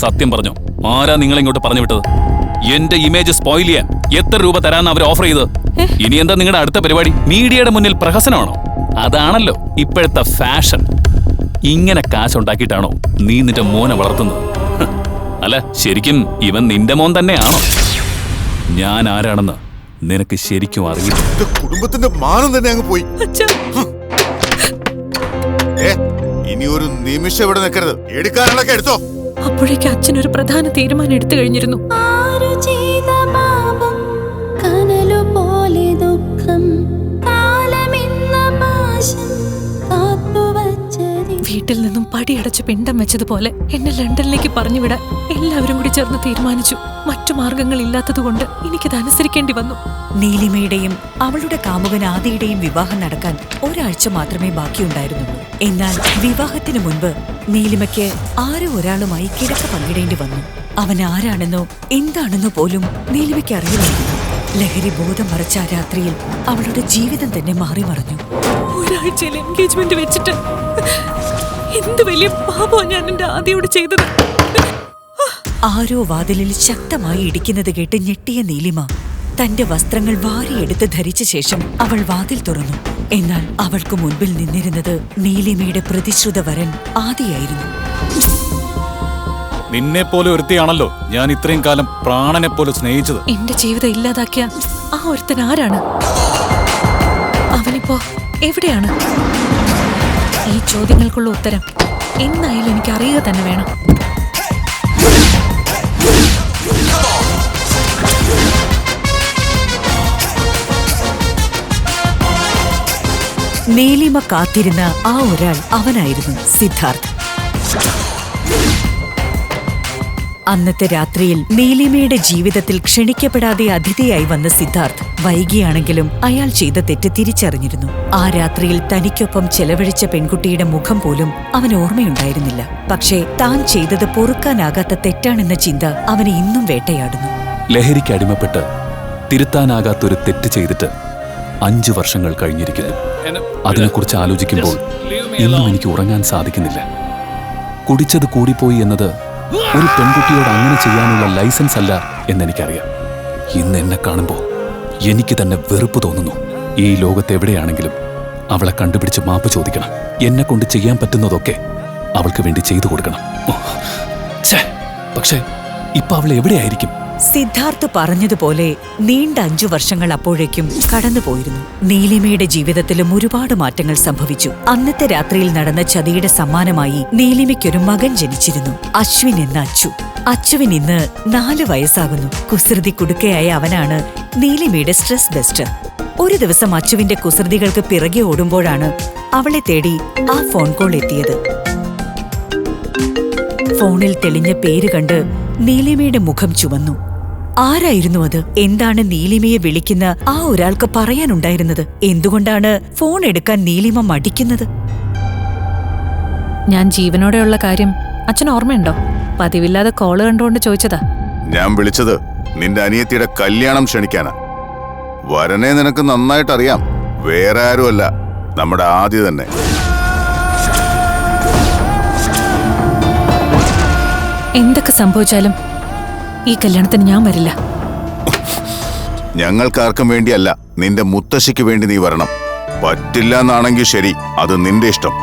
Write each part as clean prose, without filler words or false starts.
സത്യം പറഞ്ഞോ, ആരാ നിങ്ങളെ ഇങ്ങോട്ട് പറഞ്ഞു വിട്ടത്? എന്റെ ഇമേജ് സ്പോയിൽ ചെയ്യാൻ എത്ര രൂപ തരാന്ന് അവർ ഓഫർ ചെയ്ത്? ഇനി എന്താ നിങ്ങളുടെ അടുത്ത പരിപാടി? മീഡിയയുടെ മുന്നിൽ പ്രഹസനമാണോ? അതാണല്ലോ ഇപ്പോഴത്തെ ഫാഷൻ. ഇങ്ങനെ കാശുണ്ടാക്കിയിട്ടാണോ നീ നിന്റെ മോനെ വളർത്തുന്നത്? അല്ല, ശരിക്കും ഇവൻ നിന്റെ മോൻ തന്നെയാണോ? ഞാൻ ആരാണെന്ന് നിനക്ക് ശരിക്കും അറിയില്ല. കുടുംബത്തിന്റെ മാനം തന്നെ അങ്ങ് പോയി. ഇനി ഒരു നിമിഷം ഇവിടെ നിൽക്കരുത്. എടുക്കാനുള്ളൊക്കെ എടുത്തോ. അപ്പോഴേക്ക് അച്ഛനൊരു പ്രധാന തീരുമാനം എടുത്തു കഴിഞ്ഞിരുന്നു. വീട്ടിൽ നിന്നും പടിയടച്ച് പിണ്ടം വെച്ചതുപോലെ എന്നെ ലണ്ടനിലേക്ക് പറഞ്ഞുവിടാൻ എല്ലാവരും കൂടി ചേർന്ന് തീരുമാനിച്ചു. മറ്റു മാർഗങ്ങൾ ഇല്ലാത്തതുകൊണ്ട് എനിക്കത് അനുസരിക്കേണ്ടി വന്നു. നീലിമയുടെയും അവളുടെ കാമുകൻ ആദിയുടെയും വിവാഹം നടക്കാൻ ഒരാഴ്ച മാത്രമേ ബാക്കിയുണ്ടായിരുന്നുള്ളൂ. എന്നാൽ വിവാഹത്തിനു മുൻപ് നീലിമയ്ക്ക് ആരോ ഒരാളുമായി കിടക്ക പങ്കിടേണ്ടി വന്നു. അവൻ ആരാണെന്നോ എന്താണെന്നോ പോലും നീലിമയ്ക്ക് അറിയില്ലായിരുന്നു. ലഹരി ബോധം മറച്ച ആ രാത്രിയിൽ അവളുടെ ജീവിതം തന്നെ മാറി മറിഞ്ഞു. ഒരാഴ്ചയിൽ എൻഗേജ്മെന്റ് വെച്ചിട്ട് എന്ത് വലിയ പാപോ ഞാൻ എന്റെ ആദിയോട് ചെയ്തത്. ആരോ വാതിലിൽ ശക്തമായി ഇടിക്കുന്നത് കേട്ട് ഞെട്ടിയ നീലിമ തന്റെ വസ്ത്രങ്ങൾ വാരിയെടുത്ത് ധരിച്ച ശേഷം അവൾ വാതിൽ തുറന്നു. എന്നാൽ അവൾക്ക് മുൻപിൽ നിന്നിരുന്നത് നീലിമയുടെ പ്രതിശ്രുത വരൻ ആദിയായിരുന്നു. നിന്നെ പോലെ ഒരുത്തിയാണല്ലോ ഞാൻ ഇത്രയും കാലം പ്രാണനെ പോലെ സ്നേഹിച്ചത്. എന്റെ ജീവിതം ഇല്ലാതാക്കിയ ആ ഒരുത്തൻ ആരാണ്? അവനിപ്പോ എവിടെയാണ്? ഈ ചോദ്യങ്ങൾക്കുള്ള ഉത്തരം എന്നായാലും എനിക്ക് അറിയുക തന്നെ വേണം. നീലിമ കാത്തിരുന്ന ആ ഒരാൾ അവനായിരുന്നു സിദ്ധാർത്ഥ്. അന്നത്തെ രാത്രിയിൽ നീലിമയുടെ ജീവിതത്തിൽ ക്ഷണിക്കപ്പെടാതെ അതിഥിയായി വന്ന സിദ്ധാർത്ഥ് വൈകിയാണെങ്കിലും അയാൾ ചെയ്ത തെറ്റ് തിരിച്ചറിഞ്ഞിരുന്നു. ആ രാത്രിയിൽ തനിക്കൊപ്പം ചെലവഴിച്ച പെൺകുട്ടിയുടെ മുഖം പോലും അവന് ഓർമ്മയുണ്ടായിരുന്നില്ല. പക്ഷേ താൻ ചെയ്തത് പൊറുക്കാനാകാത്ത തെറ്റാണെന്ന ചിന്ത അവനെ ഇന്നും വേട്ടയാടുന്നു. ലഹരിക്ക് അടിമപ്പെട്ട് തിരുത്താനാകാത്തൊരു തെറ്റ് ചെയ്തിട്ട് 5 വർഷങ്ങൾ കഴിഞ്ഞിരിക്കുന്നു. അതിനെക്കുറിച്ച് ആലോചിക്കുമ്പോൾ ഇന്നും എനിക്ക് ഉറങ്ങാൻ സാധിക്കുന്നില്ല. കുടിച്ചത് കൂടിപ്പോയി എന്നത് ഒരു പെൺകുട്ടിയോട് അങ്ങനെ ചെയ്യാനുള്ള ലൈസൻസ് അല്ല എന്നെനിക്കറിയാം. ഇന്ന് എന്നെ കാണുമ്പോൾ എനിക്ക് തന്നെ വെറുപ്പ് തോന്നുന്നു. ഈ ലോകത്തെവിടെയാണെങ്കിലും അവളെ കണ്ടുപിടിച്ച് മാപ്പ് ചോദിക്കണം. എന്നെ കൊണ്ട് ചെയ്യാൻ പറ്റുന്നതൊക്കെ അവൾക്ക് വേണ്ടി ചെയ്തു കൊടുക്കണം. പക്ഷേ ഇപ്പൊ അവൾ എവിടെയായിരിക്കും? സിദ്ധാർത്ഥ് പറഞ്ഞതുപോലെ നീണ്ട 5 വർഷങ്ങൾ അപ്പോഴേക്കും കടന്നുപോയിരുന്നു. നീലിമയുടെ ജീവിതത്തിലും ഒരുപാട് മാറ്റങ്ങൾ സംഭവിച്ചു. അന്നത്തെ രാത്രിയിൽ നടന്ന ചതിയുടെ സമ്മാനമായി നീലിമയ്ക്കൊരു മകൻ ജനിച്ചിരുന്നു, അശ്വിൻ എന്ന അച്ചു. അച്ചുവിന് ഇന്ന് 4 വയസ്സാകുന്നു. കുസൃതി കുടുക്കയായ അവനാണ് നീലിമയുടെ സ്ട്രെസ് ബസ്റ്റർ. ഒരു ദിവസം അച്ചുവിന്റെ കുസൃതികൾക്ക് പിറകെ ഓടുമ്പോഴാണ് അവളെ തേടി ആ ഫോൺ കോൾ എത്തിയത്. ഫോണിൽ തെളിഞ്ഞ പേര് കണ്ട് നീലിമയുടെ മുഖം ചുവന്നു. ആരായിരുന്നു അത്? എന്താണ് നീലിമയെ വിളിക്കുന്ന ആ ഒരാൾക്ക് പറയാനുണ്ടായിരുന്നത്? എന്തുകൊണ്ടാണ് ഫോൺ എടുക്കാൻ നീലിമ മടിക്കുന്നത്? ഞാൻ ജീവനോടെയുള്ള കാര്യം അച്ഛൻ ഓർമ്മയുണ്ടോ? പതിവില്ലാതെ കോള് കണ്ടുകൊണ്ട് ചോദിച്ചതാ. ഞാൻ വിളിച്ചത് നിന്റെ അനിയത്തിയുടെ കല്യാണം ക്ഷണിക്കാനാ. വരനെ നിനക്ക് നന്നായിട്ട് അറിയാം. വേറെ ആരുമല്ല, നമ്മുടെ ആദ്യ തന്നെ. എന്തൊക്കെ സംഭവിച്ചാലും ഈ കല്യാണത്തിന് ഞാൻ വരില്ല. ഞങ്ങൾക്കാർക്കും വേണ്ടിയല്ല, നിന്റെ മുത്തശ്ശിക്ക് വേണ്ടി നീ വരണം. പറ്റില്ല എന്നാണെങ്കിൽ ശരി, അത് നിന്റെ ഇഷ്ടം.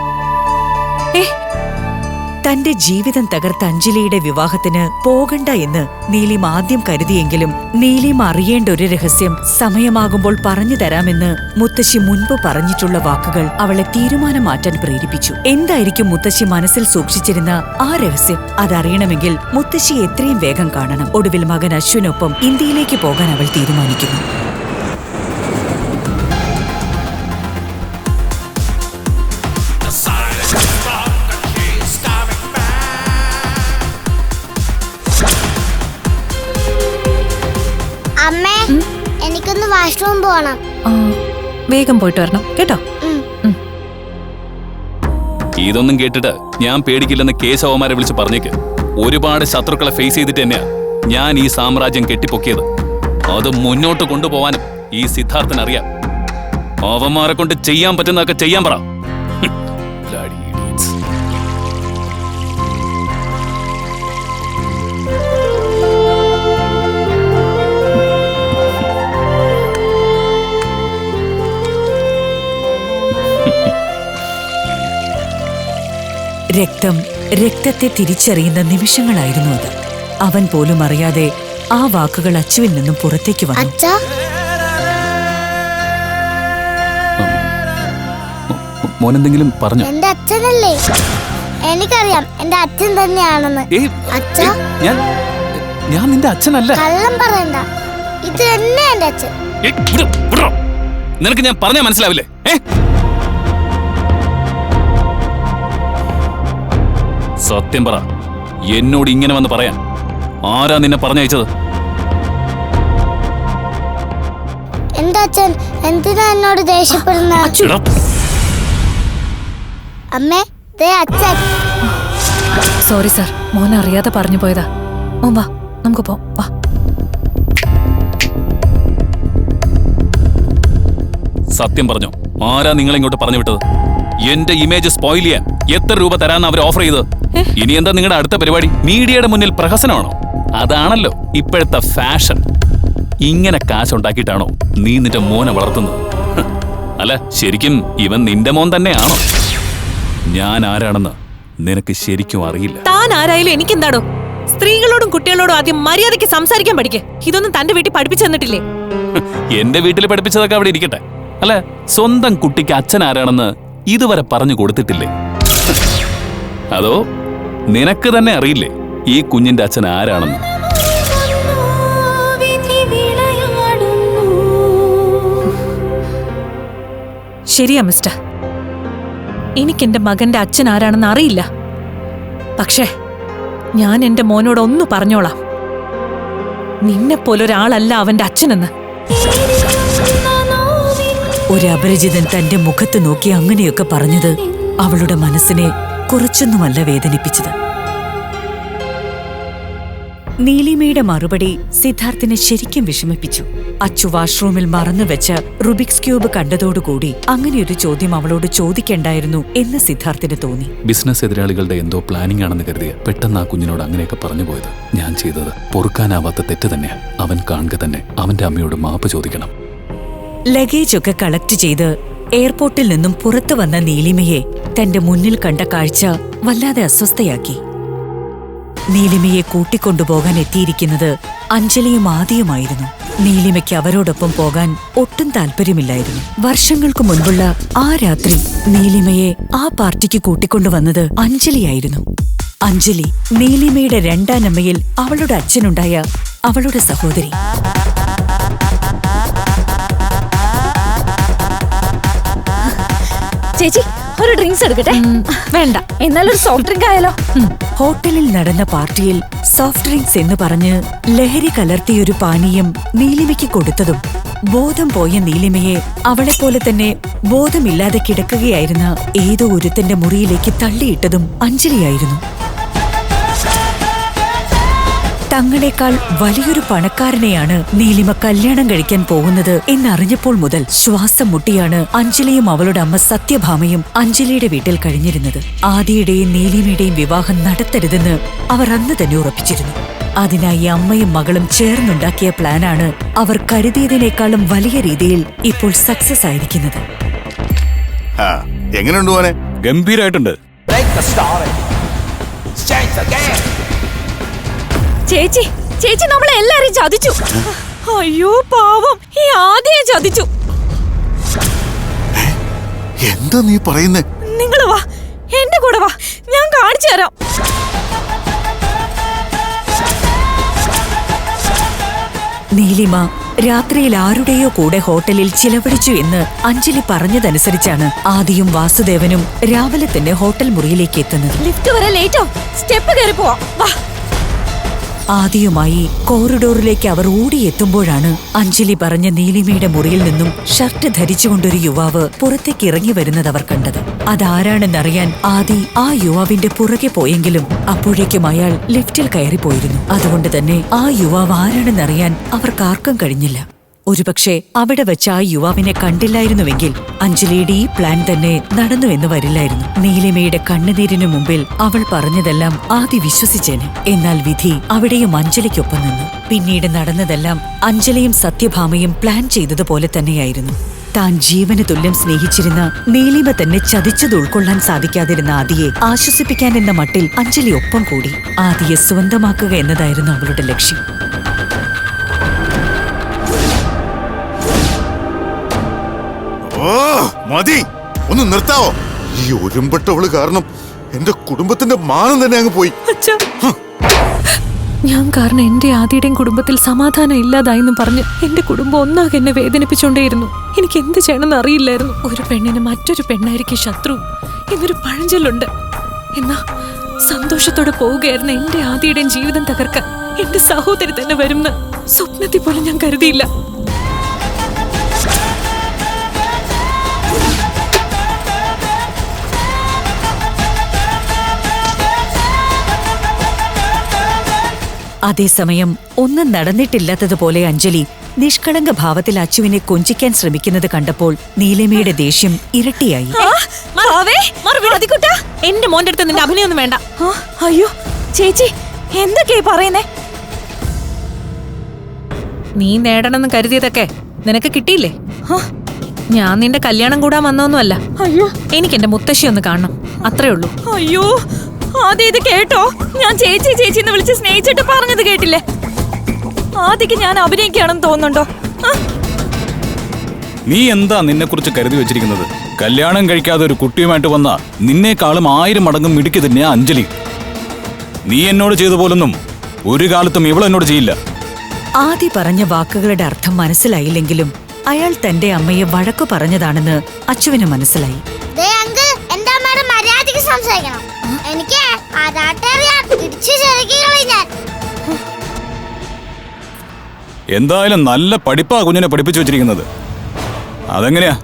തന്റെ ജീവിതം തകർത്ത അഞ്ജലിയുടെ വിവാഹത്തിന് പോകണ്ട എന്ന് നീലിമ ആദ്യം കരുതിയെങ്കിലും നീലിമ അറിയേണ്ട ഒരു രഹസ്യം സമയമാകുമ്പോൾ പറഞ്ഞു തരാമെന്ന് മുത്തശ്ശി മുൻപ് പറഞ്ഞിട്ടുള്ള വാക്കുകൾ അവളെ തീരുമാനം മാറ്റാൻ പ്രേരിപ്പിച്ചു. എന്തായിരിക്കും മുത്തശ്ശി മനസ്സിൽ സൂക്ഷിച്ചിരുന്ന ആ രഹസ്യം? അതറിയണമെങ്കിൽ മുത്തശ്ശി എത്രയും വേഗം കാണണം. ഒടുവിൽ മകൻ അശ്വിനൊപ്പം ഇന്ത്യയിലേക്ക് പോകാൻ അവൾ തീരുമാനിക്കുന്നു. അമ്മേ, എനിക്കൊന്ന് വാഷ്റൂം പോകണം. വേഗം പോയിട്ട് വരണം കേട്ടോ. ഇതൊന്നും കേട്ടിട്ട് ഞാൻ പേടിക്കില്ലെന്ന് കേശവന്മാരെ വിളിച്ച് പറഞ്ഞേക്ക്. ഒരുപാട് ശത്രുക്കളെ ഫേസ് ചെയ്തിട്ട് തന്നെയാ ഞാൻ ഈ സാമ്രാജ്യം കെട്ടിപ്പൊക്കിയത്. അത് മുന്നോട്ട് കൊണ്ടുപോവാനും ഈ സിദ്ധാർത്ഥനറിയാം. അവന്മാരെ കൊണ്ട് ചെയ്യാൻ പറ്റുന്നതൊക്കെ ചെയ്യാൻ പറ. രക്തത്തെ തിരിച്ചറിയുന്ന നിമിഷങ്ങളായിരുന്നു അത്. അവൻ പോലും അറിയാതെ ആ വാക്കുകൾ അച്ചുവിൽ നിന്നും പുറത്തേക്ക് വന്നു. അച്ഛാ, മോനെന്തെങ്കിലും പറഞ്ഞു? എന്റെ അച്ഛനല്ലേ? എനിക്കറിയാം എന്റെ അച്ഛൻ തന്നെയാണെന്ന്. ഏയ്, അച്ഛാ, ഞാൻ നിന്റെ അച്ഛനല്ല. കള്ളം പറയണ്ട, ഇത് തന്നെ എന്റെ അച്ഛൻ. ഏയ്, വിടോ. നിനക്ക് ഞാൻ പറഞ്ഞാ മനസ്സിലാവില്ലേ? സത്യം പറ, എന്നോട് ഇങ്ങനെ വന്ന് പറയാൻ ആരാ നിന്നെ പറഞ്ഞയച്ചത്? എന്റെ അച്ഛൻ എന്തിനാ എന്നോട് ദേഷ്യപ്പെടുന്നത്? എടാ, അമ്മേ, ദേ അച്ഛൻ. സോറി സാർ, മോൻ അറിയാതെ പറഞ്ഞു പോയതാ. മോൻ വാ, നമുക്ക് പോ. വാ. സത്യം പറഞ്ഞോ, ആരാ നിങ്ങളെ ഇങ്ങോട്ട് പറഞ്ഞു വിട്ടത്? എന്റെ ഇമേജ് സ്പോയിൽ ചെയ്യാൻ എത്ര രൂപ തരാന്ന് അവർ ഓഫർ ചെയ്തത്? ഇനി എന്താ നിങ്ങളുടെ അടുത്ത പരിപാടി? മീഡിയയുടെ മുന്നിൽ പ്രഹസനമാണോ? അതാണല്ലോ ഇപ്പോഴത്തെ ഫാഷൻ. ഇങ്ങനെ കാശുണ്ടാക്കിയിട്ടാണോ നീ നിന്റെ മോനെ വളർത്തുന്നത്? അല്ല, ശരിക്കും ഇവൻ നിന്റെ മോൻ തന്നെയാണോ? ഞാൻ ആരാണെന്ന് നിനക്ക് ശരിക്കും അറിയില്ല. താൻ ആരായാലും എനിക്കെന്താടോ? സ്ത്രീകളോടും കുട്ടികളോടും ആദ്യം മര്യാദയ്ക്ക് സംസാരിക്കാൻ പഠിക്കേ. ഇതൊന്നും തന്റെ വീട്ടിൽ പഠിപ്പിച്ചു തന്നിട്ടില്ലേ? എന്റെ വീട്ടിൽ പഠിപ്പിച്ചതൊക്കെ അവിടെ ഇരിക്കട്ടെ. അല്ല, സ്വന്തം കുട്ടിക്ക് അച്ഛൻ ആരാണെന്ന് ഇതുവരെ പറഞ്ഞു കൊടുത്തിട്ടില്ലേ? അതോ നിനക്ക് തന്നെ അറിയില്ലേ ഈ കുഞ്ഞിന്റെ അച്ഛൻ ആരാണെന്ന്? ശരിയാ മിസ്റ്റർ, എനിക്കെന്റെ മകന്റെ അച്ഛൻ ആരാണെന്ന് അറിയില്ല. പക്ഷേ ഞാൻ എന്റെ മോനോട് ഒന്ന് പറഞ്ഞോളാം, നിന്നെപ്പോലൊരാളല്ല അവന്റെ അച്ഛനെന്ന്. ഒരു അപരിചിതൻ തന്റെ മുഖത്ത് നോക്കി അങ്ങനെയൊക്കെ പറഞ്ഞത് അവളുടെ മനസ്സിനെ കുറച്ചൊന്നുമല്ല വേദനിപ്പിച്ചത്. നീലിമയുടെ മറുപടി സിദ്ധാർത്ഥിനെ ശരിക്കും വിഷമിപ്പിച്ചു. അച്ചു വാഷ്റൂമിൽ മറന്നുവെച്ച റുബിക്സ് ക്യൂബ് കണ്ടതോടുകൂടി അങ്ങനെയൊരു ചോദ്യം അവളോട് ചോദിക്കണ്ടായിരുന്നു എന്ന് സിദ്ധാർത്ഥിന് തോന്നി. ബിസിനസ് എതിരാളികളുടെ എന്തോ പ്ലാനിംഗ് ആണെന്ന് കരുതിയ പെട്ടെന്ന് ആ കുഞ്ഞിനോട് അങ്ങനെയൊക്കെ പറഞ്ഞു പോയത്. ഞാൻ ചെയ്തത് പൊറുക്കാനാവാത്ത തെറ്റ് തന്നെയാ. അവൻ കാണുക തന്നെ അവന്റെ അമ്മയോട് മാപ്പ് ചോദിക്കണം. ലഗേജൊക്കെ കളക്ട് ചെയ്ത് എയർപോർട്ടിൽ നിന്നും പുറത്തു വന്ന നീലിമയെ തന്റെ മുന്നിൽ കണ്ട കാഴ്ച വല്ലാതെ അസ്വസ്ഥയാക്കി. നീലിമയെ കൂട്ടിക്കൊണ്ടുപോകാൻ എത്തിയിരിക്കുന്നത് അഞ്ജലിയും ആദിയുമായിരുന്നു. നീലിമയ്ക്ക് അവരോടൊപ്പം പോകാൻ ഒട്ടും താല്പര്യമില്ലായിരുന്നു. വർഷങ്ങൾക്ക് മുൻപുള്ള ആ രാത്രി നീലിമയെ ആ പാർട്ടിക്ക് കൂട്ടിക്കൊണ്ടുവന്നത് അഞ്ജലിയായിരുന്നു. അഞ്ജലി, നീലിമയുടെ രണ്ടാനമ്മയിൽ അവളുടെ അച്ഛനുണ്ടായ അവളുടെ സഹോദരി. ചേച്ചി, ഒരു ഡ്രിങ്ക്സ് എടുക്കട്ടെ? വേണ്ട, എന്നാലൊരു സോഫ്റ്റ് ഡ്രിങ്ക് ആയാലോ? ഹോട്ടലിൽ നടന്ന പാർട്ടിയിൽ സോഫ്റ്റ് ഡ്രിങ്ക്സ് എന്ന് പറഞ്ഞ് ലഹരി കലർത്തിയൊരു പാനീയം നീലിമയ്ക്ക് കൊടുത്തതും ബോധം പോയ നീലിമയെ അവളെപ്പോലെ തന്നെ ബോധമില്ലാതെ കിടക്കുകയായിരുന്ന ഏതോ ഒരുത്തന്റെ മുറിയിലേക്ക് തള്ളിയിട്ടതും അഞ്ജലിയായിരുന്നു. തങ്ങളെക്കാൾ വലിയൊരു പണക്കാരനെയാണ് നീലിമ കല്യാണം കഴിക്കാൻ പോകുന്നത് എന്നറിഞ്ഞപ്പോൾ മുതൽ ശ്വാസം മുട്ടിയാണ് അഞ്ജലിയും അവളുടെ അമ്മ സത്യഭാമയും അഞ്ജലിയുടെ വീട്ടിൽ കഴിഞ്ഞിരുന്നത്. ആദിയുടെയും നീലിമയുടെയും വിവാഹം നടത്തരുതെന്ന് അവർ അന്ന് തന്നെ ഉറപ്പിച്ചിരുന്നു. അതിനായി അമ്മയും മകളും ചേർന്നുണ്ടാക്കിയ പ്ലാനാണ് അവർ കരുതിയതിനേക്കാളും വലിയ രീതിയിൽ ഇപ്പോൾ സക്സസ് ആയിരിക്കുന്നത്. എങ്ങനെയുണ്ട് മോനെ? ഗംഭീരായിട്ടുണ്ട്. ചേച്ചി, ചേച്ചി നമ്മളെ എല്ലാരെയും ചതിച്ചു. അയ്യോ പാവം, ഈ ആദ്യം ചതിച്ചു. എന്താ നീ പറയുന്നേ? നിങ്ങള് വാ, എന്റെ കൂടെ വാ, ഞാൻ കാണിച്ചു തരാം. നീലിമ രാത്രിയിൽ ആരുടെയോ കൂടെ ഹോട്ടലിൽ ചിലവഴിച്ചു എന്ന് അഞ്ജലി പറഞ്ഞതനുസരിച്ചാണ് ആദിയും വാസുദേവനും രാവിലെ തന്നെ ഹോട്ടൽ മുറിയിലേക്ക് എത്തുന്നത്. ലിഫ്റ്റ് വരെ ലേറ്റോ, സ്റ്റെപ്പ് കയറി പോവാം. വാ. ആദിയുമായി കോറിഡോറിലേക്ക് അവർ ഓടിയെത്തുമ്പോഴാണ് അഞ്ജലി പറഞ്ഞ നീലിമയുടെ മുറിയിൽ നിന്നും ഷർട്ട് ധരിച്ചുകൊണ്ടൊരു യുവാവ് പുറത്തേക്ക് ഇറങ്ങി വരുന്നത് അവർ കണ്ടത്. അതാരാണെന്നറിയാൻ ആദി ആ യുവാവിന്റെ പുറകെ പോയെങ്കിലും അപ്പോഴേക്കും അയാൾ ലിഫ്റ്റിൽ കയറിപ്പോയിരുന്നു. അതുകൊണ്ട് തന്നെ ആ യുവാവ് ആരാണെന്നറിയാൻ അവർക്കാർക്കും കഴിഞ്ഞില്ല. ഒരുപക്ഷെ അവിടെ വെച്ച് ആ യുവാവിനെ കണ്ടില്ലായിരുന്നുവെങ്കിൽ അഞ്ജലിയുടെ ഈ പ്ലാൻ തന്നെ നടന്നുവെന്ന് വരില്ലായിരുന്നു. നീലിമയുടെ കണ്ണുനീരിനു മുമ്പിൽ അവൾ പറഞ്ഞതെല്ലാം ആദി വിശ്വസിച്ചേനെ. എന്നാൽ വിധി അവിടെയും അഞ്ജലിക്കൊപ്പം നിന്നു. പിന്നീട് നടന്നതെല്ലാം അഞ്ജലിയും സത്യഭാമയും പ്ലാൻ ചെയ്തതുപോലെ തന്നെയായിരുന്നു. താൻ ജീവന് തുല്യം സ്നേഹിച്ചിരുന്ന നീലിമ തന്നെ ചതിച്ചത് ഉൾക്കൊള്ളാൻ സാധിക്കാതിരുന്ന ആദിയെ ആശ്വസിപ്പിക്കാൻ എന്ന മട്ടിൽ അഞ്ജലി ഒപ്പം കൂടി. ആദിയെ സ്വന്തമാക്കുക എന്നതായിരുന്നു അവളുടെ ലക്ഷ്യം. ഓ മതി, ഒന്ന് നിർത്താവോ? ഈ ഒരുമ്പെട്ടവള് കാരണം എന്റെ കുടുംബത്തിന്റെ മാനം തന്നെ അങ്ങ് പോയി. അച്ഛാ, ഞാൻ കാരണം എന്റെ ആദിയുടെയും കുടുംബത്തിൽ സമാധാനം ഇല്ലാതായെന്ന് പറഞ്ഞ് എന്റെ കുടുംബം ഒന്നാകെ എന്നെ വേദനിപ്പിച്ചോണ്ടേയിരുന്നു. എനിക്ക് എന്ത് ചെയ്യണമെന്ന് അറിയില്ലായിരുന്നു. ഒരു പെണ്ണിന് മറ്റൊരു പെണ്ണായിരിക്കും ശത്രു എന്നൊരു പഴഞ്ചൊല്ലുണ്ട്. എന്നാ സന്തോഷത്തോടെ പോവുകയായിരുന്ന എന്റെ ആദിയുടെയും ജീവിതം തകർക്കാൻ എന്റെ സഹോദരി തന്നെ വരുമെന്ന് സ്വപ്നത്തിൽ പോലും ഞാൻ കരുതിയില്ല. അതേസമയം ഒന്നും നടന്നിട്ടില്ലാത്തതുപോലെ അഞ്ജലി നിഷ്കളങ്ക ഭാവത്തിൽ അച്ചുവിനെ കൊഞ്ചിക്കാൻ ശ്രമിക്കുന്നത് കണ്ടപ്പോൾ നീലിമയുടെ ദേഷ്യം ഇരട്ടിയായി. എന്റെ മോന്റെ അടുത്ത് നിന്റെ അഭിനയൊന്നും വേണ്ട. അയ്യോ ചേച്ചി, എന്തൊക്കെയാ പറയുന്നേ? നീ നേടണമെന്ന് കരുതിയതൊക്കെ നിനക്ക് കിട്ടിയില്ലേ? ഞാൻ നിന്റെ കല്യാണം കൂടാൻ വന്നൊന്നുമല്ല. അയ്യോ, എനിക്ക് എന്റെ മുത്തശ്ശി ഒന്ന് കാണണം, അത്രേ ഉള്ളൂ. അയ്യോ, ആദ്യം ഇത് കേട്ടോ? ഞാൻ ചേച്ചി ചേച്ചി എന്ന് വിളിച്ച് സ്നേഹിച്ചിട്ട് പറഞ്ഞത് കേട്ടില്ലേ? ആദ്യക്ക് ഞാൻ അഭിനയിക്കുകയാണെന്ന് തോന്നുന്നുണ്ടോ? നീ എന്താ നിന്നെ കുറിച്ച് കരുതി വെച്ചിരിക്കുന്നത്? കല്യാണം കഴിക്കാതെ ഒരു കുട്ടിയുമായിട്ട് വന്ന നിന്നേക്കാളും 1000 മടങ്ങും മിടുക്കി തന്നെയാ അഞ്ജലി. നീ എന്നോട് ചെയ്ത പോലൊന്നും ഒരു കാലത്തും ഇവളെന്നോട് ചെയ്യില്ല. ആദി പറഞ്ഞ വാക്കുകളുടെ അർത്ഥം മനസ്സിലായില്ലെങ്കിലും അയാൾ തന്റെ അമ്മയെ വഴക്കു പറഞ്ഞതാണെന്ന് അച്ചുവിന് മനസ്സിലായി. ദേ അങ്കിൾ, എന്റെ അമ്മയുടെ മര്യാദയ്ക്ക് സംസാരിക്കണം. എനിക്ക് ആരാട്ടറിയാൻ ഇടിച്ചു ചെറുക്കികളെ ഞാൻ. എന്തായാലും നല്ല പഠിപ്പാ കുഞ്ഞിനെ പഠിപ്പിച്ചു വെച്ചിരിക്കുന്നത്. അതെങ്ങനെയാ?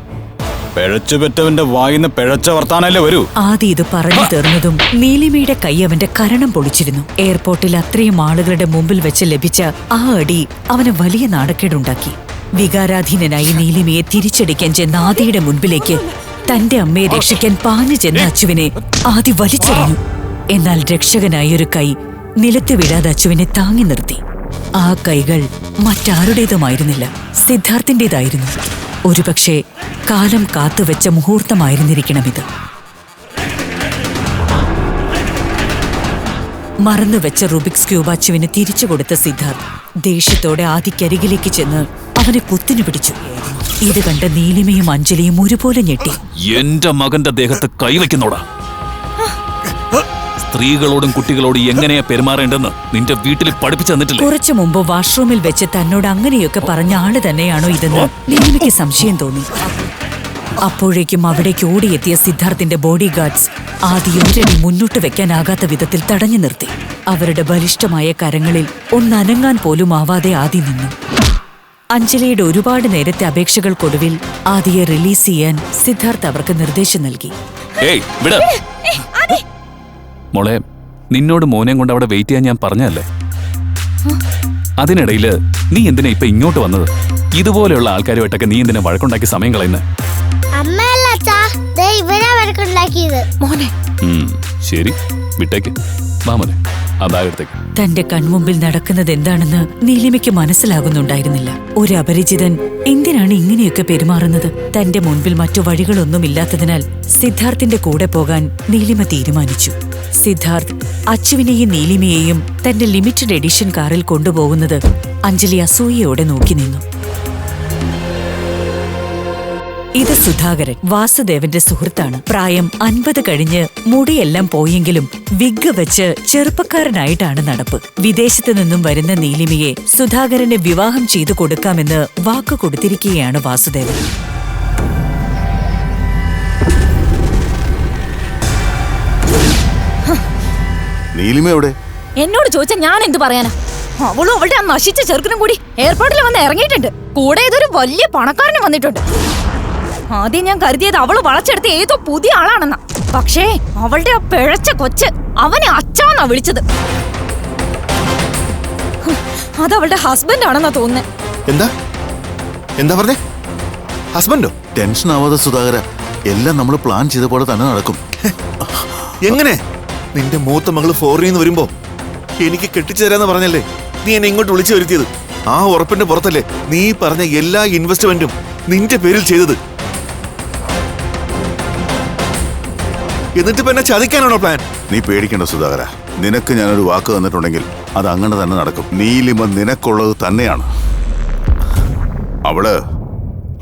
പിഴച്ചു പെറ്റവന്റെ വായിന്ന് പിഴച്ച വർത്താനല്ലേ വരൂ. ആദി ഇത് പറഞ്ഞു തീർന്നതും നീലിമയുടെ കൈ അവന്റെ കരണം പൊളിച്ചിരുന്നു. എയർപോർട്ടിൽ അത്രയും ആളുകളുടെ മുമ്പിൽ വെച്ച് ലഭിച്ച ആ അടി അവന് വലിയ നാണക്കേടുണ്ടാക്കി. വികാരാധീനനായി നീലിമയെ തിരിച്ചടിക്കാൻ ചെന്ന ആദിയുടെ മുൻപിലേക്ക് തന്റെ അമ്മയെ രക്ഷിക്കാൻ പാഞ്ഞു ചെന്ന അച്ചുവിനെ ആദി വലിച്ചെറിഞ്ഞു. എന്നാൽ രക്ഷകനായ ഒരു കൈ നിലത്ത് വീഴാതെ അച്ചുവിനെ താങ്ങി നിർത്തി. ആ കൈകൾ മറ്റാരുടേതുമായിരുന്നില്ല, സിദ്ധാർത്ഥിന്റേതായിരുന്നു. ഒരുപക്ഷെ കാലം കാത്തുവെച്ച മുഹൂർത്തമായിരുന്നിരിക്കണമിത്. മറന്നുവെച്ച റുബിക്സ് ക്യൂബ് അച്ചുവിന് തിരിച്ചു കൊടുത്ത സിദ്ധാർത്ഥ് ദേഷ്യത്തോടെ ആദിക്കരികിലേക്ക് ചെന്ന് അവനെ കുത്തിനു പിടിച്ചു. ഇത് കണ്ട നീലിമയും അഞ്ജലിയും ഒരുപോലെ ഞെട്ടി. എന്റെ മകന്റെ ദേഹത്ത് കൈവയ്ക്കുന്നോടാ. സ്ത്രീകളോടും കുട്ടികളോടും എങ്ങനെയാ പെരുമാറേണ്ടെന്ന് നിന്റെ വീട്ടിൽ പഠിപ്പിച്ചു തന്നിട്ടില്ല. കുറച്ചു മുമ്പ് വാഷ്റൂമിൽ വെച്ച് തന്നോട് അങ്ങനെയൊക്കെ പറഞ്ഞ ആള് തന്നെയാണോ ഇതെന്ന് നീലിമയ്ക്ക് സംശയം തോന്നി. അപ്പോഴേക്കും അവിടേക്ക് ഓടിയെത്തിയ സിദ്ധാർത്ഥിന്റെ ബോഡി ഗാർഡ്സ് ആദ്യം ഒരടി മുന്നോട്ട് വെക്കാനാകാത്ത വിധത്തിൽ തടഞ്ഞു നിർത്തി. അവരുടെ ബലിഷ്ഠമായ കരങ്ങളിൽ ഒന്നനങ്ങാൻ പോലും ആവാതെ ആദി നിന്നു. അഞ്ജലിയുടെ ഒരുപാട് നേരത്തെ അപേക്ഷകൾക്കൊടുവിൽ ആദിയെ റിലീസ് ചെയ്യാൻ സിദ്ധാർത്ഥ് അവർക്ക് നിർദ്ദേശം നൽകി. ഏയ് വിട മോളെ, നിന്നോട് മോനെയും കൊണ്ട് അവിടെ വെയിറ്റ് ചെയ്യാൻ ഞാൻ പറഞ്ഞല്ലേ. അതിനിടയില് നീ എന്തിനാ ഇപ്പൊ ഇങ്ങോട്ട് വന്നത്? ഇതുപോലെയുള്ള ആൾക്കാരുമായിട്ടൊക്കെ നീ എന്തിനാ വഴക്കുണ്ടാക്കി സമയം കളയുന്നത്? അമ്മയല്ല അച്ഛാ, ദേ ഇവരാ വഴക്കുണ്ടാക്കിയത്. മോനെ, ശരി, വിട്ടേക്ക്. വാ മോനെ, ആ ബാഗ് എടുത്തേക്ക്. തന്റെ കൺമുമ്പിൽ നടക്കുന്നത് എന്താണെന്ന് നീലിമയ്ക്ക് മനസ്സിലാകുന്നുണ്ടായിരുന്നില്ല. ഒരു അപരിചിതൻ എന്തിനാണ് ഇങ്ങനെയൊക്കെ പെരുമാറുന്നത്? തന്റെ മുൻപിൽ മറ്റു വഴികളൊന്നുമില്ലാത്തതിനാൽ സിദ്ധാർത്ഥിന്റെ കൂടെ പോകാൻ നീലിമ തീരുമാനിച്ചു. സിദ്ധാർത്ഥ് അച്ചുവിനെയും നീലിമയെയും തന്റെ ലിമിറ്റഡ് എഡിഷൻ കാറിൽ കൊണ്ടുപോകുന്നത് അഞ്ജലി അസൂയയോടെ നോക്കി നിന്നു. ഇത് സുധാകരൻ, വാസുദേവന്റെ സുഹൃത്താണ്. പ്രായം 50 കഴിഞ്ഞ് മുടിയെല്ലാം പോയെങ്കിലും വിഗ് വെച്ച് ചെറുപ്പക്കാരനായിട്ടാണ് നടപ്പ്. വിദേശത്തു നിന്നും വരുന്ന നീലിമയെ സുധാകരന് വിവാഹം ചെയ്തു കൊടുക്കാമെന്ന് വാക്കു കൊടുത്തിരിക്കുകയാണ് വാസുദേവൻ. നീലിമ എവിടെ? എന്നോട് ചോദിച്ചാ ഞാൻ എന്ത് പറയാനാ? അവളും അവളുടെ ആ നശിച്ച ചെറുക്കനും കൂടി എയർപോർട്ടിൽ വന്ന് ഇറങ്ങിയിട്ടുണ്ട്. കൂടെ ഇതൊരു വലിയ പണക്കാരനും വന്നിട്ടുണ്ട്. ആദ്യം ഞാൻ കരുതിയത് അവള് വളച്ചെടുത്ത ഏതോ പുതിയ ആളാണെന്നാ. പക്ഷേ അവളുടെ ആ പിഴച്ച കൊച്ച് അവനെ അച്ഛാന്നാ വിളിച്ചത്. അതവളുടെ ഹസ്ബൻഡ് ആണെന്നാ തോന്നുന്നേ. എന്താ എന്താ പറഞ്ഞേ? ഹസ്ബൻഡോ? ടെൻഷൻ ആവാതെ സുധാകര, എല്ലാം നമ്മൾ പ്ലാൻ ചെയ്ത പോലെ തന്നെ നടക്കും. എങ്ങനെ? നിന്റെ മൂത്ത മകള് ഫോറിനിൽ നിന്ന് വരുമ്പോ എനിക്ക് കെട്ടിച്ചു തരാന്ന് പറഞ്ഞല്ലേ നീ എന്നെ ഇങ്ങോട്ട് വിളിച്ചു വരുത്തിയത്? ആ ഉറപ്പിന്റെ പുറത്തല്ലേ നീ പറഞ്ഞ എല്ലാ ഇൻവെസ്റ്റ്മെന്റും നിന്റെ പേരിൽ ചെയ്തത്. എന്നിട്ട് എന്നെ ചതിക്കാനാണോ പ്ലാൻ? നീ പേടിക്കേണ്ട സുധാകര. നിനക്ക് ഞാനൊരു വാക്ക് തന്നിട്ടുണ്ടെങ്കിൽ അത് അങ്ങനെ തന്നെ നടക്കും. നീലിമ നിനക്കുള്ളത് തന്നെയാണ്.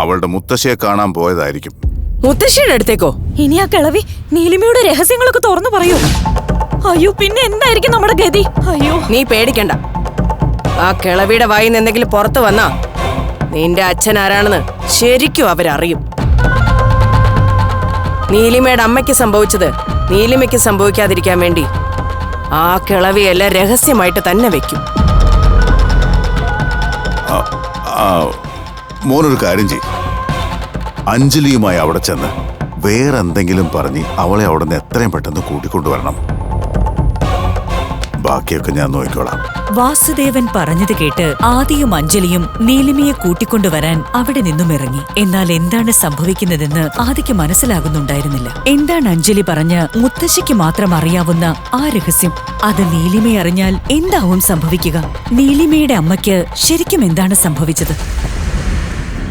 അവളുടെ മുത്തശ്ശിയെ കാണാൻ പോയതായിരിക്കും. മുത്തശ്ശിയുടെ അടുത്തേക്കോ? ഇനി ആ കിളവി നീലിമയുടെ രഹസ്യങ്ങളൊക്കെ തുറന്നു പറയൂ. അയ്യോ, പിന്നെ എന്തായിരിക്കും നമ്മുടെ ഗതി? അയ്യോ, നീ പേടിക്കണ്ട. ആ കിളവിയുടെ വായിൽ നിന്ന് എന്തെങ്കിലും പുറത്തു വന്നാ നിന്റെ അച്ഛൻ ആരാണെന്ന് ശരിക്കും അവരറിയും. നീലിമയുടെ അമ്മയ്ക്ക് സംഭവിച്ചത് നീലിമയ്ക്ക് സംഭവിക്കാതിരിക്കാൻ വേണ്ടി ആ കിളവിയെല്ലാം രഹസ്യമായിട്ട് തന്നെ വെക്കും. മോനൊരു കാര്യം ചെയ്യും, അഞ്ജലിയുമായി അവിടെ ചെന്ന് വേറെന്തെങ്കിലും പറഞ്ഞ് അവളെ അവിടെ നിന്ന് എത്രയും പെട്ടെന്ന് കൂട്ടിക്കൊണ്ടുവരണം. ബാക്കിയൊക്കെ ഞാൻ നോക്കിക്കോളാം. വാസുദേവൻ പറഞ്ഞത് കേട്ട് ആദിയും അഞ്ജലിയും നീലിമയെ കൂട്ടിക്കൊണ്ടുവരാൻ അവിടെ നിന്നും ഇറങ്ങി. എന്നാൽ എന്താണ് സംഭവിക്കുന്നതെന്ന് ആദിക്ക് മനസ്സിലാകുന്നുണ്ടായിരുന്നില്ല. എന്താണ് അഞ്ജലി പറഞ്ഞ മുത്തശ്ശിക്ക് മാത്രം അറിയാവുന്ന ആ രഹസ്യം? അത് നീലിമ അറിഞ്ഞാൽ എന്താവും സംഭവിക്കുക? നീലിമയുടെ അമ്മയ്ക്ക് ശരിക്കും എന്താണ് സംഭവിച്ചത്?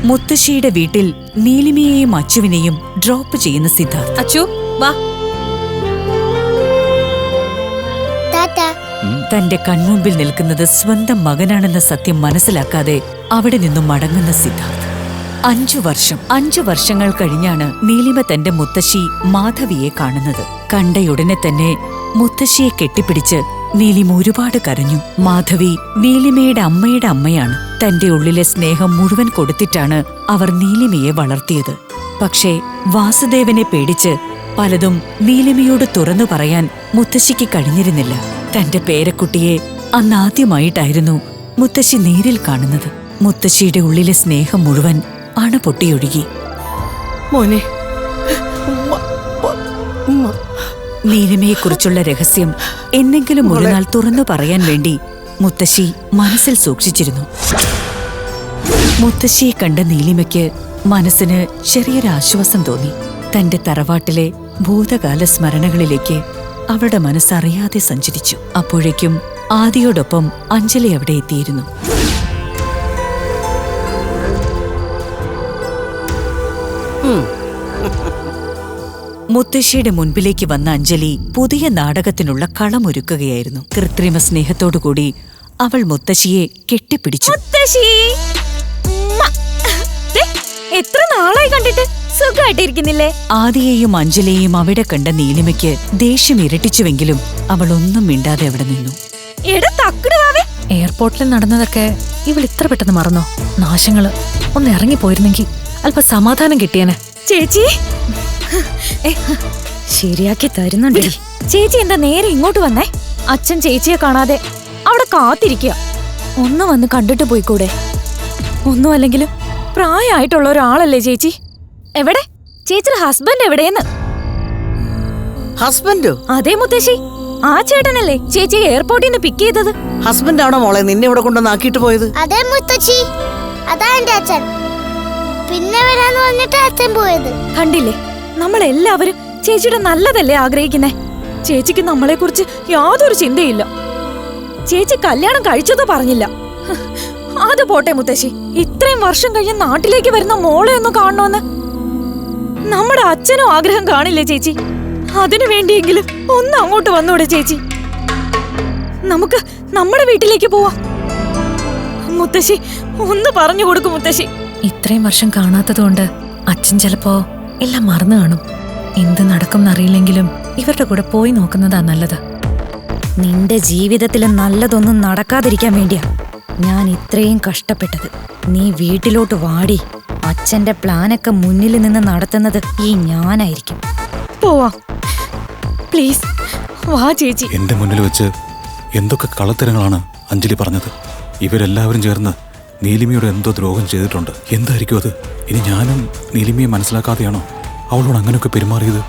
മുത്തശ്ശിയുടെ വീട്ടിൽ നീലിമയെയും അച്ചുവിനെയും ഡ്രോപ്പ് ചെയ്യുന്ന സിദ്ധാർത്ഥ്. അച്ചു വാ. തന്റെ കൺമുമ്പിൽ നിൽക്കുന്നത് സ്വന്തം മകനാണെന്ന സത്യം മനസ്സിലാക്കാതെ അവിടെ നിന്നും മടങ്ങുന്ന സിദ്ധാർത്ഥ്. 5 വർഷങ്ങൾ കഴിഞ്ഞാണ് നീലിമ തന്റെ മുത്തശ്ശി മാധവിയെ കാണുന്നത്. കണ്ടയുടനെ തന്നെ മുത്തശ്ശിയെ കെട്ടിപ്പിടിച്ച് നീലിമ ഒരുപാട് കരഞ്ഞു. മാധവി നീലിമയുടെ അമ്മയുടെ അമ്മയാണ്. തന്റെ ഉള്ളിലെ സ്നേഹം മുഴുവൻ കൊടുത്തിട്ടാണ് അവർ നീലിമയെ വളർത്തിയത്. പക്ഷേ വാസുദേവനെ പേടിച്ച് പലതും നീലിമയോട് തുറന്നു പറയാൻ മുത്തശ്ശിക്ക് കഴിഞ്ഞിരുന്നില്ല. തന്റെ പേരക്കുട്ടിയെ അന്നാദ്യമായിട്ടായിരുന്നു മുത്തശ്ശി നേരിൽ കാണുന്നത്. മുത്തശ്ശിയുടെ ഉള്ളിലെ സ്നേഹം മുഴുവൻ അണപൊട്ടിയൊഴുകി. മോനെ, നീലിമയെക്കുറിച്ചുള്ള രഹസ്യം എന്നെങ്കിലും ഒരു നാൾ തുറന്നു പറയാൻ വേണ്ടി മുത്തശ്ശി മനസ്സിൽ സൂക്ഷിച്ചിരുന്നു. മുത്തശ്ശിയെ കണ്ട നീലിമയ്ക്ക് മനസ്സിന് ചെറിയൊരു ആശ്വാസം തോന്നി. തന്റെ തറവാട്ടിലെ ഭൂതകാല സ്മരണകളിലേക്ക് അവളുടെ മനസ്സറിയാതെ സഞ്ചരിച്ചു. അപ്പോഴേക്കും ആദിയോടൊപ്പം അഞ്ജലി അവിടെ എത്തിയിരുന്നു. മുത്തശ്ശിയുടെ മുൻപിലേക്ക് വന്ന അഞ്ജലി പുതിയ നാടകത്തിനുള്ള കളമൊരുക്കുകയായിരുന്നു. കൃത്രിമ സ്നേഹത്തോടുകൂടി അവൾ മുത്തശ്ശിയെ കെട്ടിപ്പിടിച്ചു. എത്ര നാളായി കണ്ടിട്ട്. സുഖമായിട്ടിരിക്കുന്നില്ലേ? ആദിയെയും അഞ്ജലിയെയും അവിടെ കണ്ട നീലിമയ്ക്ക് ദേഷ്യം ഇരട്ടിച്ചുവെങ്കിലും അവൾ ഒന്നും മിണ്ടാതെ അവിടെ നിന്നു. എയർപോർട്ടിൽ നടന്നതൊക്കെ ഇവൾ ഇത്ര പെട്ടെന്ന് മറന്നോ? നാശങ്ങള് ഒന്ന് ഇറങ്ങിപ്പോയിരുന്നെങ്കിൽ അല്പ സമാധാനം കിട്ടിയേനെ. ചേച്ചി ശരിയാക്കി തരുന്നുണ്ട്. ചേച്ചി എന്താ നേരെ ഇങ്ങോട്ട് വന്നേ? അച്ഛൻ ചേച്ചിയെ കാണാതെ അവിടെ കാത്തിരിക്കുക. ഒന്ന് വന്ന് കണ്ടിട്ട് പോയിക്കൂടെ? ഒന്നുമല്ലെങ്കിലും പ്രായമായിട്ടുള്ള ഒരാളല്ലേ ചേച്ചി. എവിടെ ചേച്ചിയുടെ ഹസ്ബൻഡ് എവിടെയെന്ന്? ഹസ്ബൻഡോ? അതേ മുത്തശ്ശി, ആ ചേട്ടനല്ലേ ചേച്ചി എയർപോർട്ടിൽ നിന്ന് പിക്ക് ചെയ്തത്? ഹസ്ബൻഡ് ആണോ മോളെ നിന്നെ ഇവിടെ കൊണ്ടുവന്നാക്കിയിട്ട് പോയത്? അതേ മുത്തശ്ശി, അതാ എന്റെ അച്ഛൻ. പിന്നെ വരാന്ന് പറഞ്ഞിട്ട് അച്ഛൻ പോയത്. കണ്ടില്ലേ, നമ്മളെല്ലാവരും ചേച്ചിയുടെ നല്ലതല്ലേ ആഗ്രഹിക്കുന്നേ. ചേച്ചിക്ക് നമ്മളെ കുറിച്ച് യാതൊരു ചിന്തയില്ല. ചേച്ചി കല്യാണം കഴിച്ചതോ പറഞ്ഞില്ല. അത് പോട്ടെ മുത്തശ്ശി, ഇത്രയും വർഷം കഴിഞ്ഞ് നാട്ടിലേക്ക് വരുന്ന മോളെ ഒന്ന് കാണണമെന്ന് നമ്മുടെ അച്ഛനും ആഗ്രഹം കാണില്ലേ ചേച്ചി? അതിനു വേണ്ടിയെങ്കിലും ഒന്ന് അങ്ങോട്ട് വന്നൂടെ ചേച്ചി? നമുക്ക് നമ്മുടെ വീട്ടിലേക്ക് പോവാം. മുത്തശ്ശി ഒന്ന് പറഞ്ഞു കൊടുക്കും മുത്തശ്ശി. ഇത്രയും വർഷം കാണാത്തതുകൊണ്ട് അച്ഛൻ ചിലപ്പോ എല്ലാം മറന്നു കാണും. എന്ത് നടക്കുമെന്നറിയില്ലെങ്കിലും ഇവരുടെ കൂടെ പോയി നോക്കുന്നതാ നല്ലത്. നിന്റെ ജീവിതത്തിൽ നല്ലതൊന്നും നടക്കാതിരിക്കാൻ വേണ്ടിയാ ഞാൻ ഇത്രയും കഷ്ടപ്പെട്ടത്. നീ വീട്ടിലോട്ട് വാടി. അച്ഛന്റെ പ്ലാനൊക്കെ മുന്നിൽ നിന്ന് നടത്തുന്നത് ഈ ഞാനായിരിക്കും. പോവാ പ്ലീസ്, വാ ചേച്ചി. എന്റെ മുന്നിൽ വെച്ച് എന്തൊക്കെ കളത്തരങ്ങളാണ് അഞ്ജലി പറഞ്ഞത്. ഇവരെല്ലാവരും ചേർന്ന് നീലിമയോട് എന്തോ ദ്രോഹം ചെയ്തിട്ടുണ്ട്. എന്തായിരിക്കും അത്? ഇനി ഞാനും നീലിമയെ മനസ്സിലാക്കാതെയാണോ അവളോട് അങ്ങനെയൊക്കെ പെരുമാറിയത്?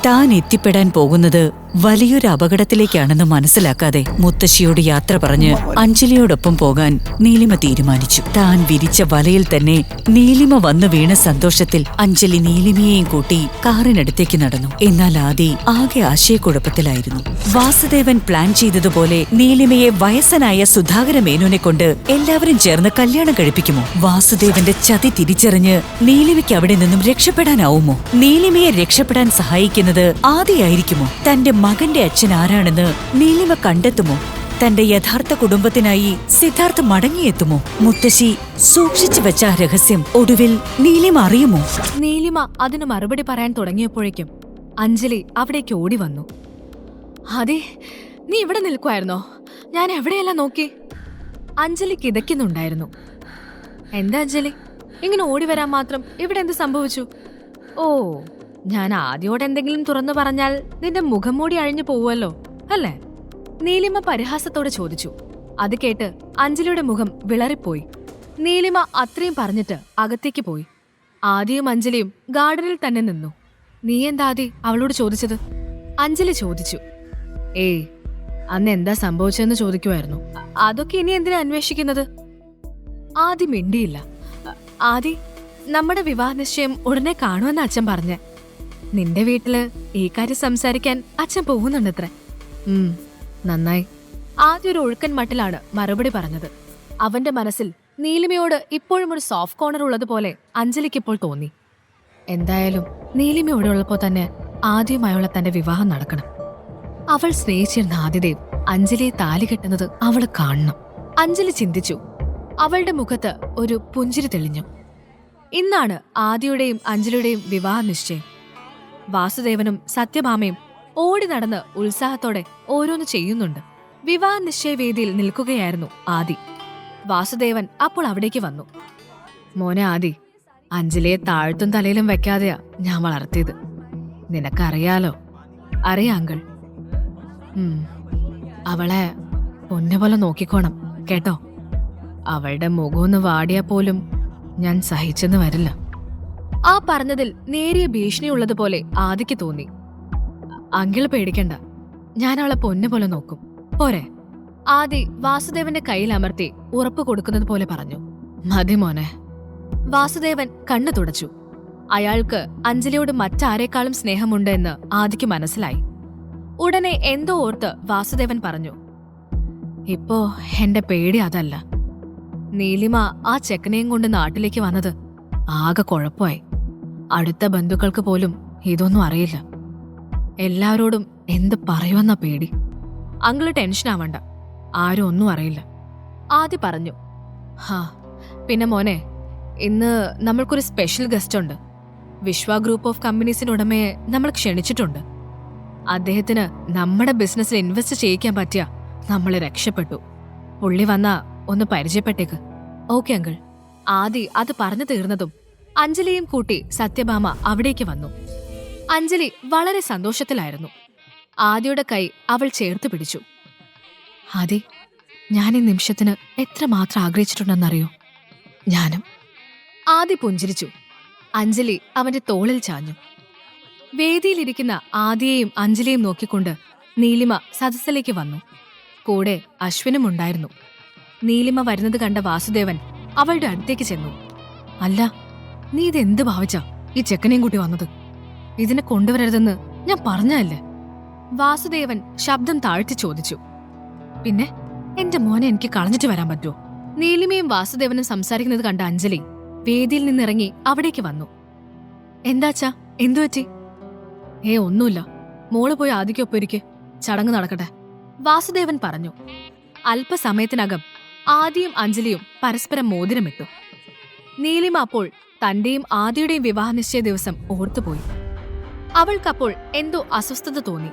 താൻ എത്തിപ്പെടാൻ പോകുന്നത് വലിയൊരു അപകടത്തിലേക്കാണെന്ന് മനസ്സിലാക്കാതെ മുത്തശ്ശിയോട് യാത്ര പറഞ്ഞ് അഞ്ജലിയോടൊപ്പം പോകാൻ നീലിമ തീരുമാനിച്ചു. താൻ വിരിച്ച വലയിൽ തന്നെ നീലിമ വന്നു വീണ സന്തോഷത്തിൽ അഞ്ജലി നീലിമയെയും കൂട്ടി കാറിനടുത്തേക്ക് നടന്നു. എന്നാൽ ആദി ആകെ ആശയക്കുഴപ്പത്തിലായിരുന്നു. വാസുദേവൻ പ്ലാൻ ചെയ്തതുപോലെ നീലിമയെ വയസ്സനായ സുധാകര മേനോനെ കൊണ്ട് എല്ലാവരും ചേർന്ന് കല്യാണം കഴിപ്പിക്കുമോ? വാസുദേവന്റെ ചതി തിരിച്ചറിഞ്ഞ് നീലിമയ്ക്ക് അവിടെ നിന്നും രക്ഷപ്പെടാനാവുമോ? നീലിമയെ രക്ഷപ്പെടാൻ സഹായിക്കുന്നത് ആദിയായിരിക്കുമോ? തന്റെ മകന്റെ അച്ഛൻ ആരാണെന്ന് നീലിമ കണ്ടെത്തുമോ? തന്റെ യഥാർത്ഥ കുടുംബത്തിനായി സിദ്ധാർത്ഥ് മടങ്ങിയെത്തുമോ? മുത്തശ്ശി സൂക്ഷിച്ചു വെച്ച ആ രഹസ്യം ഒടുവിൽ നീലിമ അറിയുമോ? നീലിമ അതിന് മറുപടി പറയാൻ തുടങ്ങിയപ്പോഴേക്കും അഞ്ജലി അവിടേക്ക് ഓടി വന്നു. അതെ, നീ ഇവിടെ നിൽക്കുമായിരുന്നോ? ഞാൻ എവിടെയെല്ലാം നോക്കി. അഞ്ജലി കിതയ്ക്കുന്നുണ്ടായിരുന്നു. എന്താ അഞ്ജലി, ഇങ്ങനെ ഓടി വരാൻ മാത്രം ഇവിടെ എന്ത് സംഭവിച്ചു? ഓ, ഞാൻ ആദ്യോടെ എന്തെങ്കിലും തുറന്നു പറഞ്ഞാൽ നിന്റെ മുഖം മൂടി അഴിഞ്ഞു പോവുമല്ലോ അല്ലേ? നീലിമ പരിഹാസത്തോടെ ചോദിച്ചു. അത് കേട്ട് അഞ്ജലിയുടെ മുഖം വിളറിപ്പോയി. നീലിമ അത്രയും പറഞ്ഞിട്ട് അകത്തേക്ക് പോയി. ആദിയും അഞ്ജലിയും ഗാർഡനിൽ തന്നെ നിന്നു. നീ എന്താ ആദി അവളോട് ചോദിച്ചത്? അഞ്ജലി ചോദിച്ചു. ഏയ്, അന്ന് എന്താ സംഭവിച്ചതെന്ന് ചോദിക്കുമായിരുന്നു. അതൊക്കെ ഇനി എന്തിനാ അന്വേഷിക്കുന്നത്? ആദി മിണ്ടിയില്ല. ആദി, നമ്മുടെ വിവാഹ നിശ്ചയം ഉടനെ കാണുമെന്ന് അച്ഛൻ പറഞ്ഞേ. നിന്റെ വീട്ടില് ഈ കാര്യം സംസാരിക്കാൻ അച്ഛൻ പോകുന്നുണ്ടത്രേ. നന്നായി. ആദ്യ ഒരു ഒഴുക്കൻ മട്ടിലാണ് മറുപടി പറഞ്ഞത്. അവന്റെ മനസ്സിൽ നീലിമയോട് ഇപ്പോഴും ഒരു സോഫ്റ്റ് കോർണർ ഉള്ളതുപോലെ അഞ്ജലിക്ക് ഇപ്പോൾ തോന്നി. എന്തായാലും നീലിമ ഇവിടെ ഉള്ളപ്പോ തന്നെ ആദ്യമായുള്ള തന്റെ വിവാഹം നടക്കണം. അവൾ സ്നേഹിച്ചിരുന്ന ആദിദേവ് അഞ്ജലിയെ താലി കെട്ടുന്നത് അവള് കാണണം. അഞ്ജലി ചിന്തിച്ചു. അവളുടെ മുഖത്ത് ഒരു പുഞ്ചിരി തെളിഞ്ഞു. ഇന്നാണ് ആദിയുടെയും അഞ്ജലിയുടെയും വിവാഹ നിശ്ചയം. വാസുദേവനും സത്യഭാമയും ഓടി നടന്ന് ഉത്സാഹത്തോടെ ഓരോന്ന് ചെയ്യുന്നുണ്ട്. വിവാഹ നിശ്ചയവേദിയിൽ നിൽക്കുകയായിരുന്നു ആദി. വാസുദേവൻ അപ്പോൾ അവിടേക്ക് വന്നു. മോനെ ആദി, അഞ്ജലിയെ താഴ്ത്തും തലയിലും വെക്കാതെയാ ഞാൻ വളർത്തിയത്. നിനക്കറിയാലോ? അറിയാം അങ്കിൾ. അവളെ പൊന്നുപോലെ നോക്കിക്കോണം കേട്ടോ. അവളുടെ മുഖമൊന്ന് വാടിയാ പോലും ഞാൻ സഹിച്ചെന്ന് വരില്ല. ആ പറഞ്ഞതിൽ നേരിയ ഭീഷണിയുള്ളതുപോലെ ആദിക്ക് തോന്നി. അങ്കിൾ പേടിക്കണ്ട, ഞാൻ അവളെ പൊന്നുപോലെ നോക്കും, പോരെ? ആദി വാസുദേവന്റെ കയ്യിൽ അമർത്തി ഉറപ്പ് കൊടുക്കുന്നത് പോലെ പറഞ്ഞു. മതി മോനെ. വാസുദേവൻ കണ്ണു തുടച്ചു. അയാൾക്ക് അഞ്ജലിയോട് മറ്റാരേക്കാളും സ്നേഹമുണ്ട് എന്ന് ആദിക്ക് മനസ്സിലായി. ഉടനെ എന്തോ ഓർത്ത് വാസുദേവൻ പറഞ്ഞു. ഇപ്പോ എന്റെ പേടി അതല്ല. നീലിമ ആ ചെക്കനെയും കൊണ്ട് നാട്ടിലേക്ക് വന്നത് ആകെ കുഴപ്പമായി. അടുത്ത ബന്ധുക്കൾക്ക് പോലും ഇതൊന്നും അറിയില്ല. എല്ലാവരോടും എന്ത് പറയുമെന്ന പേടി. അങ്കിള് ടെൻഷൻ ആവണ്ട, ആരും ഒന്നും അറിയില്ല. ആദി പറഞ്ഞു. ഹാ, പിന്നെ മോനെ, ഇന്ന് നമ്മൾക്കൊരു സ്പെഷ്യൽ ഗസ്റ്റ് ഉണ്ട്. വിശ്വ ഗ്രൂപ്പ് ഓഫ് കമ്പനീസിന്റെ ഉടമയെ നമ്മൾ ക്ഷണിച്ചിട്ടുണ്ട്. അദ്ദേഹത്തിന് നമ്മുടെ ബിസിനസ്സിൽ ഇൻവെസ്റ്റ് ചെയ്യിക്കാൻ പറ്റിയ നമ്മൾ രക്ഷപ്പെട്ടു. പുള്ളി വന്നാ ഒന്ന് പരിചയപ്പെട്ടേക്ക്. Okay uncle. ആദി അത് പറഞ്ഞു തീർന്നതും അഞ്ജലിയും കൂട്ടി സത്യഭാമ അവിടേക്ക് വന്നു. അഞ്ജലി വളരെ സന്തോഷത്തിലായിരുന്നു. ആദിയുടെ കൈ അവൾ ചേർത്ത് പിടിച്ചു. ആദി, ഞാൻ ഈ നിമിഷത്തിന് എത്രമാത്രം ആഗ്രഹിച്ചിട്ടുണ്ടെന്നറിയോ? ഞാനും. ആദി പുഞ്ചിരിച്ചു. അഞ്ജലി അവന്റെ തോളിൽ ചാഞ്ഞു. വേദിയിലിരിക്കുന്ന ആദിയെയും അഞ്ജലിയും നോക്കിക്കൊണ്ട് നീലിമ സദസ്സിലേക്ക് വന്നു. കൂടെ അശ്വിനും ഉണ്ടായിരുന്നു. നീലിമ വരുന്നത് കണ്ട വാസുദേവൻ അവളുടെ അടുത്തേക്ക് ചെന്നു. അല്ല, നീ ഇതെന്ത് ഭാവിച്ചാ ഈ ചെക്കനെയും കൂട്ടി വന്നത്? ഇതിനെ കൊണ്ടുവരരുതെന്ന് ഞാൻ പറഞ്ഞല്ലേ? വാസുദേവൻ ശബ്ദം താഴ്ത്തി ചോദിച്ചു. പിന്നെ എന്റെ മോനെ എനിക്ക് കളഞ്ഞിട്ട് വരാൻ പറ്റുമോ? നീലിമയും വാസുദേവനും സംസാരിക്കുന്നത് കണ്ട അഞ്ജലി വേദിയിൽ നിന്നിറങ്ങി അവിടേക്ക് വന്നു. എന്താച്ചാ, എന്തുപറ്റി? ഒന്നുമില്ല, മോള് പോയി ആദിക്കൊപ്പം ഇരിക്കെ, ചടങ്ങ് നടക്കട്ടെ, വാസുദേവൻ പറഞ്ഞു. അല്പസമയത്തിനകം ആദിയും അഞ്ജലിയും പരസ്പരം മോതിരമിട്ടു. നീലിമ അപ്പോൾ തന്റെയും ആദിയുടെയും വിവാഹ നിശ്ചയ ദിവസം ഓർത്തുപോയി. അവൾക്കപ്പോൾ എന്തോ അസ്വസ്ഥത തോന്നി.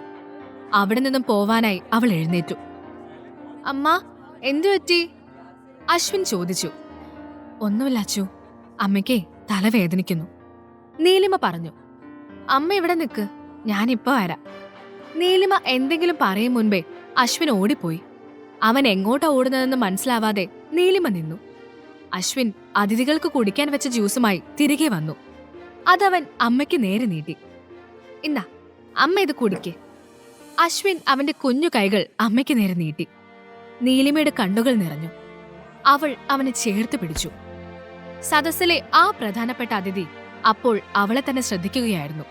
അവിടെ നിന്നും പോവാനായി അവൾ എഴുന്നേറ്റു. അമ്മ, എന്തുപറ്റി? അശ്വിൻ ചോദിച്ചു. ഒന്നുമില്ല അച്ചു, അമ്മയ്ക്കേ തലവേദനിക്കുന്നു, നീലിമ പറഞ്ഞു. അമ്മ ഇവിടെ നിൽക്ക്, ഞാനിപ്പോ വരാം. നീലിമ എന്തെങ്കിലും പറയും മുൻപേ അശ്വിൻ ഓടിപ്പോയി. അവൻ എങ്ങോട്ടാ ഓടുന്നതെന്ന് മനസ്സിലാവാതെ നീലിമ നിന്നു. അശ്വിൻ അതിഥികൾക്ക് കുടിക്കാൻ വെച്ച ജ്യൂസുമായി തിരികെ വന്നു. അതവൻ അമ്മയ്ക്ക് നേരെ നീട്ടി. ഇന്നാ, അമ്മ ഇത് കുടിക്കേ. അശ്വിൻ അവന്റെ കുഞ്ഞു കൈകൾ അമ്മയ്ക്ക് നേരെ നീട്ടി. നീലിമയുടെ കണ്ണുകൾ നിറഞ്ഞു. അവൾ അവനെ ചേർത്ത് പിടിച്ചു. സദസ്സിലെ ആ പ്രധാനപ്പെട്ട അതിഥി അപ്പോൾ അവളെ തന്നെ ശ്രദ്ധിക്കുകയായിരുന്നു.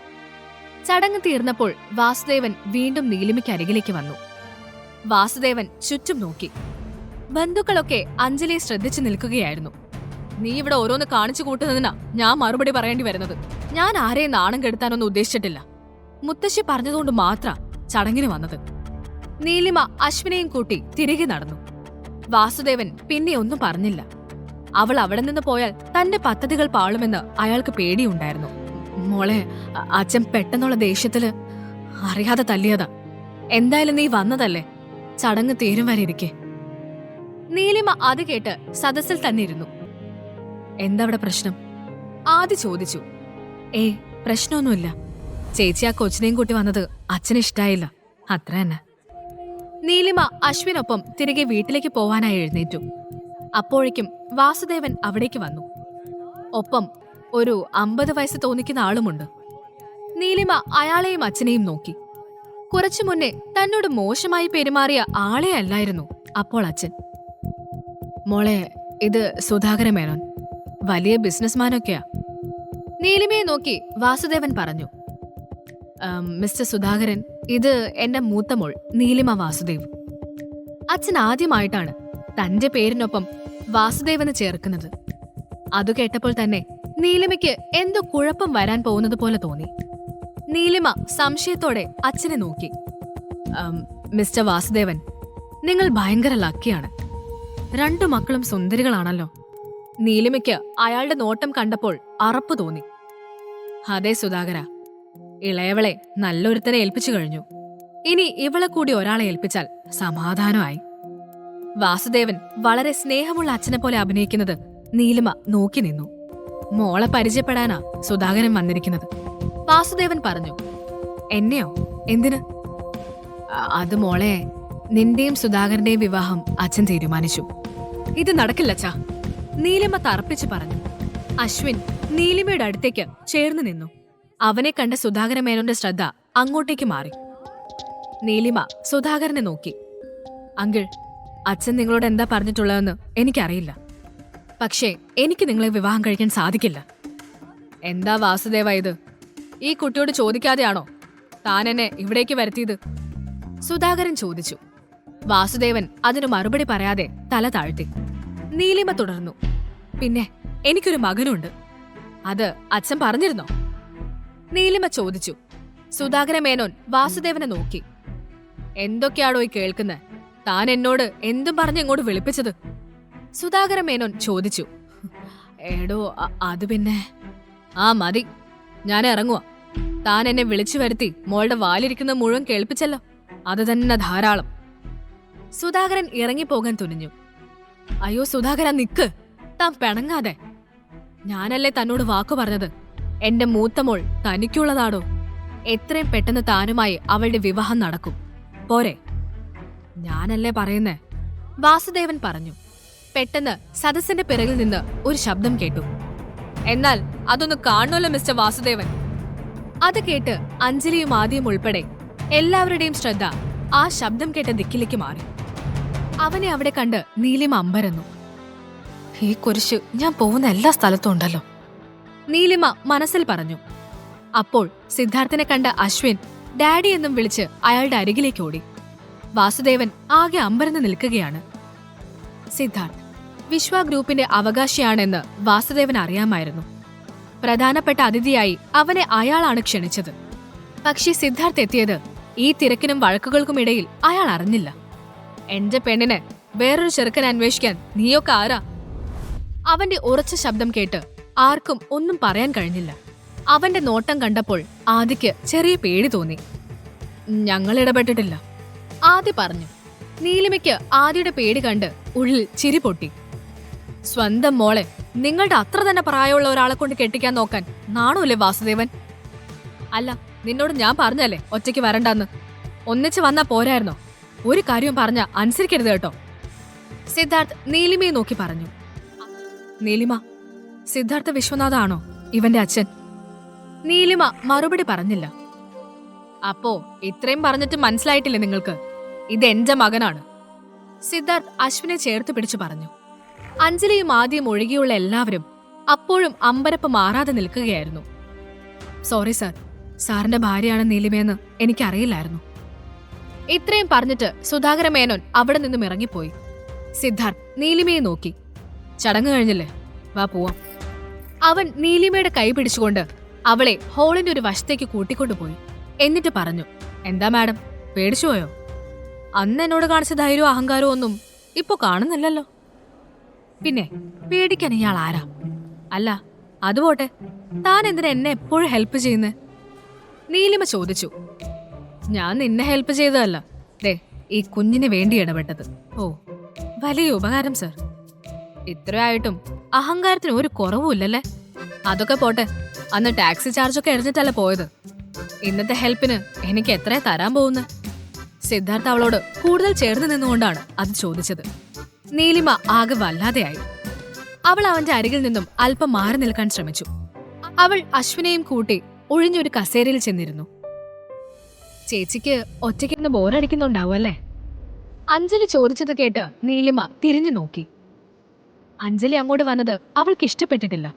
ചടങ്ങ് തീർന്നപ്പോൾ വാസുദേവൻ വീണ്ടും നീലിമയ്ക്ക് അരികിലേക്ക് വന്നു. വാസുദേവൻ ചുറ്റും നോക്കി. ബന്ധുക്കളൊക്കെ അഞ്ജലിയെ ശ്രദ്ധിച്ചു നിൽക്കുകയായിരുന്നു. നീ ഇവിടെ ഓരോന്ന് കാണിച്ചു കൂട്ടുന്നതിനാ ഞാൻ മറുപടി പറയേണ്ടി വരുന്നത്. ഞാൻ ആരെയും നാണം കെടുത്താനൊന്നും ഉദ്ദേശിച്ചിട്ടില്ല. മുത്തശ്ശി പറഞ്ഞതുകൊണ്ട് മാത്രം ചടങ്ങിന് വന്നത്. നീലിമ അശ്വിനെയും കൂട്ടി തിരികെ നടന്നു. വാസുദേവൻ പിന്നെ ഒന്നും പറഞ്ഞില്ല. അവൾ അവിടെ നിന്ന് പോയാൽ തന്റെ പദ്ധതികൾ പാളുമെന്ന് അയാൾക്ക് പേടിയുണ്ടായിരുന്നു. മോളെ, അച്ഛൻ പെട്ടെന്നുള്ള ദേഷ്യത്തില് അറിയാതെ തല്ലിയതാ. എന്തായാലും നീ വന്നതല്ലേ, ചടങ്ങ് തീരും വരെ ഇരിക്കെ. നീലിമ അത് കേട്ട് സദസ്സിൽ തന്നെ ഇരുന്നു. എന്താ അവിടെ പ്രശ്നം? ആദ്യ ചോദിച്ചു. പ്രശ്നമൊന്നുമില്ല. ചേച്ചി ആ കൊച്ചിനെയും കൂട്ടി വന്നത് അച്ഛന് ഇഷ്ടായില്ല, അത്ര തന്നെ. നീലിമ അശ്വിനൊപ്പം തിരികെ വീട്ടിലേക്ക് പോവാനായി എഴുന്നേറ്റു. അപ്പോഴേക്കും വാസുദേവൻ അവിടേക്ക് വന്നു. ഒപ്പം ഒരു 50 വയസ്സ് തോന്നിക്കുന്ന ആളുമുണ്ട്. നീലിമ അയാളെയും അച്ഛനെയും നോക്കി. കുറച്ചു മുന്നേ തന്നോട് മോശമായി പെരുമാറിയ ആളെ അല്ലായിരുന്നു അപ്പോൾ അച്ഛൻ. മോളെ, ഇത് സുധാകര മേനോൻ, വലിയ ബിസിനസ്മാനൊക്കെയാ. നീലിമയെ നോക്കി വാസുദേവൻ പറഞ്ഞു. മിസ്റ്റർ സുധാകരൻ, ഇത് എന്റെ മൂത്ത മോൾ നീലിമ വാസുദേവ്. അച്ഛൻ ആദ്യമായിട്ടാണ് തന്റെ പേരിനൊപ്പം വാസുദേവന് ചേർക്കുന്നത്. അതു കേട്ടപ്പോൾ തന്നെ നീലിമയ്ക്ക് എന്തോ കുഴപ്പം വരാൻ പോകുന്നത് പോലെ തോന്നി. നീലിമ സംശയത്തോടെ അച്ഛനെ നോക്കി. മിസ്റ്റർ വാസുദേവൻ, നിങ്ങൾ ഭയങ്കര ലക്കിയാണ്. 2 മക്കളും സുന്ദരികളാണല്ലോ. നീലിമയ്ക്ക് അയാളുടെ നോട്ടം കണ്ടപ്പോൾ അറപ്പ് തോന്നി. അതെ സുധാകര, ഇളയവളെ നല്ലൊരുത്തനെ ഏൽപ്പിച്ചു കഴിഞ്ഞു. ഇനി ഇവളെ കൂടി ഒരാളെ ഏൽപ്പിച്ചാൽ സമാധാനമായി. വാസുദേവൻ വളരെ സ്നേഹമുള്ള അച്ഛനെ പോലെ അഭിനയിക്കുന്നത് നീലിമ നോക്കി നിന്നു. മോളെ പരിചയപ്പെടാനാ സുധാകരൻ വന്നിരിക്കുന്നത്. വാസുദേവൻ പറഞ്ഞു. എന്നെയോ? എന്തിന്? അത് മോളെ, നിന്റെയും സുധാകരന്റെയും വിവാഹം അച്ഛൻ തീരുമാനിച്ചു. ഇത് നടക്കില്ലച്ചാ, നീലിമ തറപ്പിച്ചു പറഞ്ഞു. അശ്വിൻ നീലിമയുടെ അടുത്തേക്ക് ചേർന്ന് നിന്നു. അവനെ കണ്ട സുധാകര മേനോന്റെ ശ്രദ്ധ അങ്ങോട്ടേക്ക് മാറി. നീലിമ സുധാകരനെ നോക്കി. അങ്കിൾ, അച്ഛൻ നിങ്ങളോട് എന്താ പറഞ്ഞിട്ടുള്ളതെന്ന് എനിക്കറിയില്ല. പക്ഷേ എനിക്ക് നിങ്ങളെ വിവാഹം കഴിക്കാൻ സാധിക്കില്ല. എന്താ വാസുദേവ ഇത്? ഈ കുട്ടിയോട് ചോദിക്കാതെയാണോ താൻ എന്നെ ഇവിടേക്ക് വരുത്തിയത്? സുധാകരൻ ചോദിച്ചു. വാസുദേവൻ അതിനു മറുപടി പറയാതെ തല താഴ്ത്തി. നീലിമ തുടർന്നു. പിന്നെ എനിക്കൊരു മകനുണ്ട്. അത് അച്ഛൻ പറഞ്ഞിരുന്നോ? നീലിമ ചോദിച്ചു. സുധാകര മേനോൻ വാസുദേവനെ നോക്കി. എന്തൊക്കെയാണോ ഈ കേൾക്കുന്നത്? താൻ എന്നോട് എന്തും പറഞ്ഞ് ഇങ്ങോട്ട് വിളിപ്പിച്ചത്? സുധാകര മേനോൻ ചോദിച്ചു. എടോ, അത് പിന്നെ... മതി, ഞാൻ ഇറങ്ങുക. താൻ എന്നെ വിളിച്ചു വരുത്തി മോളുടെ വാലിരിക്കുന്ന മുഴുവൻ കേൾപ്പിച്ചല്ലോ, അത് തന്നെ ധാരാളം. സുധാകരൻ ഇറങ്ങിപ്പോകാൻ തുനിഞ്ഞു. അയ്യോ സുധാകര, നിക്ക്, താൻ പിണങ്ങാതെ. ഞാനല്ലേ തന്നോട് വാക്കു പറഞ്ഞത്? എന്റെ മൂത്തമോൾ തനിക്കുള്ളതാടോ. എത്രയും പെട്ടെന്ന് താനുമായി അവളുടെ വിവാഹം നടക്കും, പോരെ? ഞാനല്ലേ പറയുന്നേ, വാസുദേവൻ പറഞ്ഞു. പെട്ടെന്ന് സദസ്സിന്റെ പിറകിൽ നിന്ന് ഒരു ശബ്ദം കേട്ടു. എന്നാൽ അതൊന്ന് കാണുമല്ലോ മിസ്റ്റർ വാസുദേവൻ. അത് കേട്ട് അഞ്ജലിയും ആദ്യം ഉൾപ്പെടെ എല്ലാവരുടെയും ശ്രദ്ധ ആ ശബ്ദം കേട്ട ദിക്കിലേക്ക് മാറി. അവനെ അവിടെ കണ്ട് നീലിമ അമ്പരന്നു. ഈ കുരിശ് ഞാൻ പോകുന്ന എല്ലാ സ്ഥലത്തും ഉണ്ടല്ലോ, നീലിമ മനസ്സിൽ പറഞ്ഞു. അപ്പോൾ സിദ്ധാർത്ഥനെ കണ്ട അശ്വിൻ ഡാഡി എന്നും വിളിച്ച് അയാളുടെ അരികിലേക്ക് ഓടി. വാസുദേവൻ ആകെ അമ്പരന്ന് നിൽക്കുകയാണ്. സിദ്ധാർത്ഥ് വിശ്വ ഗ്രൂപ്പിന്റെ അവകാശിയാണെന്ന് വാസുദേവൻ അറിയാമായിരുന്നു. പ്രധാനപ്പെട്ട അതിഥിയായി അവനെ അയാളാണ് ക്ഷണിച്ചത്. പക്ഷേ സിദ്ധാർത്ഥ് എത്തിയത് ഈ തിരക്കിനും വഴക്കുകൾക്കുമിടയിൽ അയാൾ അറിഞ്ഞില്ല. എന്റെ പെണ്ണിനെ വേറൊരു ചെറുക്കൻ അന്വേഷിക്കാൻ നീയൊക്കെ ആരാ? അവന്റെ ഉറച്ച ശബ്ദം കേട്ട് ആർക്കും ഒന്നും പറയാൻ കഴിഞ്ഞില്ല. അവന്റെ നോട്ടം കണ്ടപ്പോൾ ആദിക്ക് ചെറിയ പേടി തോന്നി. ഞങ്ങൾ ഇടപെട്ടിട്ടില്ല, ആദി പറഞ്ഞു. നീലിമയ്ക്ക് ആദിയുടെ പേടി കണ്ട് ഉള്ളിൽ ചിരി പൊട്ടി. സ്വന്തം മോളെ നിങ്ങളുടെ അത്ര തന്നെ പ്രായമുള്ള ഒരാളെ കൊണ്ട് കെട്ടിക്കാൻ നോക്കാൻ നാണോല്ലേ വാസുദേവൻ? അല്ല, നിന്നോട് ഞാൻ പറഞ്ഞല്ലേ ഒറ്റയ്ക്ക് വരണ്ടെന്ന്. ഒന്നിച്ച് വന്നാ പോരായിരുന്നോ? ഒരു കാര്യവും പറഞ്ഞ അനുസരിക്കരുത് കേട്ടോ. സിദ്ധാർത്ഥ് നീലിമയെ നോക്കി പറഞ്ഞു. നീലിമ, സിദ്ധാർത്ഥ വിശ്വനാഥാണോ ഇവന്റെ അച്ഛൻ? നീലിമ മറുപടി പറഞ്ഞില്ല. അപ്പോ ഇത്രയും പറഞ്ഞിട്ട് മനസ്സിലായിട്ടില്ലേ നിങ്ങൾക്ക്? ഇത് എന്റെ മകനാണ്. സിദ്ധാർത്ഥ് അശ്വിനെ ചേർത്ത് പിടിച്ചു പറഞ്ഞു. അഞ്ജലിയും ആദ്യം ഒഴികെയുള്ള എല്ലാവരും അപ്പോഴും അമ്പരപ്പ് മാറാതെ നിൽക്കുകയായിരുന്നു. സോറി സാർ, സാറിന്റെ ഭാര്യയാണ് നീലിമയെന്ന് എനിക്കറിയില്ലായിരുന്നു. ഇത്രയും പറഞ്ഞിട്ട് സുധാകര മേനോൻ അവിടെ നിന്നും ഇറങ്ങിപ്പോയി. സിദ്ധാർത്ഥ് നീലിമയെ നോക്കി. ചടങ്ങ് കഴിഞ്ഞില്ലേ, വാ പോവാം. അവൻ നീലിമയുടെ കൈ പിടിച്ചുകൊണ്ട് അവളെ ഹോളിന്റെ ഒരു വശത്തേക്ക് കൂട്ടിക്കൊണ്ടുപോയി. എന്നിട്ട് പറഞ്ഞു, എന്താ മാഡം, പേടിച്ചുപോയോ? അന്ന് എന്നോട് കാണിച്ച ധൈര്യവും അഹങ്കാരവും ഒന്നും ഇപ്പൊ കാണുന്നില്ലല്ലോ. പിന്നെ പേടിക്കാൻ ഇയാൾ ആരാ? അല്ല അതുപോട്ടെ, താൻ എന്തിനാ എന്നെ എപ്പോഴും ഹെൽപ്പ് ചെയ്യുന്നേ? നീലിമ ചോദിച്ചു. ഞാൻ നിന്നെ ഹെൽപ്പ് ചെയ്തതല്ല, ദേ ഈ കുഞ്ഞിന് വേണ്ടി ഇടപെട്ടത്. ഓ, വലിയ ഉപകാരം സർ. ഇത്രയായിട്ടും അഹങ്കാരത്തിന് ഒരു കുറവുമില്ലല്ലേ? അതൊക്കെ പോട്ടെ, അന്ന് ടാക്സി ചാർജൊക്കെ എറിഞ്ഞിട്ടല്ല പോയത്. ഇന്നത്തെ ഹെൽപ്പിന് എനിക്ക് എത്രയാ തരാൻ പോകുന്നത്? സിദ്ധാർത്ഥ് അവളോട് കൂടുതൽ ചേർന്ന് നിന്നുകൊണ്ടാണ് അത് ചോദിച്ചത്. നീലിമ ആകെ വല്ലാതെയായി. അവൾ അവന്റെ അരികിൽ നിന്നും അല്പം മാറി നിൽക്കാൻ ശ്രമിച്ചു. അവൾ അശ്വിനെയും കൂട്ടി ഒഴിഞ്ഞൊരു കസേരയിൽ ചെന്നിരുന്നു. ചേച്ചിക്ക് ഒറ്റയ്ക്കിരുന്ന് ബോറടിക്കുന്നുണ്ടാവും അല്ലേ? അഞ്ജലി ചോദിച്ചത് കേട്ട് നീലിമ തിരിഞ്ഞു നോക്കി. അഞ്ജലി അങ്ങോട്ട് വന്നത് അവൾക്ക് ഇഷ്ടപ്പെട്ടിട്ടില്ല.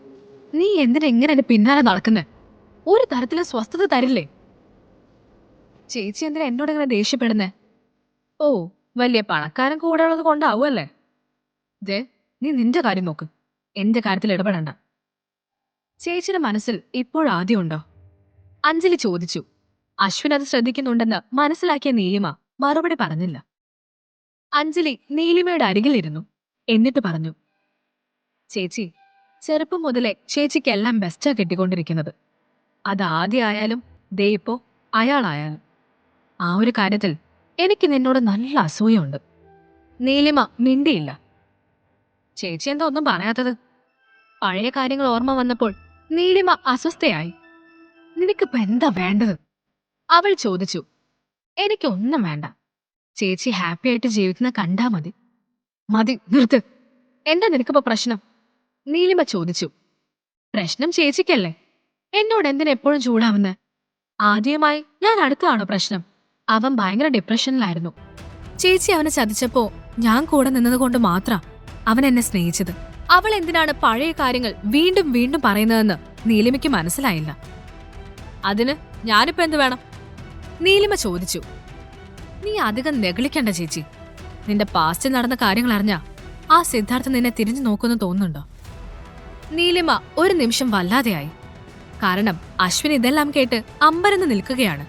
നീ എന്തിനാ ഇങ്ങനെ എന്റെ പിന്നാലെ നടക്കുന്നേ? ഒരു തരത്തിലും സ്വസ്ഥത തരില്ലേ? ചേച്ചി എന്തിനാ എന്നോട് ഇങ്ങനെ ദേഷ്യപ്പെടുന്നേ? ഓ, വലിയ പണക്കാരൻ കൂടെ ഉള്ളത് കൊണ്ടാവുമല്ലേ? ദേ, നീ നിന്റെ കാര്യം നോക്ക്, എന്റെ കാര്യത്തിൽ ഇടപെടണ്ട. ചേച്ചിയുടെ മനസ്സിൽ ഇപ്പോഴാദ്യം ഉണ്ടോ? അഞ്ജലി ചോദിച്ചു. അശ്വിൻ അത് ശ്രദ്ധിക്കുന്നുണ്ടെന്ന് മനസ്സിലാക്കിയ നീലിമ മറുപടി പറഞ്ഞില്ല. അഞ്ജലി നീലിമയുടെ അരികിലിരുന്നു. എന്നിട്ട് പറഞ്ഞു, ചേച്ചി, ചെറുപ്പം മുതലേ ചേച്ചിക്കെല്ലാം ബെസ്റ്റാ കിട്ടിക്കൊണ്ടിരിക്കുന്നത്. അതാദ്യമായാലും ദേ ഇപ്പോ അയാളായാലും. ആ ഒരു കാര്യത്തിൽ എനിക്ക് നിന്നോട് നല്ല അസൂയുണ്ട്. നീലിമ മിണ്ടിയില്ല. ചേച്ചി എന്താ ഒന്നും പറയാത്തത്? പഴയ കാര്യങ്ങൾ ഓർമ്മ വന്നപ്പോൾ നീലിമ അസ്വസ്ഥയായി. നിനക്കിപ്പോ എന്താ വേണ്ടത്? അവൾ ചോദിച്ചു. എനിക്കൊന്നും വേണ്ട, ചേച്ചി ഹാപ്പി ആയിട്ട് ജീവിക്കുന്ന കണ്ടാ മതി. മതി, നിർത്ത്. എന്താ നിനക്കിപ്പോ പ്രശ്നം? നീലിമ ചോദിച്ചു. പ്രശ്നം ചേച്ചിക്കല്ലേ, എന്നോട് എന്തിനാ എപ്പോഴും ചൂടാവുന്നേ? ആദ്യമായി ഞാൻ അടുത്തതാണോ പ്രശ്നം? അവൻ ഭയങ്കര ഡിപ്രഷനിലായിരുന്നു. ചേച്ചി അവനെ ചതിച്ചപ്പോ ഞാൻ കൂടെ നിന്നത് കൊണ്ട് മാത്രം അവൻ എന്നെ സ്നേഹിച്ചത്. അവൾ എന്തിനാണ് പഴയ കാര്യങ്ങൾ വീണ്ടും വീണ്ടും പറയുന്നതെന്ന് നീലിമയ്ക്ക് മനസ്സിലായില്ല. അതിന് ഞാനിപ്പോ എന്ത് വേണം? നീലിമ ചോദിച്ചു. നീ അധികം നെഗളിക്കണ്ട ചേച്ചി. നിന്റെ പാസ്റ്റിൽ നടന്ന കാര്യങ്ങൾ അറിഞ്ഞാ ആ സിദ്ധാർത്ഥ നിന്നെ തിരിഞ്ഞു നോക്കുമെന്ന് തോന്നുന്നുണ്ടോ? നീലിമ ഒരു നിമിഷം വല്ലാതെയായി. കാരണം അശ്വിൻ ഇതെല്ലാം കേട്ട് അമ്പരന്ന് നിൽക്കുകയാണ്.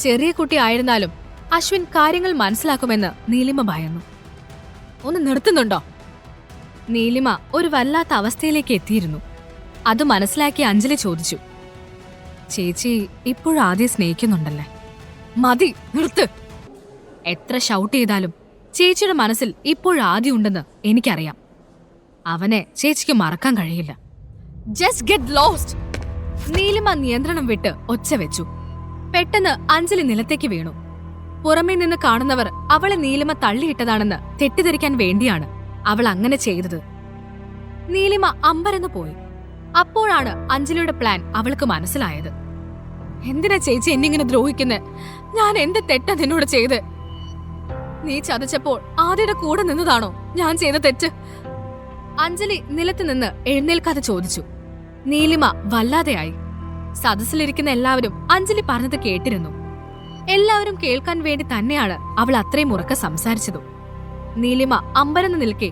ചെറിയ കുട്ടി ആയിരുന്നാലും അശ്വിൻ കാര്യങ്ങൾ മനസ്സിലാക്കുമെന്ന് നീലിമ ഭയന്നു. ഒന്ന് നിർത്തുന്നുണ്ടോ? നീലിമ ഒരു വല്ലാത്ത അവസ്ഥയിലേക്ക് എത്തിയിരുന്നു. അത് മനസ്സിലാക്കി അഞ്ജലി ചോദിച്ചു. ചേച്ചി ഇപ്പോഴും ആദ്യം സ്നേഹിക്കുന്നുണ്ടല്ലേ? മതി, നിർത്ത്. എത്ര ഷൗട്ട് ചെയ്താലും ചേച്ചിയുടെ മനസ്സിൽ ഇപ്പോഴും ആദ്യം ഉണ്ടെന്ന് എനിക്കറിയാം. അവനെ ചേച്ചിക്ക് മറക്കാൻ കഴിയില്ല. Just get lost. നീലിമ നിയന്ത്രണം വിട്ട് ഒച്ച വെച്ചു. പെട്ടെന്ന് അഞ്ജലി നിലത്തേക്ക് വീണു. പുറമേ നിന്ന് കാണുന്നവർ അവളെ നീലിമ തള്ളിയിട്ടതാണെന്ന് തെറ്റിദ്ധരിക്കാൻ വേണ്ടിയാണ് അവൾ അങ്ങനെ ചെയ്തത്. നീലിമ അമ്പരന്ന് പോയി. അപ്പോഴാണ് അഞ്ജലിയുടെ പ്ലാൻ അവൾക്ക് മനസ്സിലായത്. എന്തിനാ ചേച്ചി എന്നിങ്ങനെ ദ്രോഹിക്കുന്നെ? ഞാൻ എന്ത് തെറ്റാ നിന്നോട് ചെയ്ത്? നീ ചതച്ചപ്പോൾ ആദ്യയുടെ കൂടെ നിന്നതാണോ ഞാൻ ചെയ്ത തെറ്റ്? അഞ്ജലി നിലത്ത് നിന്ന് എഴുന്നേൽക്കാതെ ചോദിച്ചു. നീലിമ വല്ലാതെയായി. സദസ്സിലിരിക്കുന്ന എല്ലാവരും അഞ്ജലി പറഞ്ഞത് കേട്ടിരുന്നു. എല്ലാവരും കേൾക്കാൻ വേണ്ടി തന്നെയാണ് അവൾ അത്രയും ഉറക്കെ സംസാരിച്ചതും. നീലിമ അമ്പരന്ന് നിൽക്കെ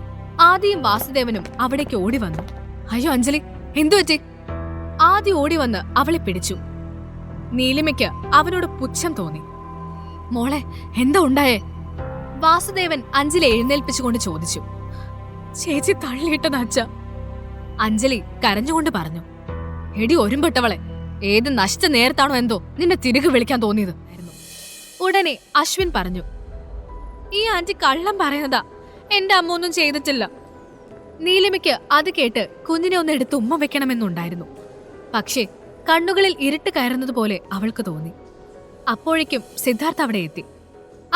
ആദിയും വാസുദേവനും അവിടേക്ക് ഓടി വന്നു. അയ്യോ അഞ്ജലി, എന്തു പറ്റി? ആദി ഓടി വന്ന് അവളെ പിടിച്ചു. നീലിമയ്ക്ക് അവനോട് പുച്ഛം തോന്നി. മോളെ, എന്താ ഉണ്ടായേ? വാസുദേവൻ അഞ്ജലി എഴുന്നേൽപ്പിച്ചുകൊണ്ട് ചോദിച്ചു. ചേച്ചി തള്ളിയിട്ടതാ അച്ഛ. അഞ്ജലി കരഞ്ഞുകൊണ്ട് പറഞ്ഞു. എടി ഒരുമ്പെട്ടവളെ, ഏത് നശിച്ച നേരത്താണോ എന്തോ നിന്നെ തിരികെ വിളിക്കാൻ തോന്നിയത്. ഉടനെ അശ്വിൻ പറഞ്ഞു. ഈ ആന്റി കള്ളം പറയുന്നതാ, എന്റെ അമ്മ ഒന്നും ചെയ്തിട്ടില്ല. നീലിമയ്ക്ക് അത് കേട്ട് കുഞ്ഞിനെ ഒന്ന് എടുത്ത് ഉമ്മ വെക്കണമെന്നുണ്ടായിരുന്നു. പക്ഷേ കണ്ണുകളിൽ ഇരുട്ട് കയറുന്നതുപോലെ അവൾക്ക് തോന്നി. അപ്പോഴേക്കും സിദ്ധാർത്ഥ് അവിടെ എത്തി.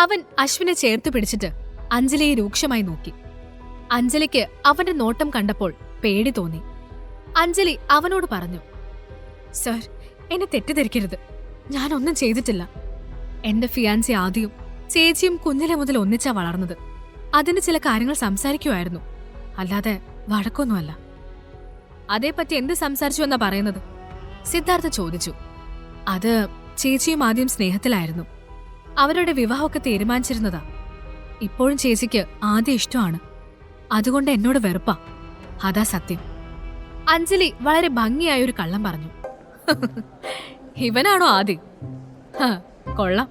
അവൻ അശ്വിനെ ചേർത്ത് പിടിച്ചിട്ട് അഞ്ജലിയെ രൂക്ഷമായി നോക്കി. അഞ്ജലിക്ക് അവന്റെ നോട്ടം കണ്ടപ്പോൾ പേടി തോന്നി. അഞ്ജലി അവനോട് പറഞ്ഞു. സർ, എന്നെ തെറ്റിദ്ധരിക്കരുത്, ഞാനൊന്നും ചെയ്തിട്ടില്ല. എന്റെ ഫിയാൻസി ആദ്യം ചേച്ചിയും കുഞ്ഞിലെ മുതൽ ഒന്നിച്ചാ വളർന്നത്. അതിന് ചില കാര്യങ്ങൾ സംസാരിക്കുമായിരുന്നു, അല്ലാതെ വഴക്കൊന്നുമല്ല. അതേപ്പറ്റി എന്ത് സംസാരിച്ചു എന്നാ പറയുന്നത്? സിദ്ധാർത്ഥ ചോദിച്ചു. അത് ചേച്ചിയും ആദ്യം സ്നേഹത്തിലായിരുന്നു. അവരുടെ വിവാഹമൊക്കെ തീരുമാനിച്ചിരുന്നതാ. ഇപ്പോഴും ചേച്ചിക്ക് ആദ്യം ഇഷ്ടമാണ്. അതുകൊണ്ട് എന്നോട് വെറുപ്പാ. അതാ സത്യം. അഞ്ജലി വളരെ ഭംഗിയായ ഒരു കള്ളം പറഞ്ഞു. ഇവനാണോ ആദ്യം? കൊള്ളാം.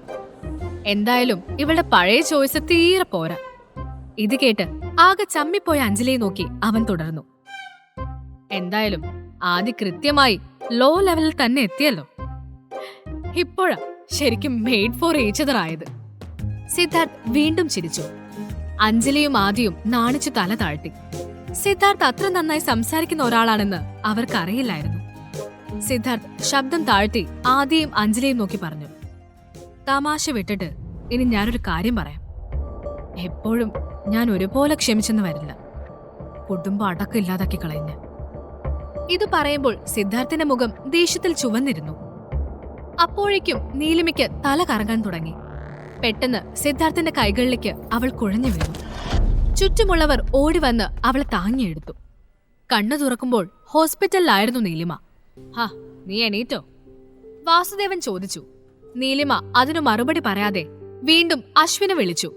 എന്തായാലും ഇവളുടെ പഴയ ചോയ്സ് തീരെ പോരാ. ഇത് കേട്ട് ആകെ ചമ്മിപ്പോയ അഞ്ജലിയെ നോക്കി അവൻ തുടർന്നു. എന്തായാലും ആദ്യ കൃത്യമായി ലോ ലെവലിൽ തന്നെ എത്തിയല്ലോ. ഇപ്പോഴാ ശരിക്കും മെയ്ഡ് ഫോർ ഈച്ച് അതർ ആയത്. സിദ്ധാർത്ഥ് വീണ്ടും ചിരിച്ചു. അഞ്ജലിയും ആദ്യവും നാണിച്ചു തല താഴ്ത്തി. സിദ്ധാർത്ഥ് അത്ര നന്നായി സംസാരിക്കുന്ന ഒരാളാണെന്ന് അവർക്കറിയില്ലായിരുന്നു. സിദ്ധാർത്ഥ് ശബ്ദം താഴ്ത്തി ആദ്യയും അഞ്ജലിയും നോക്കി പറഞ്ഞു, തമാശ വിട്ടിട്ട് ഇനി ഞാനൊരു കാര്യം പറയാം. എപ്പോഴും ഞാൻ ഒരുപോലെ ക്ഷമിച്ചെന്ന് വരില്ല. കുടുംബം അടക്കമില്ലാതാക്കി കളയുന്ന. ഇത് പറയുമ്പോൾ സിദ്ധാർത്ഥിന്റെ മുഖം ദേഷ്യത്തിൽ ചുവന്നിരുന്നു. അപ്പോഴേക്കും നീലിമയ്ക്ക് തല കറങ്ങാൻ തുടങ്ങി. പെട്ടെന്ന് സിദ്ധാർത്ഥിന്റെ കൈകളിലേക്ക് അവൾ കുഴഞ്ഞു വീണു. ചുറ്റുമുള്ളവർ ഓടിവന്ന് അവളെ താങ്ങിയെടുത്തു. കണ്ണു തുറക്കുമ്പോൾ ഹോസ്പിറ്റലിലായിരുന്നു നീലിമ. ഹാ, നീ എണീറ്റോ? വാസുദേവൻ ചോദിച്ചു. നീലിമ അതിനു മറുപടി പറയാതെ വീണ്ടും അശ്വിനെ വിളിച്ചു.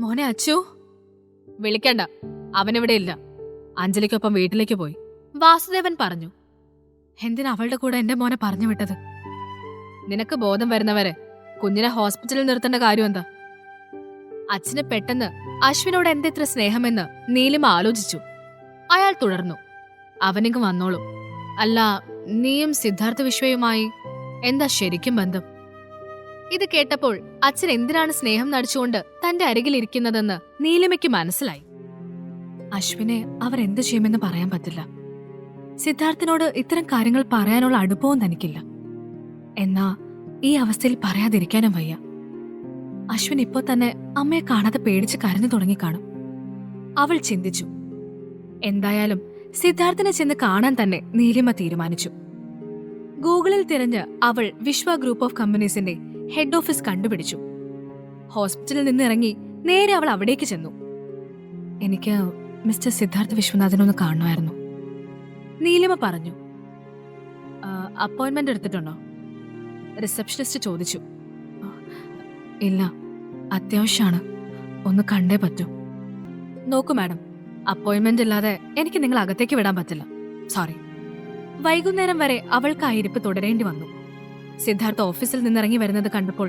മോനെ അച്ചു. വിളിക്കണ്ട, അവനിവിടെ ഇല്ല. അഞ്ജലിക്കൊപ്പം വീട്ടിലേക്ക് പോയി. വാസുദേവൻ പറഞ്ഞു. എന്തിനാ അവളുടെ കൂടെ എന്റെ മോനെ പറഞ്ഞു വിട്ടത്? നിനക്ക് ബോധം വരുന്നവരെ കുഞ്ഞിനെ ഹോസ്പിറ്റലിൽ നിർത്തേണ്ട കാര്യം എന്താ? അച്ഛന് പെട്ടെന്ന് അശ്വിനോട് എന്തെത്ര സ്നേഹമെന്ന് നീലിമ ആലോചിച്ചു. അയാൾ തുടർന്നു. അവനിങ്ങ് വന്നോളൂ. അല്ല, നീയും സിദ്ധാർത്ഥ വിശ്വയുമായി എന്താ ശരിക്കും ബന്ധം? ഇത് കേട്ടപ്പോൾ അച്ഛൻ എന്തിനാണ് സ്നേഹം നടിച്ചുകൊണ്ട് തന്റെ അരികിലിരിക്കുന്നതെന്ന് നീലിമയ്ക്ക് മനസ്സിലായി. അശ്വിനെ അവർ എന്തു ചെയ്യുമെന്ന് പറയാൻ പറ്റില്ല. സിദ്ധാർത്ഥിനോട് ഇത്തരം കാര്യങ്ങൾ പറയാനുള്ള അടുപ്പവും തനിക്കില്ല. എന്നാ ഈ അവസ്ഥയിൽ പറയാതിരിക്കാനും വയ്യ. അശ്വിൻ ഇപ്പോ തന്നെ അമ്മയെ കാണാതെ പേടിച്ച് കരഞ്ഞു തുടങ്ങിക്കാണും. അവൾ ചിന്തിച്ചു. എന്തായാലും സിദ്ധാർത്ഥിനെ ചെന്ന് കാണാൻ തന്നെ നീലിമ തീരുമാനിച്ചു. ഗൂഗിളിൽ തിരഞ്ഞ് അവൾ വിശ്വ ഗ്രൂപ്പ് ഓഫ് കമ്പനീസിന്റെ ഹെഡ് ഓഫീസ് കണ്ടുപിടിച്ചു. ഹോസ്പിറ്റലിൽ നിന്ന് ഇറങ്ങി നേരെ അവൾ അവിടേക്ക് ചെന്നു. എനിക്ക് മിസ്റ്റർ സിദ്ധാർത്ഥ വിശ്വനാഥനൊന്ന് കാണുമായിരുന്നു, നീലിമ പറഞ്ഞു. അപ്പോയിന്റ്മെന്റ് എടുത്തിട്ടുണ്ടോ? റിസപ്ഷനിസ്റ്റ് ചോദിച്ചു. ഇല്ല, അത്യാവശ്യമാണ്, ഒന്ന് കണ്ടേ പറ്റൂ. നോക്കൂ മാഡം, അപ്പോയിന്റ്മെന്റ് ഇല്ലാതെ എനിക്ക് നിങ്ങൾ അകത്തേക്ക് വിടാൻ പറ്റില്ല. സോറി. വൈകുന്നേരം വരെ അവൾക്ക് ആ ഇരിപ്പ് തുടരേണ്ടി വന്നു. സിദ്ധാർത്ഥ ഓഫീസിൽ നിന്നിറങ്ങി വരുന്നത് കണ്ടപ്പോൾ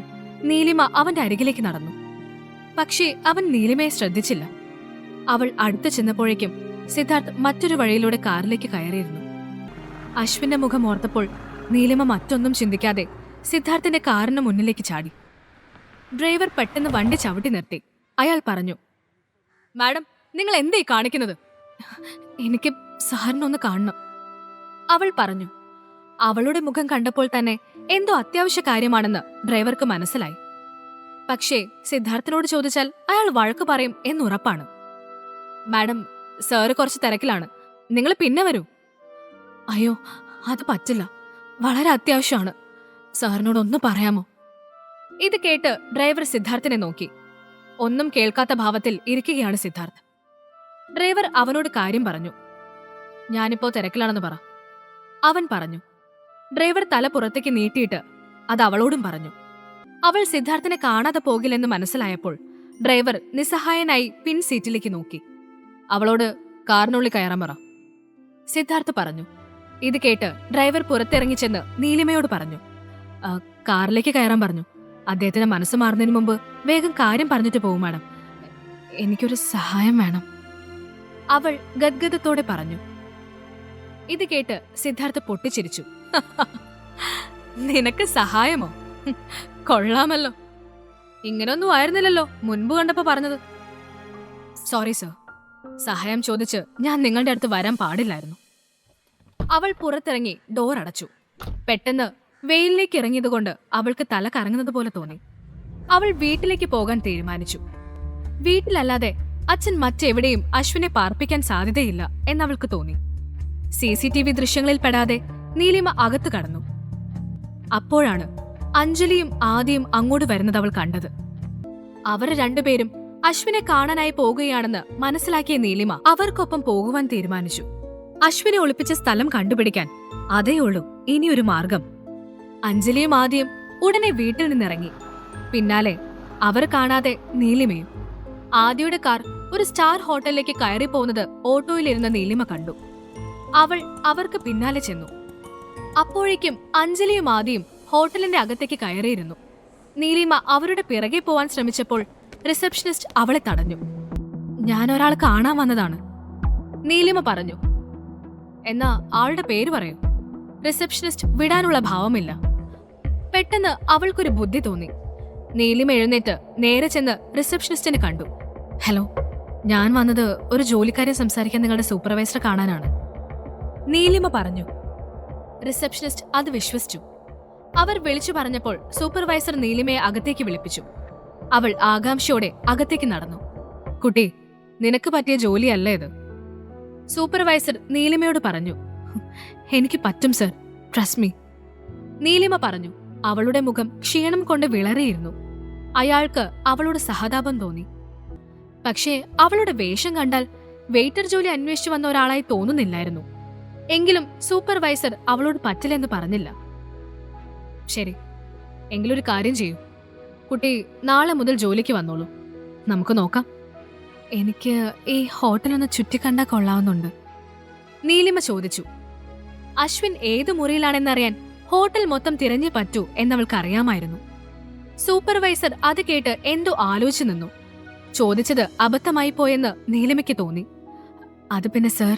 നീലിമ അവന്റെ അരികിലേക്ക് നടന്നു. പക്ഷേ അവൻ നീലിമയെ ശ്രദ്ധിച്ചില്ല. അവൾ അടുത്ത് ചെന്നപ്പോഴേക്കും സിദ്ധാർത്ഥ് മറ്റൊരു വഴിയിലൂടെ കാറിലേക്ക് കയറിയിരുന്നു. അശ്വിന്റെ മുഖം ഓർത്തപ്പോൾ നീലിമ മറ്റൊന്നും ചിന്തിക്കാതെ സിദ്ധാർത്ഥിന്റെ കാറിന് മുന്നിലേക്ക് ചാടി. ഡ്രൈവർ പെട്ടെന്ന് വണ്ടി ചവിട്ടി നിർത്തി. അയാൾ പറഞ്ഞു, മാഡം, നിങ്ങൾ എന്തായി കാണിക്കുന്നത്? എനിക്ക് സാറിനൊന്ന് കാണണം, അവൾ പറഞ്ഞു. അവളുടെ മുഖം കണ്ടപ്പോൾ തന്നെ എന്തോ അത്യാവശ്യ കാര്യമാണെന്ന് ഡ്രൈവർക്ക് മനസ്സിലായി. പക്ഷേ സിദ്ധാർത്ഥിനോട് ചോദിച്ചാൽ അയാൾ വഴക്ക് പറയും എന്നുറപ്പാണ്. മാഡം, സാറ് കുറച്ച് തിരക്കിലാണ്, നിങ്ങൾ പിന്നെ വരൂ. അയ്യോ, അത് പറ്റില്ല, വളരെ അത്യാവശ്യമാണ്, സാറിനോടൊന്ന് പറയാമോ? ഇത് കേട്ട് ഡ്രൈവർ സിദ്ധാർത്ഥിനെ നോക്കി. ഒന്നും കേൾക്കാത്ത ഭാവത്തിൽ ഇരിക്കുകയാണ് സിദ്ധാർത്ഥ്. ഡ്രൈവർ അവനോട് കാര്യം പറഞ്ഞു. ഞാനിപ്പോ തിരക്കിലാണെന്ന് പറ, അവൻ പറഞ്ഞു. ഡ്രൈവർ തല പുറത്തേക്ക് നീട്ടിയിട്ട് അത് അവളോടും പറഞ്ഞു. അവൾ സിദ്ധാർത്ഥിനെ കാണാതെ പോകില്ലെന്ന് മനസ്സിലായപ്പോൾ ഡ്രൈവർ നിസ്സഹായനായി പിൻ സീറ്റിലേക്ക് നോക്കി. അവളോട് കാറിനുള്ളിൽ കയറാൻ പറ, സിദ്ധാർത്ഥ് പറഞ്ഞു. ഇത് കേട്ട് ഡ്രൈവർ പുറത്തിറങ്ങി ചെന്ന് നീലിമയോട് പറഞ്ഞു. കാറിലേക്ക് കയറാൻ പറഞ്ഞു. അദ്ദേഹത്തിന് മനസ്സ് മാറുന്നതിന് മുമ്പ് വേഗം കാര്യം പറഞ്ഞിട്ട് പോകും മാഡം, എനിക്കൊരു സഹായം വേണം, അവൾ ഗദ്ഗദത്തോടെ പറഞ്ഞു. ഇത് കേട്ട് സിദ്ധാർത്ഥ് പൊട്ടിച്ചിരിച്ചു. നിനക്ക് സഹായമോ? കൊള്ളാമല്ലോ, ഇങ്ങനൊന്നും ആയിരുന്നില്ലല്ലോ മുൻപ് കണ്ടപ്പോ പറഞ്ഞത്. സോറി സർ, സഹായം ചോദിച്ച് ഞാൻ നിങ്ങളുടെ അടുത്ത് വരാൻ പാടില്ലായിരുന്നു. അവൾ പുറത്തിറങ്ങി ഡോർ അടച്ചു. പെട്ടെന്ന് വെയിലിലേക്ക് ഇറങ്ങിയതുകൊണ്ട് അവൾക്ക് തല കറങ്ങുന്നത് പോലെ തോന്നി. അവൾ വീട്ടിലേക്ക് പോകാൻ തീരുമാനിച്ചു. വീട്ടിലല്ലാതെ അച്ഛൻ മറ്റെവിടെയും അശ്വിനെ പാർപ്പിക്കാൻ സാധ്യതയില്ല എന്നവൾക്ക് തോന്നി. CCTV ദൃശ്യങ്ങളിൽ പെടാതെ നീലിമ അകത്തു കടന്നു. അപ്പോഴാണ് അഞ്ജലിയും ആദിയും അങ്ങോട്ട് വരുന്നത് അവൾ കണ്ടത്. അവർ രണ്ടുപേരും അശ്വിനെ കാണാനായി പോകുകയാണെന്ന് മനസ്സിലാക്കിയ നീലിമ അവർക്കൊപ്പം പോകുവാൻ തീരുമാനിച്ചു. അശ്വിനെ ഒളിപ്പിച്ച സ്ഥലം കണ്ടുപിടിക്കാൻ അതേയുള്ളൂ ഇനിയൊരു മാർഗം. അഞ്ജലിയും ആദിയും ഉടനെ വീട്ടിൽ നിന്നിറങ്ങി. പിന്നാലെ അവർ കാണാതെ നീലിമയും. ആദിയുടെ കാർ ഒരു സ്റ്റാർ ഹോട്ടലിലേക്ക് കയറി പോകുന്നത് ഓട്ടോയിലിരുന്ന നീലിമ കണ്ടു. അവൾ അവർക്ക് പിന്നാലെ ചെന്നു. അപ്പോഴേക്കും അഞ്ജലിയും ആദിയും ഹോട്ടലിന്റെ അകത്തേക്ക് കയറിയിരുന്നു. നീലിമ അവരുടെ പിറകെ പോവാൻ ശ്രമിച്ചപ്പോൾ റിസപ്ഷനിസ്റ്റ് അവളെ തടഞ്ഞു. ഞാൻ ഒരാൾ കാണാൻ വന്നതാണ്, നീലിമ പറഞ്ഞു. എന്നാ ആളുടെ പേര് പറയൂ. റിസപ്ഷനിസ്റ്റ് വിടാനുള്ള ഭാവമില്ല. പെട്ടെന്ന് അവൾക്കൊരു ബുദ്ധി തോന്നി. നീലിമ എഴുന്നേറ്റ് നേരെ ചെന്ന് റിസപ്ഷനിസ്റ്റിനെ കണ്ടു. ഹലോ, ഞാൻ വന്നത് ഒരു ജോലിക്കാരെ സംസാരിക്കാൻ നിങ്ങളുടെ സൂപ്പർവൈസറെ കാണാനാണ്, നീലിമ പറഞ്ഞു. റിസപ്ഷനിസ്റ്റ് അത് വിശ്വസിച്ചു. അവർ വിളിച്ചു പറഞ്ഞപ്പോൾ സൂപ്പർവൈസർ നീലിമയെ അകത്തേക്ക് വിളിപ്പിച്ചു. അവൾ ആകാംക്ഷയോടെ അകത്തേക്ക് നടന്നു. കുട്ടി, നിനക്ക് പറ്റിയ ജോലിയല്ല ഇത്, സൂപ്പർവൈസർ നീലിമയോട് പറഞ്ഞു. എനിക്ക് പറ്റും സർ, ട്രസ്റ്റ് മീ, നീലിമ പറഞ്ഞു. അവളുടെ മുഖം ക്ഷീണം കൊണ്ട് വിളറിയിരുന്നു. അയാൾക്ക് അവളോട് സഹതാപം തോന്നി. പക്ഷേ അവളുടെ വേഷം കണ്ടാൽ വെയിറ്റർ ജോലി അന്വേഷിച്ചു വന്ന ഒരാളായി തോന്നുന്നില്ലായിരുന്നു. എങ്കിലും സൂപ്പർവൈസർ അവളോട് പറ്റില്ലെന്ന് പറഞ്ഞില്ല. ശരി, എങ്കിലൊരു കാര്യം ചെയ്യൂ. കുട്ടി നാളെ മുതൽ ജോലിക്ക് വന്നോളൂ, നമുക്ക് നോക്കാം. എനിക്ക് ഈ ഹോട്ടലൊന്ന് ചുറ്റിക്കണ്ടാ കൊള്ളാവുന്നുണ്ട്, നീലിമ ചോദിച്ചു. അശ്വിൻ ഏതു മുറിയിലാണെന്നറിയാൻ ഹോട്ടൽ മൊത്തം തിരഞ്ഞു പറ്റൂ എന്നവൾക്കറിയാമായിരുന്നു. സൂപ്പർവൈസർ അത് കേട്ട് എന്തോ ആലോചിച്ചു നിന്നു. ചോദിച്ചത് അബദ്ധമായി പോയെന്ന് നീലിമയ്ക്ക് തോന്നി. അത് പിന്നെ സർ,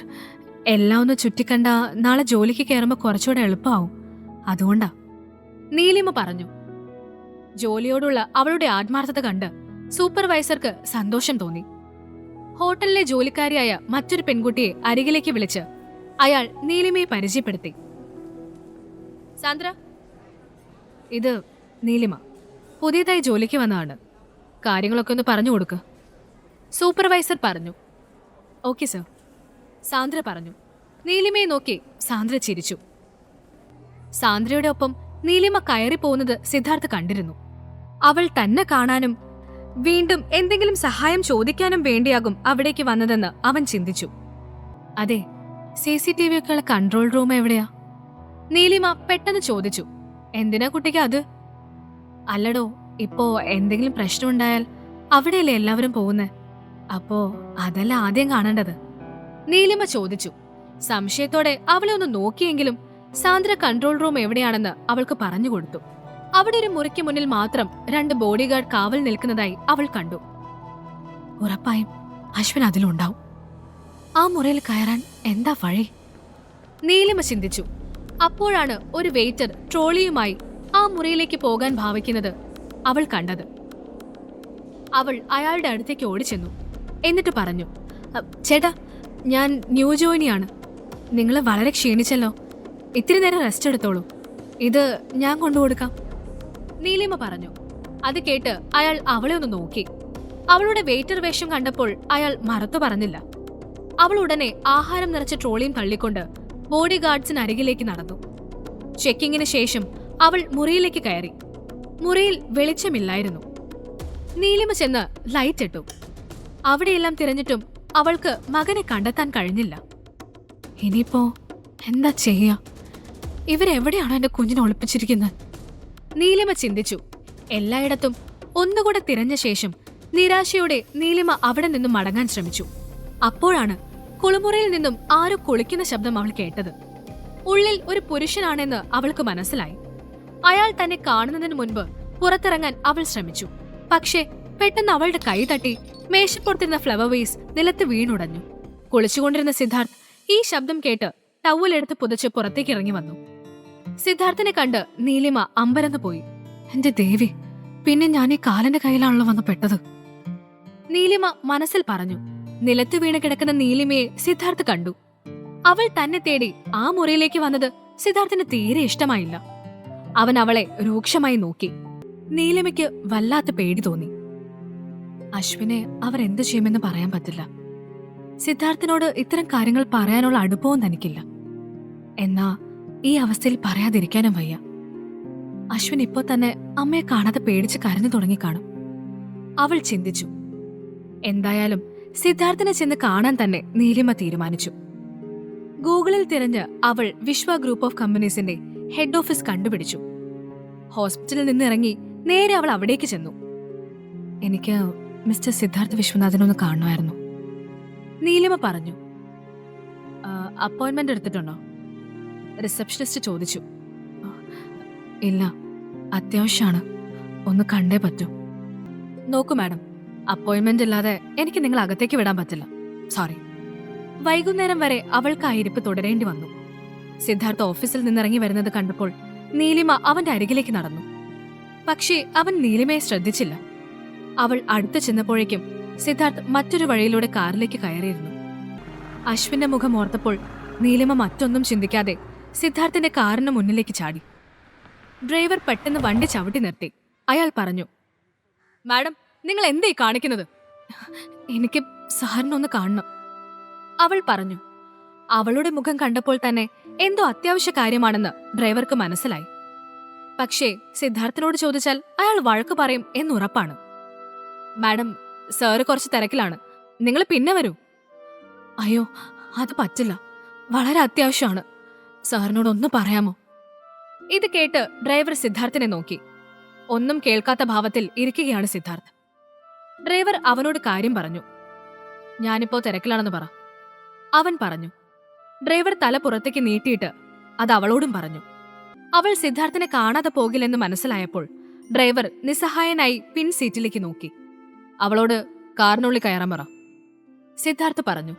എല്ലാം ഒന്ന് ചുറ്റിക്കണ്ട നാളെ ജോലിക്ക് കയറുമ്പോൾ കുറച്ചുകൂടെ എളുപ്പമാവും, അതുകൊണ്ടാ, നീലിമ പറഞ്ഞു. ജോലിയോടുള്ള അവളുടെ ആത്മാർത്ഥത കണ്ട് സൂപ്പർവൈസർക്ക് സന്തോഷം തോന്നി. ഹോട്ടലിലെ ജോലിക്കാരിയായ മറ്റൊരു പെൺകുട്ടിയെ അരികിലേക്ക് വിളിച്ച് അയാൾ നീലിമയെ പരിചയപ്പെടുത്തി. സാന്ദ്ര, ഇത് നീലിമ, പുതിയതായി ജോലിക്ക് വന്നതാണ്. കാര്യങ്ങളൊക്കെ ഒന്ന് പറഞ്ഞു കൊടുക്ക്, സൂപ്പർവൈസർ പറഞ്ഞു. ഓക്കെ സർ, സാന്ദ്ര പറഞ്ഞു. നീലിമയെ നോക്കി സാന്ദ്ര ചിരിച്ചു. സാന്ദ്രയുടെ ഒപ്പം നീലിമ കയറിപ്പോകുന്നത് സിദ്ധാർത്ഥ് കണ്ടിരുന്നു. അവൾ തന്നെ കാണാനും വീണ്ടും എന്തെങ്കിലും സഹായം ചോദിക്കാനും വേണ്ടിയാകും അവിടേക്ക് വന്നതെന്ന് അവൻ ചിന്തിച്ചു. അതെ, CCTV ഒക്കെയുള്ള കൺട്രോൾ റൂം എവിടെയാ? നീലിമ പെട്ടെന്ന് ചോദിച്ചു. എന്തിനാ കുട്ടിക്ക് അത്? അല്ലടോ, ഇപ്പോ എന്തെങ്കിലും പ്രശ്നമുണ്ടായാൽ അവിടെയല്ലേ എല്ലാവരും പോകുന്നേ, അപ്പോ അതല്ല ആദ്യം കാണേണ്ടത്, നീലിമ ചോദിച്ചു. സംശയത്തോടെ അവളെ ഒന്ന് നോക്കിയെങ്കിലും സാന്ദ്ര കൺട്രോൾ റൂം എവിടെയാണെന്ന് അവൾക്ക് പറഞ്ഞുകൊടുത്തു. അവിടെ ഒരു മുറിക്ക് മുന്നിൽ മാത്രം 2 ബോഡിഗാർഡ് കാവൽ നിൽക്കുന്നതായി അവൾ കണ്ടു. ഉറപ്പായും അശ്വിൻ അതിലുണ്ടാവും. ആ മുറിയിൽ കയറാൻ എന്താ വഴി? നീലിമ ചിന്തിച്ചു. അപ്പോഴാണ് ഒരു വെയിറ്റർ ട്രോളിയുമായി ആ മുറിയിലേക്ക് പോകാൻ ഭാവിക്കുന്നത് അവൾ കണ്ടത്. അവൾ അയാളുടെ അടുത്തേക്ക് ഓടിച്ചെന്നു. എന്നിട്ട് പറഞ്ഞു, ചേട്ടാ, ഞാൻ ന്യൂ ജോയിനിയാണ്. നിങ്ങൾ വളരെ ക്ഷീണിച്ചല്ലോ, ഇത്തിരി നേരം റെസ്റ്റ് എടുത്തോളൂ, ഇത് ഞാൻ കൊണ്ടുകൊടുക്കാം, നീലിമ പറഞ്ഞു. അത് കേട്ട് അയാൾ അവളെ ഒന്ന് നോക്കി. അവളുടെ വെയിറ്റർ വേഷം കണ്ടപ്പോൾ അയാൾ മറുത്തു പറഞ്ഞില്ല. അവൾ ഉടനെ ആഹാരം നിറച്ച ട്രോളിയും തള്ളിക്കൊണ്ട് ബോഡി ഗാർഡ്സിന് അരികിലേക്ക് നടന്നു. ചെക്കിങ്ങിന് ശേഷം അവൾ മുറിയിലേക്ക് കയറി. മുറിയിൽ വെളിച്ചമില്ലായിരുന്നു. നീലിമ ചെന്ന് ലൈറ്റ് ഇട്ടു. അവിടെയെല്ലാം തിരഞ്ഞിട്ടും അവൾക്ക് മകനെ കണ്ടെത്താൻ കഴിഞ്ഞില്ല. ഇനിയിപ്പോ എന്താ ചെയ്യാ? ഇവരെവിടെയാണോ എന്റെ കുഞ്ഞിനെ ഒളിപ്പിച്ചിരിക്കുന്നത്? നീലിമ ചിന്തിച്ചു. എല്ലായിടത്തും ഒന്നുകൂടെ തിരഞ്ഞ ശേഷം നിരാശയോടെ നീലിമ അവിടെ നിന്നും മടങ്ങാൻ ശ്രമിച്ചു. അപ്പോഴാണ് കുളിമുറിയിൽ നിന്നും ആരോ കുളിക്കുന്ന ശബ്ദം അവൾ കേട്ടത്. ഉള്ളിൽ ഒരു പുരുഷനാണെന്ന് അവൾക്ക് മനസ്സിലായി. അയാൾ തന്നെ കാണുന്നതിന് മുൻപ് പുറത്തിറങ്ങാൻ അവൾ ശ്രമിച്ചു. പക്ഷേ പെട്ടെന്ന് അവളുടെ കൈ തട്ടി മേശപ്പുറത്തിരുന്ന ഫ്ലവർ വേസ് നിലത്ത് വീണുടഞ്ഞു. കുളിച്ചുകൊണ്ടിരുന്ന സിദ്ധാർത്ഥ് ഈ ശബ്ദം കേട്ട് ടവലെടുത്ത് പുതച്ച് പുറത്തേക്ക് ഇറങ്ങി വന്നു. സിദ്ധാർത്ഥിനെ കണ്ട് നീലിമ അമ്പരന്ന് പോയി. എന്റെ ദേവി, പിന്നെ ഞാൻ ഈ കാലന്റെ കയ്യിലാണല്ലോ വന്ന് പെട്ടത്, നീലിമ മനസ്സിൽ പറഞ്ഞു. നിലത്ത് വീണ് കിടക്കുന്ന നീലിമയെ സിദ്ധാർത്ഥ് കണ്ടു. അവൾ തന്നെ തേടി ആ മുറിയിലേക്ക് വന്നത് സിദ്ധാർത്ഥിന് തീരെ ഇഷ്ടമായില്ല. അവൻ അവളെ രൂക്ഷമായി നോക്കി. നീലിമയ്ക്ക് വല്ലാത്ത പേടി തോന്നി. അശ്വിനെ അവർ എന്തു ചെയ്യുമെന്ന് പറയാൻ പറ്റില്ല. സിദ്ധാർത്ഥിനോട് ഇത്തരം കാര്യങ്ങൾ പറയാനുള്ള അടുപ്പവും തനിക്കില്ല. എന്നാ ഈ അവസ്ഥയിൽ പറയാതിരിക്കാനും വയ്യ. അശ്വിൻ ഇപ്പോ തന്നെ അമ്മയെ കാണാതെ പേടിച്ച് കരഞ്ഞു തുടങ്ങിക്കാണും. അവൾ ചിന്തിച്ചു. എന്തായാലും സിദ്ധാർത്ഥിനെ ചെന്ന് കാണാൻ തന്നെ നീലിമ തീരുമാനിച്ചു. ഗൂഗിളിൽ തിരഞ്ഞ് അവൾ വിശ്വ ഗ്രൂപ്പ് ഓഫ് കമ്പനീസിന്റെ ഹെഡ് ഓഫീസ് കണ്ടുപിടിച്ചു. ഹോസ്പിറ്റലിൽ നിന്ന് ഇറങ്ങി നേരെ അവൾ അവിടേക്ക് ചെന്നു. എനിക്ക് മിസ്റ്റർ സിദ്ധാർത്ഥ് വിശ്വനാഥനൊന്ന് കാണണമായിരുന്നു, നീലിമ പറഞ്ഞു. അപ്പോയിന്റ്മെന്റ് എടുത്തിട്ടുണ്ടോ? റിസപ്ഷനിസ്റ്റ് ചോദിച്ചു. ഇല്ല, അത്യാവശ്യമാണ്, ഒന്ന് കണ്ടേ പറ്റൂ. നോക്കൂ മാഡം, അപ്പോയിന്റ്മെന്റ് ഇല്ലാതെ എനിക്ക് നിങ്ങൾ അകത്തേക്ക് വിടാൻ പറ്റില്ല, സോറി. വൈകുന്നേരം വരെ അവൾക്ക് ആ ഇരിപ്പ് തുടരേണ്ടി വന്നു. സിദ്ധാർത്ഥ് ഓഫീസിൽ നിന്നിറങ്ങി വരുന്നത് കണ്ടപ്പോൾ നീലിമ അവന്റെ അരികിലേക്ക് നടന്നു. പക്ഷേ അവൻ നീലിമയെ ശ്രദ്ധിച്ചില്ല. അവൾ അടുത്ത് ചെന്നപ്പോഴേക്കും സിദ്ധാർത്ഥ് മറ്റൊരു വഴിയിലൂടെ കാറിലേക്ക് കയറിയിരുന്നു. അശ്വിന്റെ മുഖം ഓർത്തപ്പോൾ നീലിമ മറ്റൊന്നും ചിന്തിക്കാതെ സിദ്ധാർത്ഥിന്റെ കാറിന് മുന്നിലേക്ക് ചാടി. ഡ്രൈവർ പെട്ടെന്ന് വണ്ടി ചവിട്ടി നിർത്തി. അയാൾ പറഞ്ഞു, മാഡം, നിങ്ങൾ എന്തേ കാണിക്കുന്നത്? എനിക്ക് സാറിനൊന്ന് കാണണം, അവൾ പറഞ്ഞു. അവളുടെ മുഖം കണ്ടപ്പോൾ തന്നെ എന്തോ അത്യാവശ്യ കാര്യമാണെന്ന് ഡ്രൈവർക്ക് മനസ്സിലായി. പക്ഷേ സിദ്ധാർത്ഥിനോട് ചോദിച്ചാൽ അയാൾ വഴക്ക് പറയും എന്നുറപ്പാണ്. മാഡം, സാറ് കുറച്ച് തിരക്കിലാണ്, നിങ്ങൾ പിന്നെ വരൂ. അയ്യോ, അത് പറ്റില്ല, വളരെ അത്യാവശ്യമാണ്, സാറിനോടൊന്ന് പറയാമോ? ഇത് കേട്ട് ഡ്രൈവർ സിദ്ധാർത്ഥിനെ നോക്കി. ഒന്നും കേൾക്കാത്ത ഭാവത്തിൽ ഇരിക്കുകയാണ് സിദ്ധാർത്ഥ്. ഡ്രൈവർ അവനോട് കാര്യം പറഞ്ഞു. ഞാനിപ്പോ തിരക്കിലാണെന്ന് പറ, അവൻ പറഞ്ഞു. ഡ്രൈവർ തല പുറത്തേക്ക് നീട്ടിയിട്ട് അത് അവളോടും പറഞ്ഞു. അവൾ സിദ്ധാർത്ഥിനെ കാണാതെ പോകില്ലെന്ന് മനസ്സിലായപ്പോൾ ഡ്രൈവർ നിസ്സഹായനായി പിൻ സീറ്റിലേക്ക് നോക്കി. അവളോട് കാറിനുള്ളിൽ കയറാൻ പറ, സിദ്ധാർത്ഥ് പറഞ്ഞു.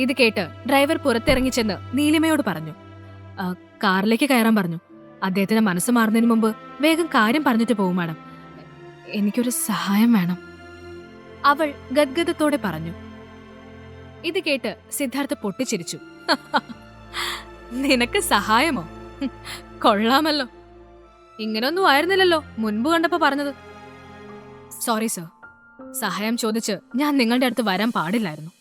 ഇത് കേട്ട് ഡ്രൈവർ പുറത്തിറങ്ങി ചെന്ന് നീലിമയോട് പറഞ്ഞു. കാറിലേക്ക് കയറാൻ പറഞ്ഞു. അദ്ദേഹത്തിന് മനസ്സ് മാറുന്നതിന് മുമ്പ് വേഗം കാര്യം പറഞ്ഞിട്ട് പോകും മാഡം, എനിക്കൊരു സഹായം വേണം, അവൾ ഗദ്ഗദത്തോടെ പറഞ്ഞു. ഇത് കേട്ട് സിദ്ധാർത്ഥ് പൊട്ടിച്ചിരിച്ചു. നിനക്ക് സഹായമോ? കൊള്ളാമല്ലോ, ഇങ്ങനൊന്നും ആയിരുന്നില്ലല്ലോ മുൻപ് കണ്ടപ്പോ പറഞ്ഞത്. സോറി സർ, സഹായം ചോദിച്ച് ഞാൻ നിങ്ങളുടെ അടുത്ത് വരാൻ പാടില്ലായിരുന്നു.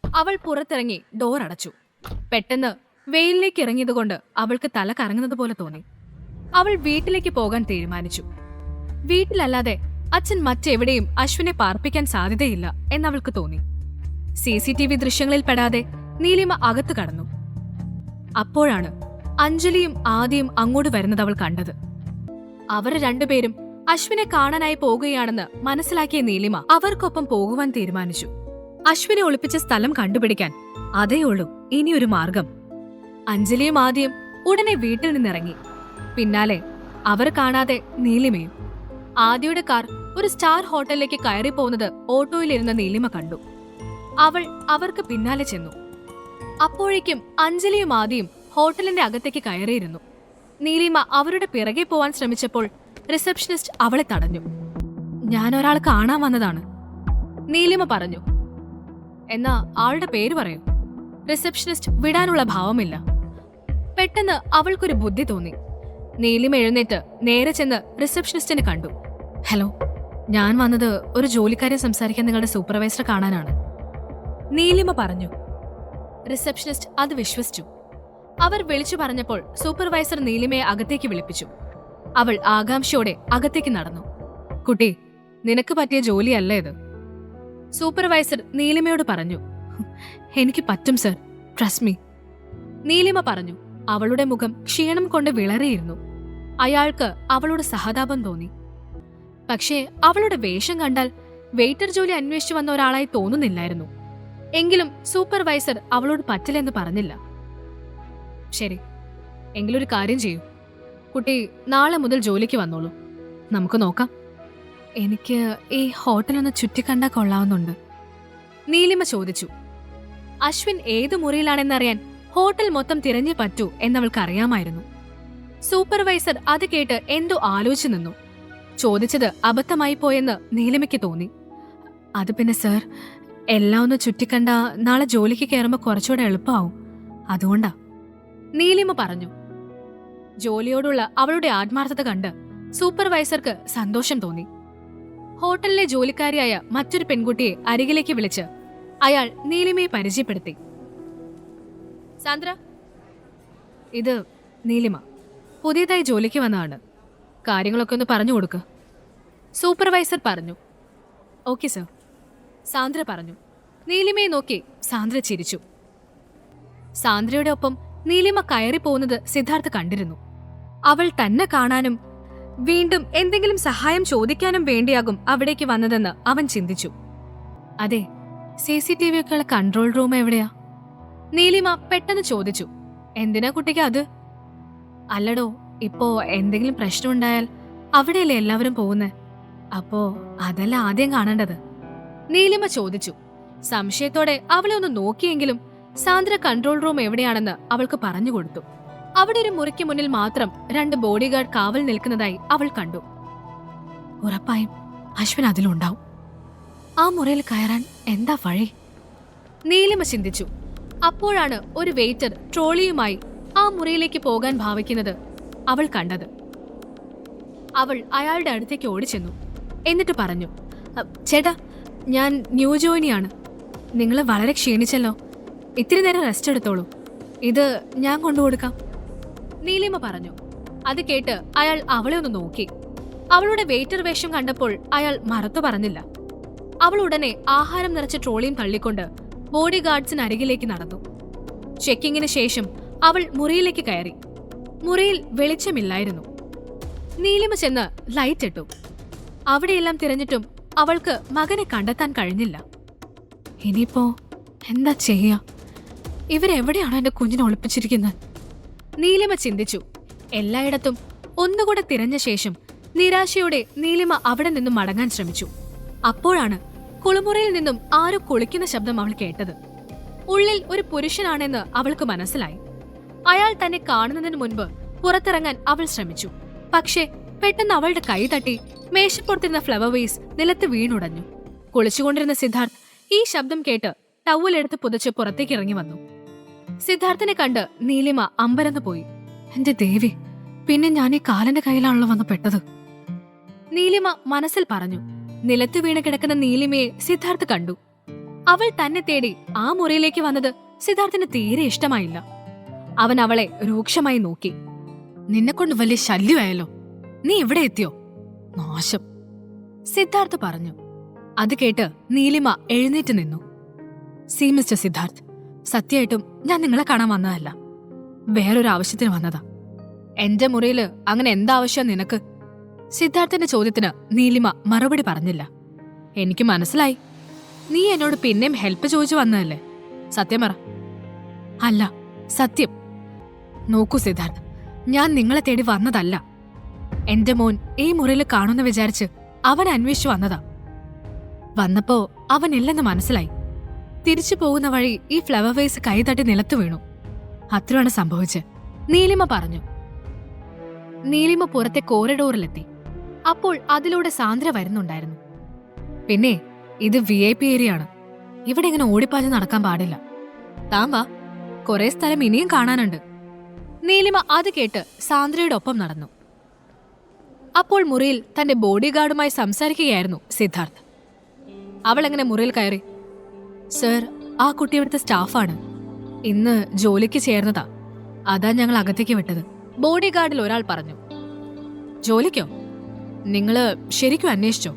അവൾ പുറത്തിറങ്ങി ഡോർ അടച്ചു. പെട്ടെന്ന് വെയിലിലേക്ക് ഇറങ്ങിയതുകൊണ്ട് അവൾക്ക് തല കറങ്ങുന്നത് പോലെ തോന്നി. അവൾ വീട്ടിലേക്ക് പോകാൻ തീരുമാനിച്ചു. വീട്ടിലല്ലാതെ അച്ഛൻ മറ്റെവിടെയും അശ്വിനെ പാർപ്പിക്കാൻ സാധ്യതയില്ല എന്നവൾക്ക് തോന്നി. CCTV ദൃശ്യങ്ങളിൽ പെടാതെ നീലിമ അകത്ത് കടന്നു. അപ്പോഴാണ് അഞ്ജലിയും ആദിയും അങ്ങോട്ട് വരുന്നത് അവൾ കണ്ടത്. അവർ രണ്ടുപേരും അശ്വിനെ കാണാനായി പോകുകയാണെന്ന് മനസ്സിലാക്കിയ നീലിമ അവർക്കൊപ്പം പോകുവാൻ തീരുമാനിച്ചു. അശ്വിനെ ഒളിപ്പിച്ച സ്ഥലം കണ്ടുപിടിക്കാൻ അതേയുള്ളൂ ഇനിയൊരു മാർഗം. അഞ്ജലിയും ആദിയും ഉടനെ വീട്ടിൽ നിന്നിറങ്ങി. പിന്നാലെ അവർ കാണാതെ നീലിമയും. ആദിയുടെ കാർ ഒരു സ്റ്റാർ ഹോട്ടലിലേക്ക് കയറി പോകുന്നത് ഓട്ടോയിലിരുന്ന നീലിമ കണ്ടു. അവൾ അവർക്ക് പിന്നാലെ ചെന്നു. അപ്പോഴേക്കും അഞ്ജലിയും ആദിയും ഹോട്ടലിന്റെ അകത്തേക്ക് കയറിയിരുന്നു. നീലിമ അവരുടെ പിറകെ പോവാൻ ശ്രമിച്ചപ്പോൾ റിസപ്ഷനിസ്റ്റ് അവളെ തടഞ്ഞു. ഞാൻ ഒരാൾ കാണാൻ വന്നതാണ്, നീലിമ പറഞ്ഞു. എന്നാ ആളുടെ പേര് പറയൂ. റിസപ്ഷനിസ്റ്റ് വിടാനുള്ള ഭാവമില്ല. പെട്ടെന്ന് അവൾക്കൊരു ബുദ്ധി തോന്നി. നീലിമ എഴുന്നേറ്റ് നേരെ ചെന്ന് റിസപ്ഷനിസ്റ്റിനെ കണ്ടു. ഹലോ, ഞാൻ വന്നത് ഒരു ജോലിക്കാരെ സംസാരിക്കാൻ നിങ്ങളുടെ സൂപ്പർവൈസറെ കാണാനാണ്, നീലിമ പറഞ്ഞു. റിസപ്ഷനിസ്റ്റ് അത് വിശ്വസിച്ചു. അവർ വിളിച്ചു പറഞ്ഞപ്പോൾ സൂപ്പർവൈസർ നീലിമയെ അകത്തേക്ക് വിളിപ്പിച്ചു. അവൾ ആകാംക്ഷയോടെ അകത്തേക്ക് നടന്നു. കുട്ടി, നിനക്ക് പറ്റിയ ജോലിയല്ല ഇത്, സൂപ്പർവൈസർ നീലിമയോട് പറഞ്ഞു. എനിക്ക് പറ്റും സർ, ട്രസ്റ്റ് മീ, നീലിമ പറഞ്ഞു. അവളുടെ മുഖം ക്ഷീണം കൊണ്ട് വിളറിയിരുന്നു. അയാൾക്ക് അവളോട് സഹതാപം തോന്നി. പക്ഷേ അവളുടെ വേഷം കണ്ടാൽ വെയിറ്റർ ജോലി അന്വേഷിച്ചു വന്ന ഒരാളായി തോന്നുന്നില്ലായിരുന്നു. എങ്കിലും സൂപ്പർവൈസർ അവളോട് പറ്റില്ലെന്ന് പറഞ്ഞില്ല. ശരി, എങ്കിലൊരു കാര്യം ചെയ്യൂ, കുട്ടി നാളെ മുതൽ ജോലിക്ക് വന്നോളൂ, നമുക്ക് നോക്കാം. എനിക്ക് ഈ ഹോട്ടലൊന്ന് ചുറ്റിക്കണ്ടാ കൊള്ളാവുന്നുണ്ട്, നീലിമ ചോദിച്ചു. അശ്വിൻ ഏത് മുറിയിലാണെന്നറിയാൻ ഹോട്ടൽ മൊത്തം തിരഞ്ഞു പറ്റൂ എന്നവൾക്ക് അറിയാമായിരുന്നു. സൂപ്പർവൈസർ അത് കേട്ട് എന്തോ ആലോചിച്ചു നിന്നു. ചോദിച്ചത് അബദ്ധമായി പോയെന്ന് നീലിമയ്ക്ക് തോന്നി. അത് പിന്നെ സർ, എല്ലാം ഒന്ന് ചുറ്റിക്കണ്ട നാളെ ജോലിക്ക് കയറുമ്പോൾ കുറച്ചുകൂടെ എളുപ്പമാവും, അതുകൊണ്ടാ, നീലിമ പറഞ്ഞു. ജോലിയോടുള്ള അവളുടെ ആത്മാർത്ഥത കണ്ട് സൂപ്പർവൈസർക്ക് സന്തോഷം തോന്നി. ഹോട്ടലിലെ ജോലിക്കാരിയായ മറ്റൊരു പെൺകുട്ടിയെ അരികിലേക്ക് വിളിച്ച് അയാൾ നീലിമയെ പരിചയപ്പെടുത്തി. സാന്ദ്ര, ഇത് നീലിമ, പുതിയതായി ജോലിക്ക് വന്നതാണ്. കാര്യങ്ങളൊക്കെ ഒന്ന് പറഞ്ഞു കൊടുക്ക്. സൂപ്പർവൈസർ പറഞ്ഞു. Okay sir. സാന്ദ്ര പറഞ്ഞു. നീലിമയെ നോക്കി സാന്ദ്ര ചിരിച്ചു. സാന്ദ്രയുടെ ഒപ്പം നീലിമ കയറി പോകുന്നത് സിദ്ധാർത്ഥ് കണ്ടിരുന്നു. അവൾ തന്നെ കാണാനും വീണ്ടും എന്തെങ്കിലും സഹായം ചോദിക്കാനും വേണ്ടിയാകും അവിടേക്ക് വന്നതെന്ന് അവൻ ചിന്തിച്ചു. അതെ, CCTV ഒക്കെയുള്ള കൺട്രോൾ റൂം എവിടെയാ? നീലിമ പെട്ടെന്ന് ചോദിച്ചു. എന്തിനാ കുട്ടിക്ക് അത്? അല്ലടോ, ഇപ്പോ എന്തെങ്കിലും പ്രശ്നമുണ്ടായാൽ അവിടെയല്ലേ എല്ലാവരും പോകുന്നേ. അപ്പോ അതല്ല ആദ്യം കാണേണ്ടത്. നീലിമ ചോദിച്ചു. സംശയത്തോടെ അവളെ ഒന്ന് നോക്കിയെങ്കിലും സാന്ദ്ര കൺട്രോൾ റൂം എവിടെയാണെന്ന് അവൾക്ക് പറഞ്ഞു കൊടുത്തു. അവിടെ ഒരു മുറിക്ക് മുന്നിൽ മാത്രം 2 ബോഡിഗാർഡ് കാവൽ നിൽക്കുന്നതായി അവൾ കണ്ടു. ഉറപ്പായും അശ്വിൻ അതിലുണ്ടാവും. ആ മുറിയിൽ കയറാൻ എന്താ വഴി? നീലിമ ചിന്തിച്ചു. അപ്പോഴാണ് ഒരു വെയിറ്റർ ട്രോളിയുമായി ആ മുറിയിലേക്ക് പോകാൻ ഭാവിക്കുന്നത് അവൾ കണ്ടത്. അവൾ അയാളുടെ അടുത്തേക്ക് ഓടിച്ചെന്നു. എന്നിട്ട് പറഞ്ഞു, ചേട്ടാ, ഞാൻ ന്യൂ ജോയിനിയാണ്. നിങ്ങൾ വളരെ ക്ഷീണിച്ചല്ലോ. ഇത്തിരി നേരം റെസ്റ്റ് എടുത്തോളൂ. ഇത് ഞാൻ കൊണ്ടുകൊടുക്കാം. നീലിമ പറഞ്ഞു. അത് കേട്ട് അയാൾ അവളെ ഒന്ന് നോക്കി. അവളുടെ വെയിറ്റർ വേഷം കണ്ടപ്പോൾ അയാൾ മറത്തു പറഞ്ഞില്ല. അവൾ ഉടനെ ആഹാരം നിറച്ച ട്രോളിയും തള്ളിക്കൊണ്ട് ബോഡി ഗാർഡ്സിന് അരികിലേക്ക് നടന്നു. ചെക്കിങ്ങിന് ശേഷം അവൾ മുറിയിലേക്ക് കയറി. മുറിയിൽ വെളിച്ചമില്ലായിരുന്നു. നീലിമ ചെന്ന് ലൈറ്റ് ഇട്ടു. അവിടെയെല്ലാം തിരഞ്ഞിട്ടും അവൾക്ക് മകനെ കണ്ടെത്താൻ കഴിഞ്ഞില്ല. ഇനിയിപ്പോ എന്താ ചെയ്യാ? ഇവരെവിടെയാണ് എന്റെ കുഞ്ഞിനെ ഒളിപ്പിച്ചിരിക്കുന്നത്? നീലിമ ചിന്തിച്ചു. എല്ലായിടത്തും ഒന്നുകൂടെ തിരഞ്ഞ ശേഷം നിരാശയോടെ നീലിമ അവിടെ നിന്നും മടങ്ങാൻ ശ്രമിച്ചു. അപ്പോഴാണ് കുളിമുറിയിൽ നിന്നും ആരോ കുളിക്കുന്ന ശബ്ദം അവൾ കേട്ടത്. ഉള്ളിൽ ഒരു പുരുഷനാണെന്ന് അവൾക്ക് മനസ്സിലായി. അയാൾ തന്നെ കാണുന്നതിന് മുൻപ് പുറത്തിറങ്ങാൻ അവൾ ശ്രമിച്ചു. പക്ഷേ പെട്ടെന്ന് അവളുടെ കൈ തട്ടി മേശപ്പുറത്തിരുന്ന ഫ്ലവർ വേസ് നിലത്ത് വീണുടഞ്ഞു. കുളിച്ചുകൊണ്ടിരുന്ന സിദ്ധാർത്ഥ് ഈ ശബ്ദം കേട്ട് ടവലെടുത്ത് പുതച്ച് പുറത്തേക്ക് ഇറങ്ങി വന്നു. സിദ്ധാർത്ഥിനെ കണ്ട് നീലിമ അമ്പരന്ന് പോയി. എന്റെ ദേവി, പിന്നെ ഞാൻ ഈ കാലന്റെ കയ്യിലാണല്ലോ വന്ന് പെട്ടത്. നീലിമ മനസ്സിൽ പറഞ്ഞു. നിലത്ത് വീണ് കിടക്കുന്ന നീലിമയെ സിദ്ധാർത്ഥ് കണ്ടു. അവൾ തന്നെ തേടി ആ മുറിയിലേക്ക് വന്നത് സിദ്ധാർത്ഥിന് തീരെ ഇഷ്ടമായില്ല. അവൻ അവളെ രൂക്ഷമായി നോക്കി. നിന്നെക്കൊണ്ട് വലിയ ശല്യമായല്ലോ. നീ എവിടെ എത്തിയോ? നാശം, സിദ്ധാർത്ഥ് പറഞ്ഞു. അത് കേട്ട് നീലിമ എഴുന്നേറ്റ് നിന്നു. സി മിസ്റ്റർ സിദ്ധാർത്ഥ്, സത്യമായിട്ടും ഞാൻ നിങ്ങളെ കാണാൻ വന്നതല്ല. വേറൊരു ആവശ്യത്തിന് വന്നതാ. എന്റെ മുറിയില് അങ്ങനെ എന്താവശ്യം നിനക്ക്? സിദ്ധാർത്ഥന്റെ ചോദ്യത്തിന് നീലിമ മറുപടി പറഞ്ഞില്ല. എനിക്ക് മനസ്സിലായി, നീ എന്നോട് പിന്നെയും ഹെൽപ്പ് ചോദിച്ചു വന്നതല്ലേ. സത്യം പറ. അല്ല, സത്യം. നോക്കൂ സിദ്ധാർത്ഥ്, ഞാൻ നിങ്ങളെ തേടി വന്നതല്ല. എന്റെ മോൻ ഈ മുറിയിൽ കാണുന്ന വിചാരിച്ച് അവൻ അന്വേഷിച്ചു വന്നതാ. വന്നപ്പോ അവനില്ലെന്ന് മനസ്സിലായി. തിരിച്ചു പോകുന്ന വഴി ഈ ഫ്ലവർ വേസ് കൈതട്ടി നിലത്തു വീണു. അത്രയാണ് സംഭവിച്ച്, നീലിമ പറഞ്ഞു. നീലിമ പുറത്തെ കോറിഡോറിലെത്തി. അപ്പോൾ അതിലൂടെ സാന്ദ്ര വരുന്നുണ്ടായിരുന്നു. പിന്നെ ഇത് VIP ഏരിയ ആണ്. ഇവിടെ ഇങ്ങനെ ഓടിപ്പാഞ്ഞ് നടക്കാൻ പാടില്ല. താൻ വാ, കുറെ സ്ഥലം ഇനിയും കാണാനുണ്ട്. നീലിമ അത് കേട്ട് സാന്ദ്രയുടെ ഒപ്പം നടന്നു. അപ്പോൾ മുറിയിൽ തന്റെ ബോഡി ഗാർഡുമായി സംസാരിക്കുകയായിരുന്നു സിദ്ധാർത്ഥ്. അവൾ എങ്ങനെ മുറിയിൽ കയറി? സർ, ആ കുട്ടി ഇവിടുത്തെ സ്റ്റാഫാണ്. ഇന്ന് ജോലിക്ക് ചേർന്നതാ. അതാ ഞങ്ങൾ അകത്തേക്ക് വിട്ടത്. ബോഡി ഗാർഡിൽ ഒരാൾ പറഞ്ഞു. ജോലിക്കോ? നിങ്ങള് ശരിക്കും അന്വേഷിച്ചോ?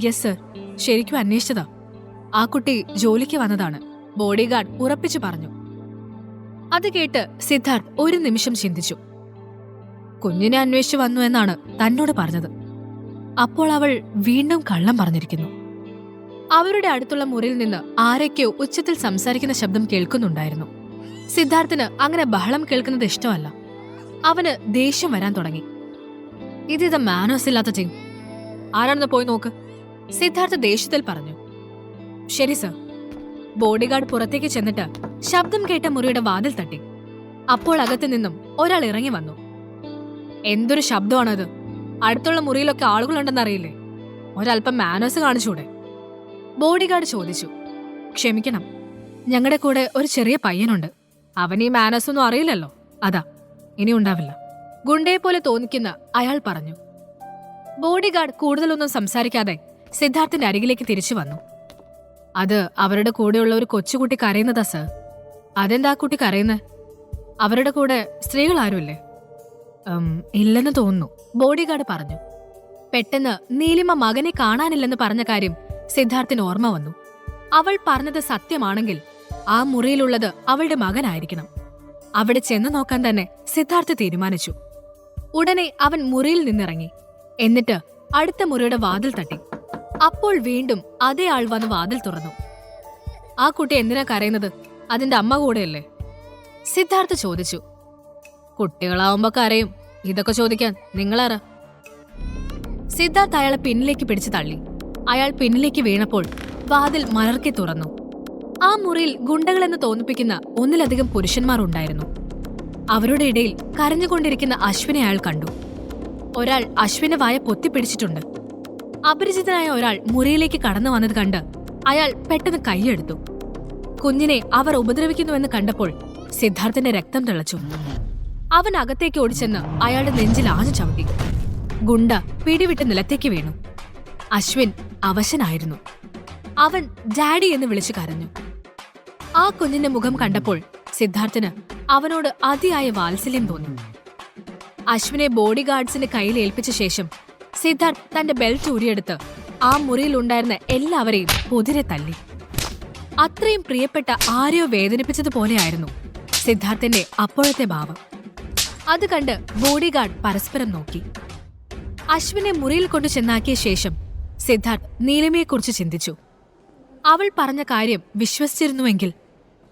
യെസ് സർ, ശരിക്കും അന്വേഷിച്ചതാ. ആ കുട്ടി ജോലിക്ക് വന്നതാണ്, ബോഡി ഗാർഡ് ഉറപ്പിച്ചു പറഞ്ഞു. അത് കേട്ട് സിദ്ധാർത്ഥ് ഒരു നിമിഷം ചിന്തിച്ചു. കുഞ്ഞിനെ അന്വേഷിച്ചു വന്നു എന്നാണ് തന്നോട് പറഞ്ഞത്. അപ്പോൾ അവൾ വീണ്ടും കള്ളം പറഞ്ഞിരിക്കുന്നു. അവരുടെ അടുത്തുള്ള മുറിയിൽ നിന്ന് ആരൊക്കെയോ ഉച്ചത്തിൽ സംസാരിക്കുന്ന ശബ്ദം കേൾക്കുന്നുണ്ടായിരുന്നു. സിദ്ധാർത്ഥിന് അങ്ങനെ ബഹളം കേൾക്കുന്നത് ഇഷ്ടമല്ല. അവന് ദേഷ്യം വരാൻ തുടങ്ങി. ഇത് മാനേഴ്സ് ഇല്ലാത്ത ടീം. ആരാണെന്ന് പോയി നോക്ക്, സിദ്ധാർത്ഥ് ദേഷ്യത്തിൽ പറഞ്ഞു. ശരി സർ. ബോഡിഗാർഡ് പുറത്തേക്ക് ചെന്നിട്ട് ശബ്ദം കേട്ട മുറിയുടെ വാതിൽ തട്ടി. അപ്പോൾ അകത്തു നിന്നും ഒരാൾ ഇറങ്ങി വന്നു. എന്തൊരു ശബ്ദമാണത്? അടുത്തുള്ള മുറിയിലൊക്കെ ആളുകളുണ്ടെന്നറിയില്ലേ? ഒരല്പം മാനേഴ്സ് കാണിച്ചൂടെ? ബോഡിഗാർഡ് ചോദിച്ചു. ക്ഷമിക്കണം, ഞങ്ങളുടെ കൂടെ ഒരു ചെറിയ പയ്യനുണ്ട്. അവൻ ഈ മാനേഴ്സ് ഒന്നും അറിയില്ലല്ലോ, അതാ. ഇനി ഉണ്ടാവില്ല. ഗുണ്ടയെ പോലെ തോന്നിക്കുന്ന അയാൾ പറഞ്ഞു. ബോഡിഗാർഡ് കൂടുതലൊന്നും സംസാരിക്കാതെ സിദ്ധാർത്ഥിന്റെ അരികിലേക്ക് തിരിച്ചു വന്നു. അത് അവരുടെ കൂടെയുള്ള ഒരു കൊച്ചുകുട്ടി കരയുന്നതാ സർ. അതെന്താ കുട്ടി കരയുന്നത്? അവരുടെ കൂടെ സ്ത്രീകൾ ആരുമില്ലേ? ഇല്ലെന്ന് തോന്നുന്നു, ബോഡിഗാർഡ് പറഞ്ഞു. പെട്ടെന്ന് നീലിമ മകനെ കാണാനില്ലെന്ന് പറഞ്ഞ കാര്യം സിദ്ധാർത്ഥിന് ഓർമ്മ വന്നു. അവൾ പറഞ്ഞത് സത്യമാണെങ്കിൽ ആ മുറിയിലുള്ളത് അവളുടെ മകനായിരിക്കണം. അവിടെ ചെന്ന് നോക്കാൻ തന്നെ സിദ്ധാർത്ഥ് തീരുമാനിച്ചു. ഉടനെ അവൻ മുറിയിൽ നിന്നിറങ്ങി. എന്നിട്ട് അടുത്ത മുറിയുടെ വാതിൽ തട്ടി. അപ്പോൾ വീണ്ടും അതേ ആൾ വന്ന് വാതിൽ തുറന്നു. ആ കുട്ടി എന്തിനാ കരയുന്നത്? അതിന്റെ അമ്മ കൂടെയല്ലേ? സിദ്ധാർത്ഥ് ചോദിച്ചു. കുട്ടികളാവുമ്പോ കരയും, ഇതൊക്കെ ചോദിക്കാൻ നിങ്ങളാരാ? സിദ്ധാർത്ഥ് അയാളെ പിന്നിലേക്ക് പിടിച്ചു തള്ളി. അയാൾ പിന്നിലേക്ക് വീണപ്പോൾ വാതിൽ മലർക്കെ തുറന്നു. ആ മുറിയിൽ ഗുണ്ടകളെന്ന് തോന്നിപ്പിക്കുന്ന ഒന്നിലധികം പുരുഷന്മാർ ഉണ്ടായിരുന്നു. അവരുടെ ഇടയിൽ കരഞ്ഞുകൊണ്ടിരിക്കുന്ന അശ്വിനെ അയാൾ കണ്ടു. ഒരാൾ അശ്വിന്റെ വായ പൊത്തിപ്പിടിച്ചിട്ടുണ്ട്. അപരിചിതനായ ഒരാൾ മുറിയിലേക്ക് കടന്നു വന്നത് കണ്ട് അയാൾ പെട്ടെന്ന് കൈയെടുത്തു. കുഞ്ഞിനെ അവർ ഉപദ്രവിക്കുന്നുവെന്ന് കണ്ടപ്പോൾ സിദ്ധാർത്ഥിന്റെ രക്തം തിളച്ചു. അവൻ അകത്തേക്ക് ഓടിച്ചെന്ന് അയാളുടെ നെഞ്ചിൽ ആഞ്ഞു ചവിട്ടി. ഗുണ്ട പിടിവിട്ട് നിലത്തേക്ക് വീണു. അശ്വിൻ അവശനായിരുന്നു. അവൻ ഡാഡി എന്ന് വിളിച്ചു കരഞ്ഞു. ആ കുഞ്ഞിന്റെ മുഖം കണ്ടപ്പോൾ സിദ്ധാർത്ഥിന് അവനോട് അതിയായ വാത്സല്യം തോന്നി. അശ്വിനെ ബോഡിഗാർഡ്സിന്റെ കയ്യിൽ ഏൽപ്പിച്ച ശേഷം സിദ്ധാർത്ഥ് തന്റെ ബെൽറ്റ് ഊരിയെടുത്ത് ആ മുറിയിൽ ഉണ്ടായിരുന്ന എല്ലാവരെയും പൊതിരെ തല്ലി. അത്രയും പ്രിയപ്പെട്ട ആരെയോ വേദനിപ്പിച്ചതുപോലെയായിരുന്നു സിദ്ധാർത്ഥിന്റെ അപ്പോഴത്തെ ഭാവം. അത് കണ്ട് ബോഡിഗാർഡ് പരസ്പരം നോക്കി. അശ്വിനെ മുറിയിൽ കൊണ്ടു ചെന്നാക്കിയ ശേഷം സിദ്ധാർത്ഥ് നീലിമയെക്കുറിച്ച് ചിന്തിച്ചു. അവൾ പറഞ്ഞ കാര്യം വിശ്വസിച്ചിരുന്നുവെങ്കിൽ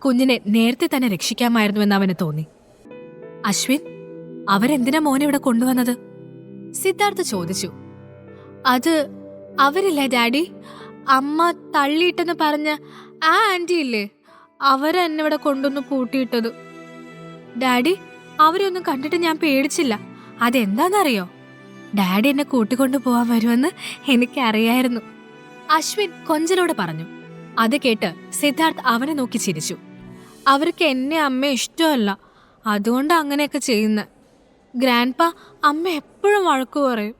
കുഞ്ഞിനെ നേരത്തെ തന്നെ രക്ഷിക്കാമായിരുന്നുവെന്ന് അവന് തോന്നി. അശ്വിൻ, അവരെന്തിനാ മോനെ ഇവിടെ കൊണ്ടുവന്നത്? സിദ്ധാർത്ഥ് ചോദിച്ചു. അത് അവരില്ലേ ഡാഡി, അമ്മ തള്ളിയിട്ടെന്ന് പറഞ്ഞ ആ ആന്റി ഇല്ലേ, അവരെന്നെ ഇവിടെ കൊണ്ടുവന്ന് പൂട്ടിയിട്ടത്. ഡാഡി, അവരെ ഒന്നും കണ്ടിട്ട് ഞാൻ പേടിച്ചില്ല. അതെന്താണെന്നറിയോ? ഡാഡി എന്നെ കൂട്ടിക്കൊണ്ടു പോവാൻ വരുമെന്ന് എനിക്കറിയായിരുന്നു. അശ്വിൻ കൊഞ്ചലോടെ പറഞ്ഞു. അത് കേട്ട് സിദ്ധാർത്ഥ് അവനെ നോക്കി ചിരിച്ചു. അവർക്ക് എന്നെ അമ്മ ഇഷ്ടമല്ല, അതുകൊണ്ട് അങ്ങനെയൊക്കെ ചെയ്യുന്ന. ഗ്രാൻഡ്പ അമ്മ എപ്പോഴും വഴക്കു പറയും.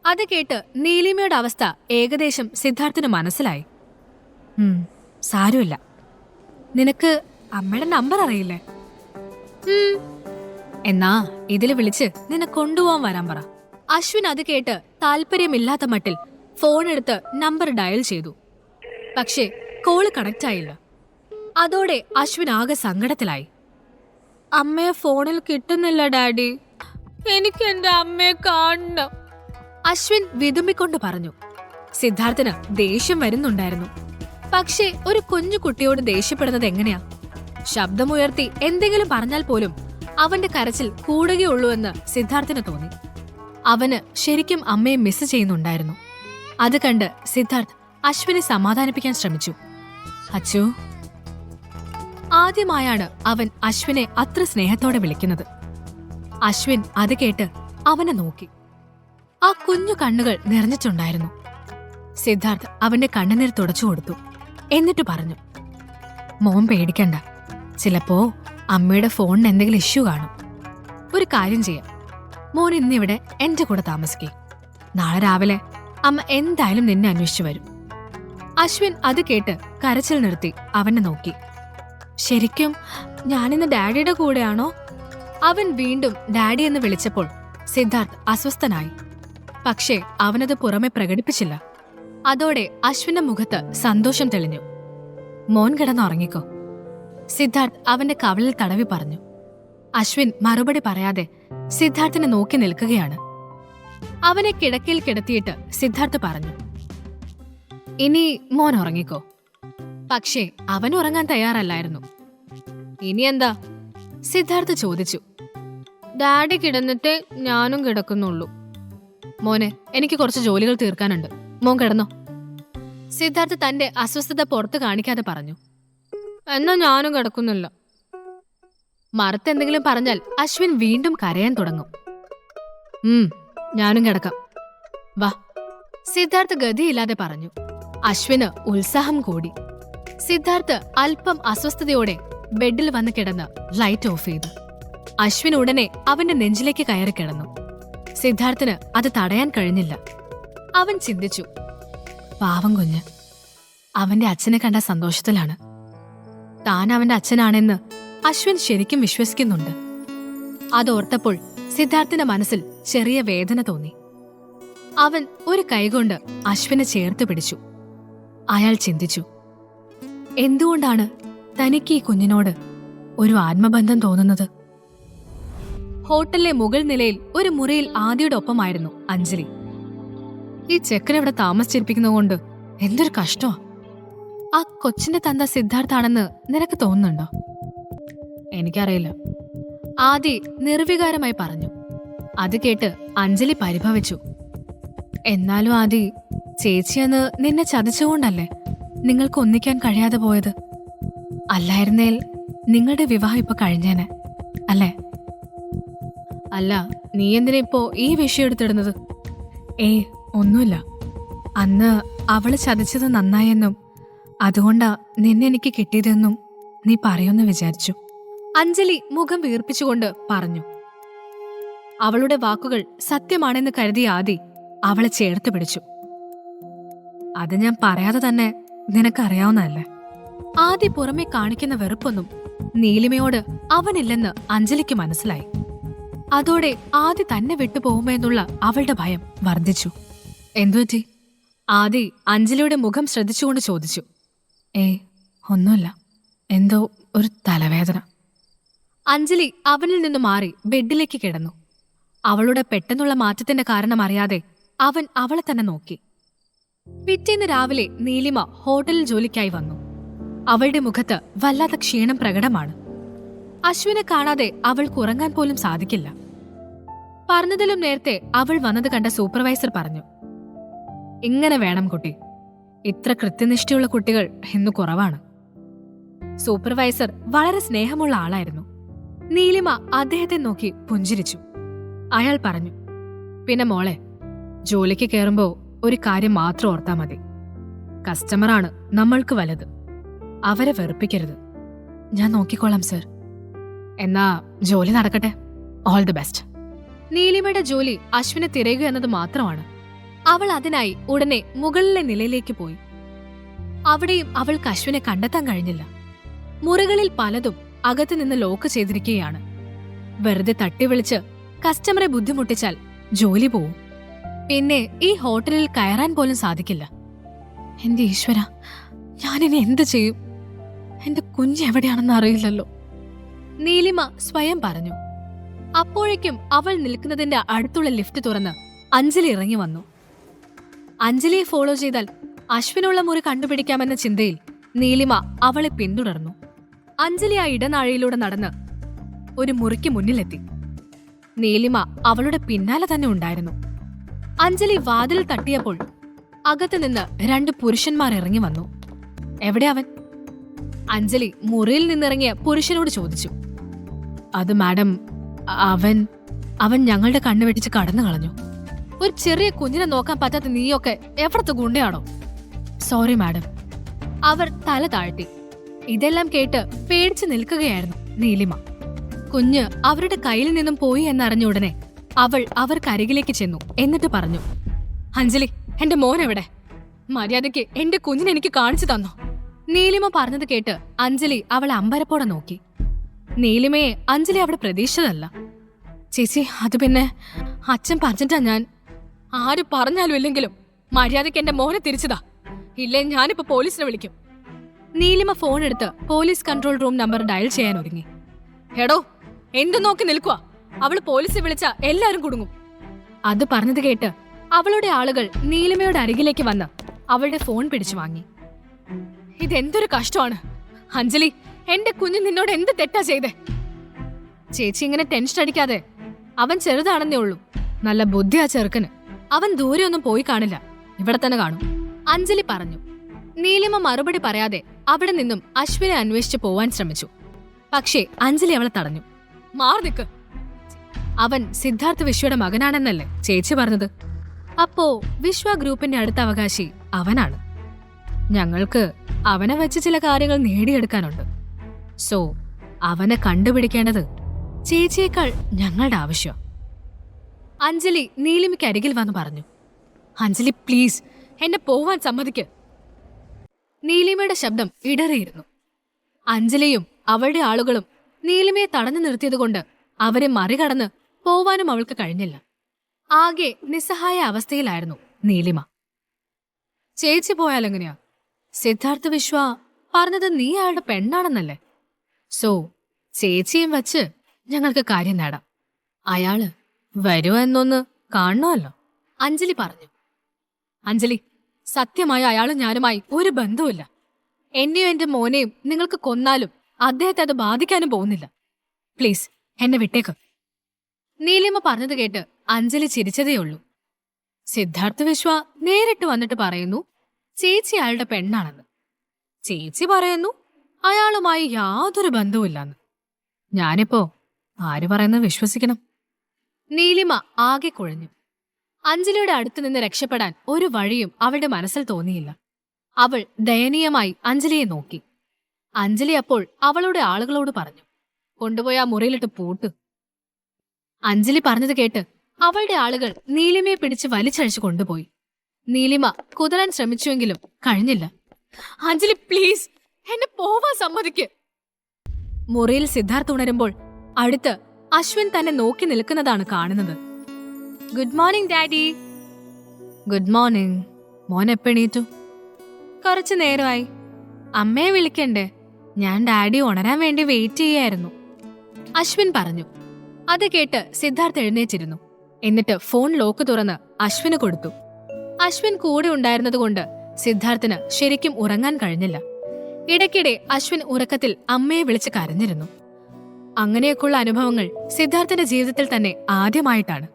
അത് കേട്ട് നീലിമയുടെ അവസ്ഥ ഏകദേശം സിദ്ധാർത്ഥിന് മനസ്സിലായി. സാരമില്ല, നിനക്ക് അമ്മയുടെ നമ്പർ അറിയില്ലേ? എന്നാ ഇതില് വിളിച്ച് നിന്നെ കൊണ്ടുപോവാൻ വരാൻ പറ. അശ്വിൻ അത് കേട്ട് താല്പര്യമില്ലാത്ത മട്ടിൽ ഫോൺ എടുത്ത് നമ്പർ ഡയൽ ചെയ്തു. പക്ഷേ കോള് കണക്റ്റ് ആയില്ല. അതോടെ അശ്വിൻ ആകെ സങ്കടത്തിലായി. അമ്മയെ ഫോണിൽ കിട്ടുന്നില്ല ഡാഡി, എനിക്ക് എന്റെ അമ്മയെ കാണണം, അശ്വിൻ വിതുമ്പിക്കൊണ്ട് പറഞ്ഞു. സിദ്ധാർത്ഥിന് ദേഷ്യം വരുന്നുണ്ടായിരുന്നു. പക്ഷേ ഒരു കുഞ്ഞു കുട്ടിയോട് ദേഷ്യപ്പെടുന്നത് എങ്ങനെയാ? ശബ്ദമുയർത്തി എന്തെങ്കിലും പറഞ്ഞാൽ പോലും അവന്റെ കരച്ചിൽ കൂടുകയുള്ളൂവെന്ന് സിദ്ധാർത്ഥിന് തോന്നി. അവന് ശരിക്കും അമ്മയെ മിസ് ചെയ്യുന്നുണ്ടായിരുന്നു. അത് കണ്ട് സിദ്ധാർത്ഥ് അശ്വിനെ സമാധാനിപ്പിക്കാൻ ശ്രമിച്ചു. അച്ചു. ആദ്യമായാണ് അവൻ അശ്വിനെ അത്ര സ്നേഹത്തോടെ വിളിക്കുന്നത്. അശ്വിൻ അത് കേട്ട് അവനെ നോക്കി. ആ കുഞ്ഞു കണ്ണുകൾ നിറഞ്ഞിട്ടുണ്ടായിരുന്നു. സിദ്ധാർത്ഥ് അവന്റെ കണ്ണുനീർ തുടച്ചു കൊടുത്തു. എന്നിട്ട് പറഞ്ഞു, മോൻ പേടിക്കണ്ട, ചിലപ്പോ അമ്മയുടെ ഫോണിന് എന്തെങ്കിലും ഇഷ്യൂ കാണും. ഒരു കാര്യം ചെയ്യാം, മോൻ ഇന്നിവിടെ എന്റെ കൂടെ താമസിക്കേ. നാളെ രാവിലെ അമ്മ എന്തായാലും നിന്നെ അന്വേഷിച്ചു വരും. അശ്വിൻ അത് കേട്ട് കരച്ചിൽ നിർത്തി അവനെ നോക്കി. ശരിക്കും ഞാനിന്ന് ഡാഡിയുടെ കൂടെയാണോ? അവൻ വീണ്ടും ഡാഡി എന്ന് വിളിച്ചപ്പോൾ സിദ്ധാർത്ഥ് അസ്വസ്ഥനായി. പക്ഷേ അവനത് പുറമെ പ്രകടിപ്പിച്ചില്ല. അതോടെ അശ്വിന്റെ മുഖത്ത് സന്തോഷം തെളിഞ്ഞു. മോൻ കിടന്നുറങ്ങിക്കോ, സിദ്ധാർത്ഥ് അവന്റെ കവിളിൽ തടവി പറഞ്ഞു. അശ്വിൻ മറുപടി പറയാതെ സിദ്ധാർത്ഥിനെ നോക്കി നിൽക്കുകയാണ്. അവനെ കിടക്കയിൽ കിടത്തിയിട്ട് സിദ്ധാർത്ഥ് പറഞ്ഞു, ഇനി മോൻ ഉറങ്ങിക്കോ. പക്ഷേ അവൻ ഉറങ്ങാൻ തയ്യാറല്ലായിരുന്നു. ഇനി എന്താ? സിദ്ധാർത്ഥ് ചോദിച്ചു. ഡാഡി കിടന്നിട്ടേ ഞാനും കിടക്കുന്നുള്ളൂ. മോനെ, എനിക്ക് കുറച്ച് ജോലികൾ തീർക്കാനുണ്ട്, മോൻ കിടന്നോ. സിദ്ധാർത്ഥ് തന്റെ അസ്വസ്ഥത പുറത്ത് കാണിക്കാതെ പറഞ്ഞു. എന്നാ ഞാനും കിടക്കുന്നില്ല. മറുത്തെന്തെങ്കിലും പറഞ്ഞാൽ അശ്വിൻ വീണ്ടും കരയാൻ തുടങ്ങും. ഞാനും കിടക്കാം, വാ, സിദ്ധാർത്ഥ് ഗതിയില്ലാതെ പറഞ്ഞു. അശ്വിന് ഉത്സാഹം കൂടി. സിദ്ധാർത്ഥ് അല്പം അസ്വസ്ഥതയോടെ ബെഡിൽ വന്ന് കിടന്ന് ലൈറ്റ് ഓഫ് ചെയ്തു. അശ്വിൻ ഉടനെ അവന്റെ നെഞ്ചിലേക്ക് കയറി കിടന്നു. സിദ്ധാർത്ഥിന് അത് തടയാൻ കഴിഞ്ഞില്ല. അവൻ ചിന്തിച്ചു, പാവം കുഞ്ഞ്, അവന്റെ അച്ഛനെ കണ്ട സന്തോഷത്തിലാണ്. താൻ അവന്റെ അച്ഛനാണെന്ന് അശ്വിൻ ശരിക്കും വിശ്വസിക്കുന്നുണ്ട്. അതോർത്തപ്പോൾ സിദ്ധാർത്ഥിന്റെ മനസ്സിൽ ചെറിയ വേദന തോന്നി. അവൻ ഒരു കൈകൊണ്ട് അശ്വിനെ ചേർത്ത് പിടിച്ചു. അയാൾ ചിന്തിച്ചു, എന്തുകൊണ്ടാണ് തനിക്ക് ഈ കുഞ്ഞിനോട് ഒരു ആത്മബന്ധം തോന്നുന്നത്? ഹോട്ടലിലെ മുകൾ നിലയിൽ ഒരു മുറിയിൽ ആദിയുടെ ഒപ്പമായിരുന്നു അഞ്ജലി. ഈ ചെക്കനിവിടെ താമസിച്ചിരിപ്പിക്കുന്നതുകൊണ്ട് എന്തൊരു കഷ്ടമാ. ആ കൊച്ചിന്റെ തന്ത സിദ്ധാർത്ഥാണെന്ന് നിനക്ക് തോന്നുന്നുണ്ടോ? എനിക്കറിയില്ല, ആദി നിർവികാരമായി പറഞ്ഞു. അത് കേട്ട് അഞ്ജലി പരിഭവിച്ചു. എന്നാലും ആദി, ചേച്ചിയെന്ന് നിന്നെ ചതിച്ചുകൊണ്ടല്ലേ നിങ്ങൾക്ക് ഒന്നിക്കാൻ കഴിയാതെ പോയത്? അല്ലായിരുന്നേൽ നിങ്ങളുടെ വിവാഹം ഇപ്പൊ കഴിഞ്ഞേനെ അല്ലേ? അല്ല, നീ എന്തിനാ ഇപ്പോ ഈ വിഷയം എടുത്തിടുന്നത്? ഒന്നുമില്ല. അന്ന് അവള് ചതിച്ചത് നന്നായെന്നും അതുകൊണ്ടാ നിന്നെ എനിക്ക് കിട്ടിയതെന്നും നീ പറയുമെന്ന് വിചാരിച്ചു. അഞ്ജലി മുഖം വീർപ്പിച്ചുകൊണ്ട് പറഞ്ഞു. അവളുടെ വാക്കുകൾ സത്യമാണെന്ന് കരുതിയ ആദി അവളെ ചേർത്ത് പിടിച്ചു. അത് ഞാൻ പറയാതെ തന്നെ നിനക്കറിയാവുന്നതല്ലേ. ആദി പുറമെ കാണിക്കുന്ന വെറുപ്പൊന്നും നീലിമയോട് അവനില്ലെന്ന് അഞ്ജലിക്ക് മനസ്സിലായി. അതോടെ ആദി തന്നെ വിട്ടുപോകുമെന്നുള്ള അവളുടെ ഭയം വർദ്ധിച്ചു. എന്തുപറ്റി? ആദി അഞ്ജലിയുടെ മുഖം ശ്രദ്ധിച്ചുകൊണ്ട് ചോദിച്ചു. ഒന്നുമില്ല, എന്തോ ഒരു തലവേദന. അഞ്ജലി അവനിൽ നിന്ന് മാറി ബെഡിലേക്ക് കിടന്നു. അവളുടെ പെട്ടെന്നുള്ള മാറ്റത്തിന്റെ കാരണം അറിയാതെ അവൻ അവളെ തന്നെ നോക്കി. പിറ്റേന്ന് രാവിലെ നീലിമ ഹോട്ടലിൽ ജോലിക്കായി വന്നു. അവളുടെ മുഖത്ത് വല്ലാത്ത ക്ഷീണം പ്രകടമാണ്. അശ്വിനെ കാണാതെ അവൾക്ക് ഉറങ്ങാൻ പോലും സാധിക്കില്ല. പറഞ്ഞതിലും നേരത്തെ അവൾ വന്നത് കണ്ട സൂപ്പർവൈസർ പറഞ്ഞു, ഇങ്ങനെ വേണം കുട്ടി. ഇത്ര കൃത്യനിഷ്ഠയുള്ള കുട്ടികൾ ഇന്ന് കുറവാണ്. സൂപ്പർവൈസർ വളരെ സ്നേഹമുള്ള ആളായിരുന്നു. നീലിമ അദ്ദേഹത്തെ നോക്കി പുഞ്ചിരിച്ചു. അയാൾ പറഞ്ഞു, പിന്നെ മോളെ, ജോലിക്ക് കയറുമ്പോ ഒരു കാര്യം മാത്രം ഓർത്താ മതി. കസ്റ്റമറാണ് നമ്മൾക്ക് വലുത്. അവരെ വെറുപ്പിക്കരുത്. ഞാൻ നോക്കിക്കോളാം സർ. എന്നാ ജോലി നടക്കട്ടെ. All the best. നീലിമയുടെ ജോലി അശ്വിനെ തിരയുക എന്നത് മാത്രമാണ്. അവൾ അതിനായി ഉടനെ മുകളിലെ നിലയിലേക്ക് പോയി. അവിടെയും അവൾക്ക് അശ്വിനെ കണ്ടെത്താൻ കഴിഞ്ഞില്ല. മുറികളിൽ പലതും അകത്തുനിന്ന് ലോക്ക് ചെയ്തിരിക്കുകയാണ്. വെറുതെ തട്ടിവിളിച്ച് കസ്റ്റമറെ ബുദ്ധിമുട്ടിച്ചാൽ ജോലി പോവും. പിന്നെ ഈ ഹോട്ടലിൽ കയറാൻ പോലും സാധിക്കില്ല. എന്റെ ഈശ്വര, ഞാനിനി എന്ത് ചെയ്യും? എന്റെ കുഞ്ഞ് എവിടെയാണെന്ന് അറിയില്ലല്ലോ, നീലിമ സ്വയം പറഞ്ഞു. അപ്പോഴേക്കും അവൾ നിൽക്കുന്നതിന്റെ അടുത്തുള്ള ലിഫ്റ്റ് തുറന്ന് അഞ്ജലി ഇറങ്ങി വന്നു. അഞ്ജലിയെ ഫോളോ ചെയ്താൽ അശ്വിനുള്ള മുറി കണ്ടുപിടിക്കാമെന്ന ചിന്തയിൽ നീലിമ അവളെ പിന്തുടർന്നു. അഞ്ജലി ആ ഇടനാഴിയിലൂടെ നടന്ന് ഒരു മുറിക്ക് മുന്നിലെത്തി. നീലിമ അവളുടെ പിന്നാലെ തന്നെ ഉണ്ടായിരുന്നു. അഞ്ജലി വാതിൽ തട്ടിയപ്പോൾ അകത്തുനിന്ന് 2 പുരുഷന്മാർ ഇറങ്ങി വന്നു. എവിടെ അവൻ? അഞ്ജലി മുറിയിൽ നിന്നിറങ്ങിയ പുരുഷനോട് ചോദിച്ചു. അത് മാഡം, അവൻ ഞങ്ങളുടെ കണ്ണു വെട്ടിച്ച് കടന്നു കളഞ്ഞു. ഒരു ചെറിയ കുഞ്ഞിനെ നോക്കാൻ പറ്റാത്ത നീയൊക്കെ എവിടത്തെ ഗുണ്ടയാണോ? Sorry madam. അവർ തല താഴ്ത്തി. ഇതെല്ലാം കേട്ട് പേടിച്ചു നിൽക്കുകയായിരുന്നു നീലിമ. കുഞ്ഞ് അവരുടെ കയ്യിൽ നിന്നും പോയി എന്നറിഞ്ഞ ഉടനെ അവൾ അവർക്കരികിലേക്ക് ചെന്നു. എന്നിട്ട് പറഞ്ഞു, അഞ്ജലി, എന്റെ മോനെവിടെ? മര്യാദയ്ക്ക് എന്റെ കുഞ്ഞിനെ എനിക്ക് കാണിച്ചു തന്നോ? നീലിമ പറഞ്ഞത് കേട്ട് അഞ്ജലി അവളെ അമ്പരപ്പോടെ നോക്കി. നീലിമയെ അഞ്ജലി അവിടെ പ്രതീക്ഷിച്ചതല്ല. ചേച്ചി, അത് പിന്നെ അച്ഛൻ പറഞ്ഞിട്ടാ ഞാൻ. ആര് പറഞ്ഞാലും ഇല്ലെങ്കിലും മര്യാദയ്ക്ക് എന്റെ മോനെ തിരിച്ചതാ, ഇല്ലേ ഞാനിപ്പോ പോലീസിനെ വിളിക്കും. നീലിമ ഫോൺ എടുത്ത് police control room number dial ചെയ്യാൻ ഒരുങ്ങി. എടോ, എന്തു നോക്കി നിൽക്കുക? അവള് പോലീസിനെ വിളിച്ച എല്ലാരും കുടുങ്ങും. അത് പറഞ്ഞത് കേട്ട് അവളുടെ ആളുകൾ നീലിമയുടെ അരികിലേക്ക് വന്ന് അവളുടെ ഫോൺ പിടിച്ചു വാങ്ങി. ഇതെന്തൊരു കഷ്ടമാണ് അഞ്ജലി, എന്റെ കുഞ്ഞ് നിന്നോട് എന്ത് തെറ്റാ ചെയ്തേ? ചേച്ചി ഇങ്ങനെ ടെൻഷൻ അടിക്കാതെ. അവൻ ചെറുതാണെന്നേ ഉള്ളൂ, നല്ല ബുദ്ധിയാ ചെറുക്കന്. അവൻ ദൂരെ ഒന്നും പോയി കാണില്ല, ഇവിടെ തന്നെ കാണും, അഞ്ജലി പറഞ്ഞു. നീലിമ മറുപടി പറയാതെ അവിടെ നിന്നും അശ്വിനെ അന്വേഷിച്ച് പോവാൻ ശ്രമിച്ചു. പക്ഷേ അഞ്ജലി അവളെ തടഞ്ഞു. മാറി നിക്ക്, അവൻ സിദ്ധാർത്ഥ് വിശ്വയുടെ മകനാണെന്നല്ലേ ചേച്ചി പറഞ്ഞത്? അപ്പോ വിശ്വ ഗ്രൂപ്പിന്റെ അടുത്ത അവകാശി അവനാണ്. ഞങ്ങൾക്ക് അവനെ വെച്ച് ചില കാര്യങ്ങൾ നേടിയെടുക്കാനുണ്ട്. സോ അവനെ കണ്ടുപിടിക്കേണ്ടത് ചേച്ചിയേക്കാൾ ഞങ്ങളുടെ ആവശ്യം. അഞ്ജലി നീലിമയ്ക്ക് അരികിൽ വന്ന് പറഞ്ഞു. അഞ്ജലി പ്ലീസ്, എന്നെ പോവാൻ സമ്മതിക്ക്. നീലിമയുടെ ശബ്ദം ഇടറിയിരുന്നു. അഞ്ജലിയും അവളുടെ ആളുകളും നീലിമയെ തടഞ്ഞു നിർത്തിയതുകൊണ്ട് അവരെ മറികടന്ന് പോവാനും അവൾക്ക് കഴിഞ്ഞില്ല. ആകെ നിസ്സഹായ അവസ്ഥയിലായിരുന്നു നീലിമ. ചേച്ചി പോയാലെങ്ങനെയാ? സിദ്ധാർത്ഥ വിശ്വ പറഞ്ഞത് നീ അയാളുടെ പെണ്ണാണെന്നല്ലേ? സോ ചേച്ചിയും വച്ച് ഞങ്ങൾക്ക് കാര്യം നേടാം. അയാള് വരുമോ എന്നൊന്ന് കാണണമല്ലോ, അഞ്ജലി പറഞ്ഞു. അഞ്ജലി, സത്യമായ അയാളും ഞാനുമായി ഒരു ബന്ധവുമില്ല. എന്നെയും എന്റെ മോനെയും നിങ്ങൾക്ക് കൊന്നാലും അദ്ദേഹത്തെ അത് ബാധിക്കാനും പോകുന്നില്ല. പ്ലീസ് എന്നെ വിട്ടേക്ക്. നീലിമ പറഞ്ഞത് കേട്ട് അഞ്ജലി ചിരിച്ചതേയുള്ളൂ. സിദ്ധാർത്ഥ വിശ്വ നേരിട്ട് വന്നിട്ട് പറയുന്നു ചേച്ചി അയാളുടെ പെണ്ണാണെന്ന്. ചേച്ചി പറയുന്നു അയാളുമായി യാതൊരു ബന്ധവുമില്ലെന്ന്. ഞാനിപ്പോ ആര് പറയുന്നത് വിശ്വസിക്കണം? നീലിമ ആകെ കുഴഞ്ഞു. അഞ്ജലിയുടെ അടുത്ത് നിന്ന് രക്ഷപ്പെടാൻ ഒരു വഴിയും അവളുടെ മനസ്സിൽ തോന്നിയില്ല. അവൾ ദയനീയമായി അഞ്ജലിയെ നോക്കി. അഞ്ജലി അപ്പോൾ അവളുടെ ആളുകളോട് പറഞ്ഞു, കൊണ്ടുപോയി ആ മുറിയിലിട്ട് പൂട്ട്. അഞ്ജലി പറഞ്ഞത് കേട്ട് അവളുടെ ആളുകൾ നീലിമയെ പിടിച്ച് വലിച്ചഴിച്ചു കൊണ്ടുപോയി. നീലിമ കുതറാൻ ശ്രമിച്ചുവെങ്കിലും കഴിഞ്ഞില്ല. അഞ്ജലി പ്ലീസ്, എന്നെ പോവാൻ സമ്മതിക്ക്. മുറിയിൽ സിദ്ധാർത്ഥ് ഉണരുമ്പോൾ അടുത്ത് അശ്വിൻ തന്നെ നോക്കി നിൽക്കുന്നതാണ് കാണുന്നത്. Good morning daddy. Good morning. മോൻ എപ്പെണീറ്റു? കുറച്ചു നേരമായി. അമ്മയെ വിളിക്കണ്ടേ? ഞാൻ ഡാഡി ഉണരാൻ വേണ്ടി വെയിറ്റ് ചെയ്യായിരുന്നു, അശ്വിൻ പറഞ്ഞു. അത് കേട്ട് സിദ്ധാർത്ഥ് എഴുന്നേറ്റിരുന്നു. എന്നിട്ട് ഫോൺ ലോക്ക് തുറന്ന് അശ്വിന് കൊടുത്തു. അശ്വിൻ കൂടെ ഉണ്ടായിരുന്നതുകൊണ്ട് സിദ്ധാർത്ഥിന് ശരിക്കും ഉറങ്ങാൻ കഴിഞ്ഞില്ല. ഇടയ്ക്കിടെ അശ്വിൻ ഉറക്കത്തിൽ അമ്മയെ വിളിച്ച് കരഞ്ഞിരുന്നു. അങ്ങനെയൊക്കെയുള്ള അനുഭവങ്ങൾ സിദ്ധാർത്ഥിന്റെ ജീവിതത്തിൽ തന്നെ ആദ്യമായിട്ടാണ്.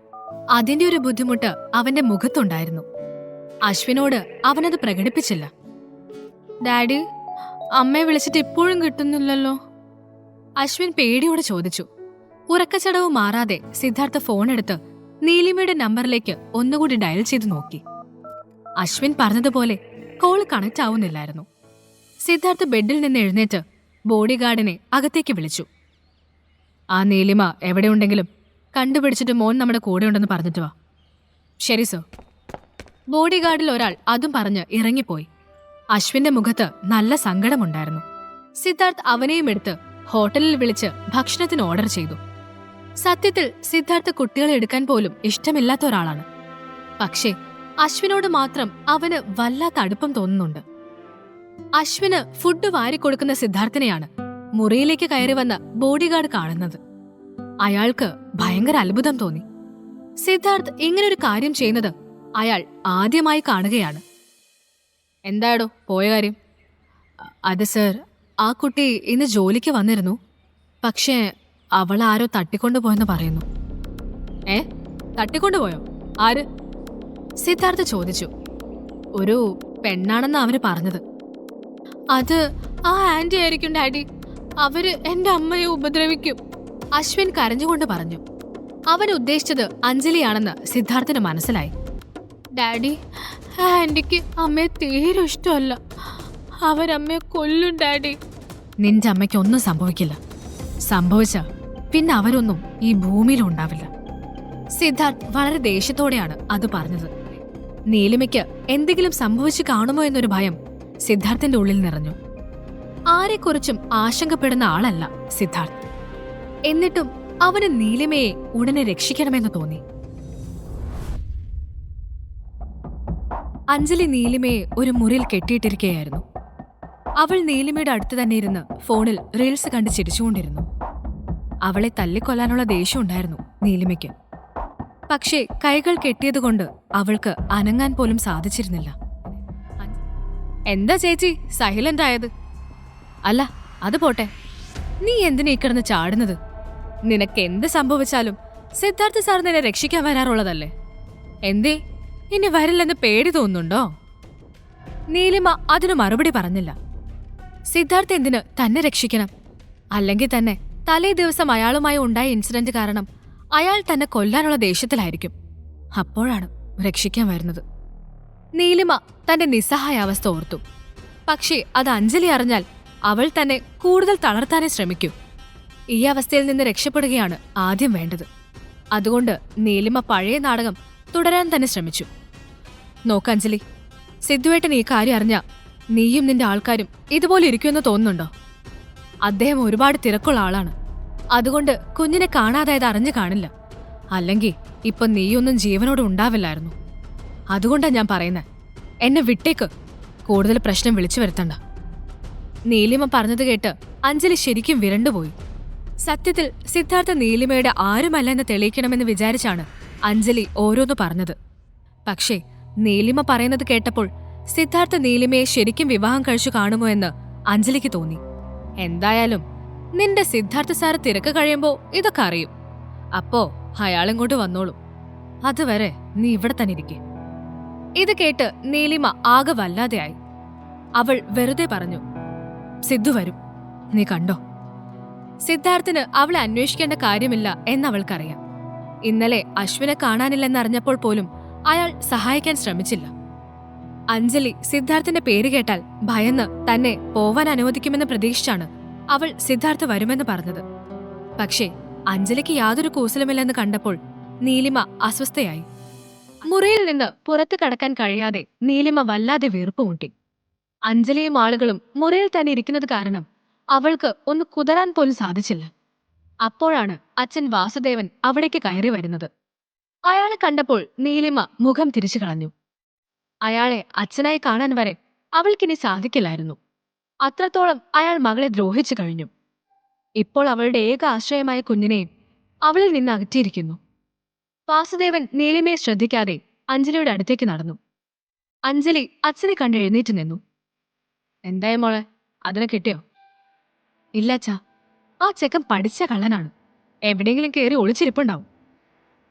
അതിന്റെ ഒരു ബുദ്ധിമുട്ട് അവന്റെ മുഖത്തുണ്ടായിരുന്നു. അശ്വിനോട് അവനത് പ്രകടിപ്പിച്ചില്ല. ഡാഡി, അമ്മയെ വിളിച്ചിട്ട് ഇപ്പോഴും കിട്ടുന്നില്ലല്ലോ, അശ്വിൻ പേടിയോടെ ചോദിച്ചു. ഉറക്കച്ചടവ് മാറാതെ സിദ്ധാർത്ഥ ഫോണെടുത്ത് നീലിമയുടെ നമ്പറിലേക്ക് ഒന്നുകൂടി ഡയൽ ചെയ്തു നോക്കി. അശ്വിൻ പറഞ്ഞതുപോലെ കോൾ കണക്ട് ആവുന്നില്ലായിരുന്നു. സിദ്ധാർത്ഥ് ബെഡിൽ നിന്ന് എഴുന്നേറ്റ് ബോഡി ഗാർഡിനെ അകത്തേക്ക് വിളിച്ചു. ആ നീലിമ എവിടെയുണ്ടെങ്കിലും കണ്ടുപിടിച്ചിട്ട് മോൻ നമ്മുടെ കൂടെയുണ്ടെന്ന് പറഞ്ഞിട്ട് വാ. ശരി സർ. ബോഡി ഗാർഡിൽ ഒരാൾ അതും പറഞ്ഞ് ഇറങ്ങിപ്പോയി. അശ്വിന്റെ മുഖത്ത് നല്ല സങ്കടമുണ്ടായിരുന്നു. സിദ്ധാർത്ഥ് അവനെയും എടുത്ത് ഹോട്ടലിൽ വിളിച്ച് ഭക്ഷണത്തിന് ഓർഡർ ചെയ്തു. സത്യത്തിൽ സിദ്ധാർത്ഥ് കുട്ടികളെ എടുക്കാൻ പോലും ഇഷ്ടമില്ലാത്ത ഒരാളാണ്. പക്ഷേ അശ്വിനോട് മാത്രം അവന് വല്ലാത്ത അടുപ്പം തോന്നുന്നുണ്ട്. അശ്വിന് ഫുഡ് വാരിക്കൊടുക്കുന്ന സിദ്ധാർത്ഥിനെയാണ് മുറിയിലേക്ക് കയറി വന്ന ബോഡിഗാർഡ് കാണുന്നത്. അയാൾക്ക് ഭയങ്കര അത്ഭുതം തോന്നി. സിദ്ധാർത്ഥ് ഇങ്ങനൊരു കാര്യം ചെയ്യുന്നത് അയാൾ ആദ്യമായി കാണുകയാണ്. എന്താടോ പോയ കാര്യം? അത് സർ, ആ കുട്ടി ഇന്ന് ജോലിക്ക് വന്നിരുന്നു. പക്ഷേ അവൾ ആരോ തട്ടിക്കൊണ്ടുപോയെന്ന് പറയുന്നു. തട്ടിക്കൊണ്ടുപോയോ? ആര്? സിദ്ധാർത്ഥ് ചോദിച്ചു. ഒരു പെണ്ണാണെന്ന് അവര് പറഞ്ഞത്. അത് ആ ആന്റി ആയിരിക്കും ഡാഡി. അവര് എന്റെ അമ്മയെ ഉപദ്രവിക്കും, അശ്വിൻ കരഞ്ഞുകൊണ്ട് പറഞ്ഞു. അവൻ ഉദ്ദേശിച്ചത് അഞ്ജലിയാണെന്ന് സിദ്ധാർത്ഥിന് മനസ്സിലായി. ഡാഡി, ആന്റിക്ക് അമ്മയെ തീരെ ഇഷ്ടമല്ല. അവരമ്മയെ കൊല്ലും ഡാഡി. നിന്റെ അമ്മയ്ക്ക് ഒന്നും സംഭവിക്കില്ല. സംഭവിച്ച പിന്നെ അവരൊന്നും ഈ ഭൂമിയിലും ഉണ്ടാവില്ല. സിദ്ധാർത്ഥ് വളരെ ദേഷ്യത്തോടെയാണ് അത് പറഞ്ഞത്. നീലിമയ്ക്ക് എന്തെങ്കിലും സംഭവിച്ചു കാണുമോ എന്നൊരു ഭയം സിദ്ധാർത്ഥിന്റെ ഉള്ളിൽ നിറഞ്ഞു. ആരെക്കുറിച്ചും ആശങ്കപ്പെടുന്ന ആളല്ല സിദ്ധാർത്ഥ്. എന്നിട്ടും അവന് നീലിമയെ ഉടനെ രക്ഷിക്കണമെന്ന് തോന്നി. അഞ്ജലി നീലിമയെ ഒരു മുറിയിൽ കെട്ടിയിട്ടിരിക്കുകയായിരുന്നു. അവൾ നീലിമയുടെ അടുത്ത് തന്നെ ഇരുന്ന് ഫോണിൽ റീൽസ് കണ്ട് ചിരിച്ചുകൊണ്ടിരുന്നു. അവളെ തല്ലിക്കൊല്ലാനുള്ള ദേഷ്യം ഉണ്ടായിരുന്നു നീലിമയ്ക്ക്. പക്ഷേ കൈകൾ കെട്ടിയതുകൊണ്ട് അവൾക്ക് അനങ്ങാൻ പോലും സാധിച്ചിരുന്നില്ല. എന്താ ചേച്ചി സൈലന്റ് ആയത്? അല്ല, അത് പോട്ടെ, നീ എന്തിനാ ഈ കിടന്ന് ചാടുന്നത്? നിനക്ക് എന്ത് സംഭവിച്ചാലും സിദ്ധാർത്ഥ സാർ നിന്നെ രക്ഷിക്കാൻ വരാറുള്ളതല്ലേ. എന്തേ ഇനി വരില്ലെന്ന് പേടി തോന്നുന്നുണ്ടോ? നീലിമ അതിനു മറുപടി പറഞ്ഞില്ല. സിദ്ധാർത്ഥ് എന്തിന് തന്നെ രക്ഷിക്കണം? അല്ലെങ്കിൽ തന്നെ തലേ ദിവസം അയാളുമായി ഉണ്ടായ ഇൻസിഡന്റ് കാരണം അയാൾ തന്നെ കൊല്ലാനുള്ള ദേഷ്യത്തിലായിരിക്കും. അപ്പോഴാണ് രക്ഷിക്കാൻ വരുന്നത്. നീലിമ തന്റെ നിസ്സഹായാവസ്ഥ ഓർത്തു. പക്ഷേ അത് അഞ്ജലി അറിഞ്ഞാൽ അവൾ തന്നെ കൂടുതൽ തളർത്താനേ ശ്രമിക്കൂ. ഈ അവസ്ഥയിൽ നിന്ന് രക്ഷപ്പെടുകയാണ് ആദ്യം വേണ്ടത്. അതുകൊണ്ട് നീലിമ പഴയ നാടകം തുടരാൻ തന്നെ ശ്രമിച്ചു. നോക്കഞ്ജലി, സിദ്ധുവേട്ടൻ ഈ കാര്യം അറിഞ്ഞ നീയും നിന്റെ ആൾക്കാരും ഇതുപോലെ ഇരിക്കുമെന്ന് തോന്നുന്നുണ്ടോ? അദ്ദേഹം ഒരുപാട് തിരക്കുള്ള ആളാണ്. അതുകൊണ്ട് കുഞ്ഞിനെ കാണാതായത് അറിഞ്ഞു കാണില്ല. അല്ലെങ്കിൽ ഇപ്പൊ നീയൊന്നും ജീവനോട് ഉണ്ടാവില്ലായിരുന്നു. അതുകൊണ്ടാ ഞാൻ പറയുന്നത്, എന്നെ വിട്ടേക്ക്, കൂടുതൽ പ്രശ്നം വിളിച്ചു വരുത്തണ്ട. നീലിമ പറഞ്ഞത് കേട്ട് അഞ്ജലി ശരിക്കും വിരണ്ടുപോയി. സത്യത്തിൽ സിദ്ധാർത്ഥ നീലിമയുടെ ആരുമല്ല എന്ന് തെളിയിക്കണമെന്ന് വിചാരിച്ചാണ് അഞ്ജലി ഓരോന്ന് പറഞ്ഞത്. പക്ഷേ നീലിമ പറയുന്നത് കേട്ടപ്പോൾ സിദ്ധാർത്ഥ നീലിമയെ ശരിക്കും വിവാഹം കഴിച്ചു കാണുമോ എന്ന് അഞ്ജലിക്ക് തോന്നി. എന്തായാലും നിന്റെ സിദ്ധാർത്ഥ സാറ് തിരക്ക് കഴിയുമ്പോ ഇതൊക്കെ അറിയും. അപ്പോ അയാളിങ്ങോട്ട് വന്നോളും. അതുവരെ നീ ഇവിടെ തന്നെ ഇരിക്കെ. ഇത് കേട്ട് നീലിമ ആകെ വല്ലാതെയായി. അവൾ വെറുതെ പറഞ്ഞു, സിദ്ധു വരും, നീ കണ്ടോ. സിദ്ധാർത്ഥിന് അവളെ അന്വേഷിക്കേണ്ട കാര്യമില്ല എന്നവൾക്കറിയാം. ഇന്നലെ അശ്വിനെ കാണാനില്ലെന്നറിഞ്ഞപ്പോൾ പോലും അയാൾ സഹായിക്കാൻ ശ്രമിച്ചില്ല. അഞ്ജലി സിദ്ധാർത്ഥിന്റെ പേര് കേട്ടാൽ ഭയന്ന് തന്നെ പോവാൻ അനുവദിക്കുമെന്ന് പ്രതീക്ഷിച്ചാണ് അവൾ സിദ്ധാർത്ഥ് വരുമെന്ന് പറഞ്ഞത്. പക്ഷേ അഞ്ജലിക്ക് യാതൊരു കൂസലുമില്ലെന്ന് കണ്ടപ്പോൾ നീലിമ അസ്വസ്ഥയായി. മുറിയിൽ നിന്ന് പുറത്തു കടക്കാൻ കഴിയാതെ നീലിമ വല്ലാതെ വീർപ്പുമുട്ടി. അഞ്ജലിയും ആളുകളും മുറിയിൽ തന്നെ ഇരിക്കുന്നത് കാരണം അവൾക്ക് ഒന്ന് കുതറാൻ പോലും സാധിച്ചില്ല. അപ്പോഴാണ് അച്ഛൻ വാസുദേവൻ അവിടേക്ക് കയറി വരുന്നത്. അയാളെ കണ്ടപ്പോൾ നീലിമ മുഖം തിരിച്ചു കളഞ്ഞു. അയാളെ അച്ഛനായി കാണാൻ വരെ അവൾക്കിനി സാധിക്കില്ലായിരുന്നു. അത്രത്തോളം അയാൾ മകളെ ദ്രോഹിച്ചു കഴിഞ്ഞു. ഇപ്പോൾ അവളുടെ ഏക ആശ്രയമായ കുഞ്ഞിനെയും അവളിൽ നിന്ന് അകറ്റിയിരിക്കുന്നു. വാസുദേവൻ നീലിമയെ ശ്രദ്ധിക്കാതെ അഞ്ജലിയുടെ അടുത്തേക്ക് നടന്നു. അഞ്ജലി അച്ഛനെ കണ്ട് എഴുന്നേറ്റ് നിന്നു. എന്തായ മോളെ, അതിനെ കിട്ടിയോ? ഇല്ലച്ചാ, ആ ചെക്കൻ പഠിച്ച കള്ളനാണ്, എവിടെയെങ്കിലും കയറി ഒളിച്ചിരിപ്പുണ്ടാവും,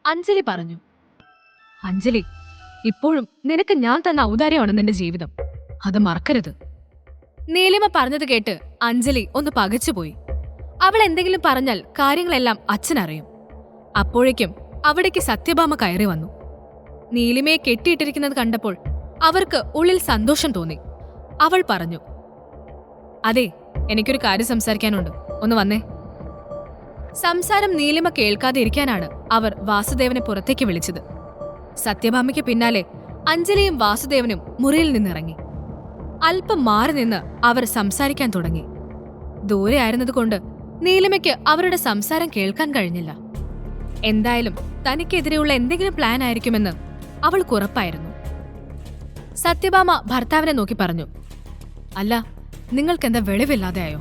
അഞ്ജലി പറഞ്ഞു. അഞ്ജലി, ഇപ്പോഴും നിനക്ക് ഞാൻ തന്ന ഔദാര്യമാണ് നിന്റെ ജീവിതം, അത് മറക്കരുത്. നീലിമ പറഞ്ഞത് കേട്ട് അഞ്ജലി ഒന്ന് പകച്ചുപോയി. അവൾ എന്തെങ്കിലും പറഞ്ഞാൽ കാര്യങ്ങളെല്ലാം അച്ഛനറിയും. അപ്പോഴേക്കും അവിടേക്ക് സത്യഭാമ കയറി വന്നു. നീലിമയെ കെട്ടിയിട്ടിരിക്കുന്നത് കണ്ടപ്പോൾ അവർക്ക് ഉള്ളിൽ സന്തോഷം തോന്നി. അവൾ പറഞ്ഞു, അതെ, എനിക്കൊരു കാര്യം സംസാരിക്കാനുണ്ട്, ഒന്ന് വന്നേ. സംസാരം നീലിമ കേൾക്കാതെ ഇരിക്കാനാണ് അവർ വാസുദേവനെ പുറത്തേക്ക് വിളിച്ചത്. സത്യഭാമയ്ക്ക് പിന്നാലെ അഞ്ജലിയും വാസുദേവനും മുറിയിൽ നിന്നിറങ്ങി. അല്പം മാറി നിന്ന് അവർ സംസാരിക്കാൻ തുടങ്ങി. ദൂരെ ആയിരുന്നതുകൊണ്ട് നീലിമയ്ക്ക് അവരുടെ സംസാരം കേൾക്കാൻ കഴിഞ്ഞില്ല. എന്തായാലും തനിക്കെതിരെയുള്ള എന്തെങ്കിലും പ്ലാൻ ആയിരിക്കുമെന്ന് അവൾക്ക് ഉറപ്പായിരുന്നു. സത്യഭാമ ഭർത്താവിനെ നോക്കി പറഞ്ഞു, അല്ല, നിങ്ങൾക്കെന്താ വെളിവില്ലാതെയായോ?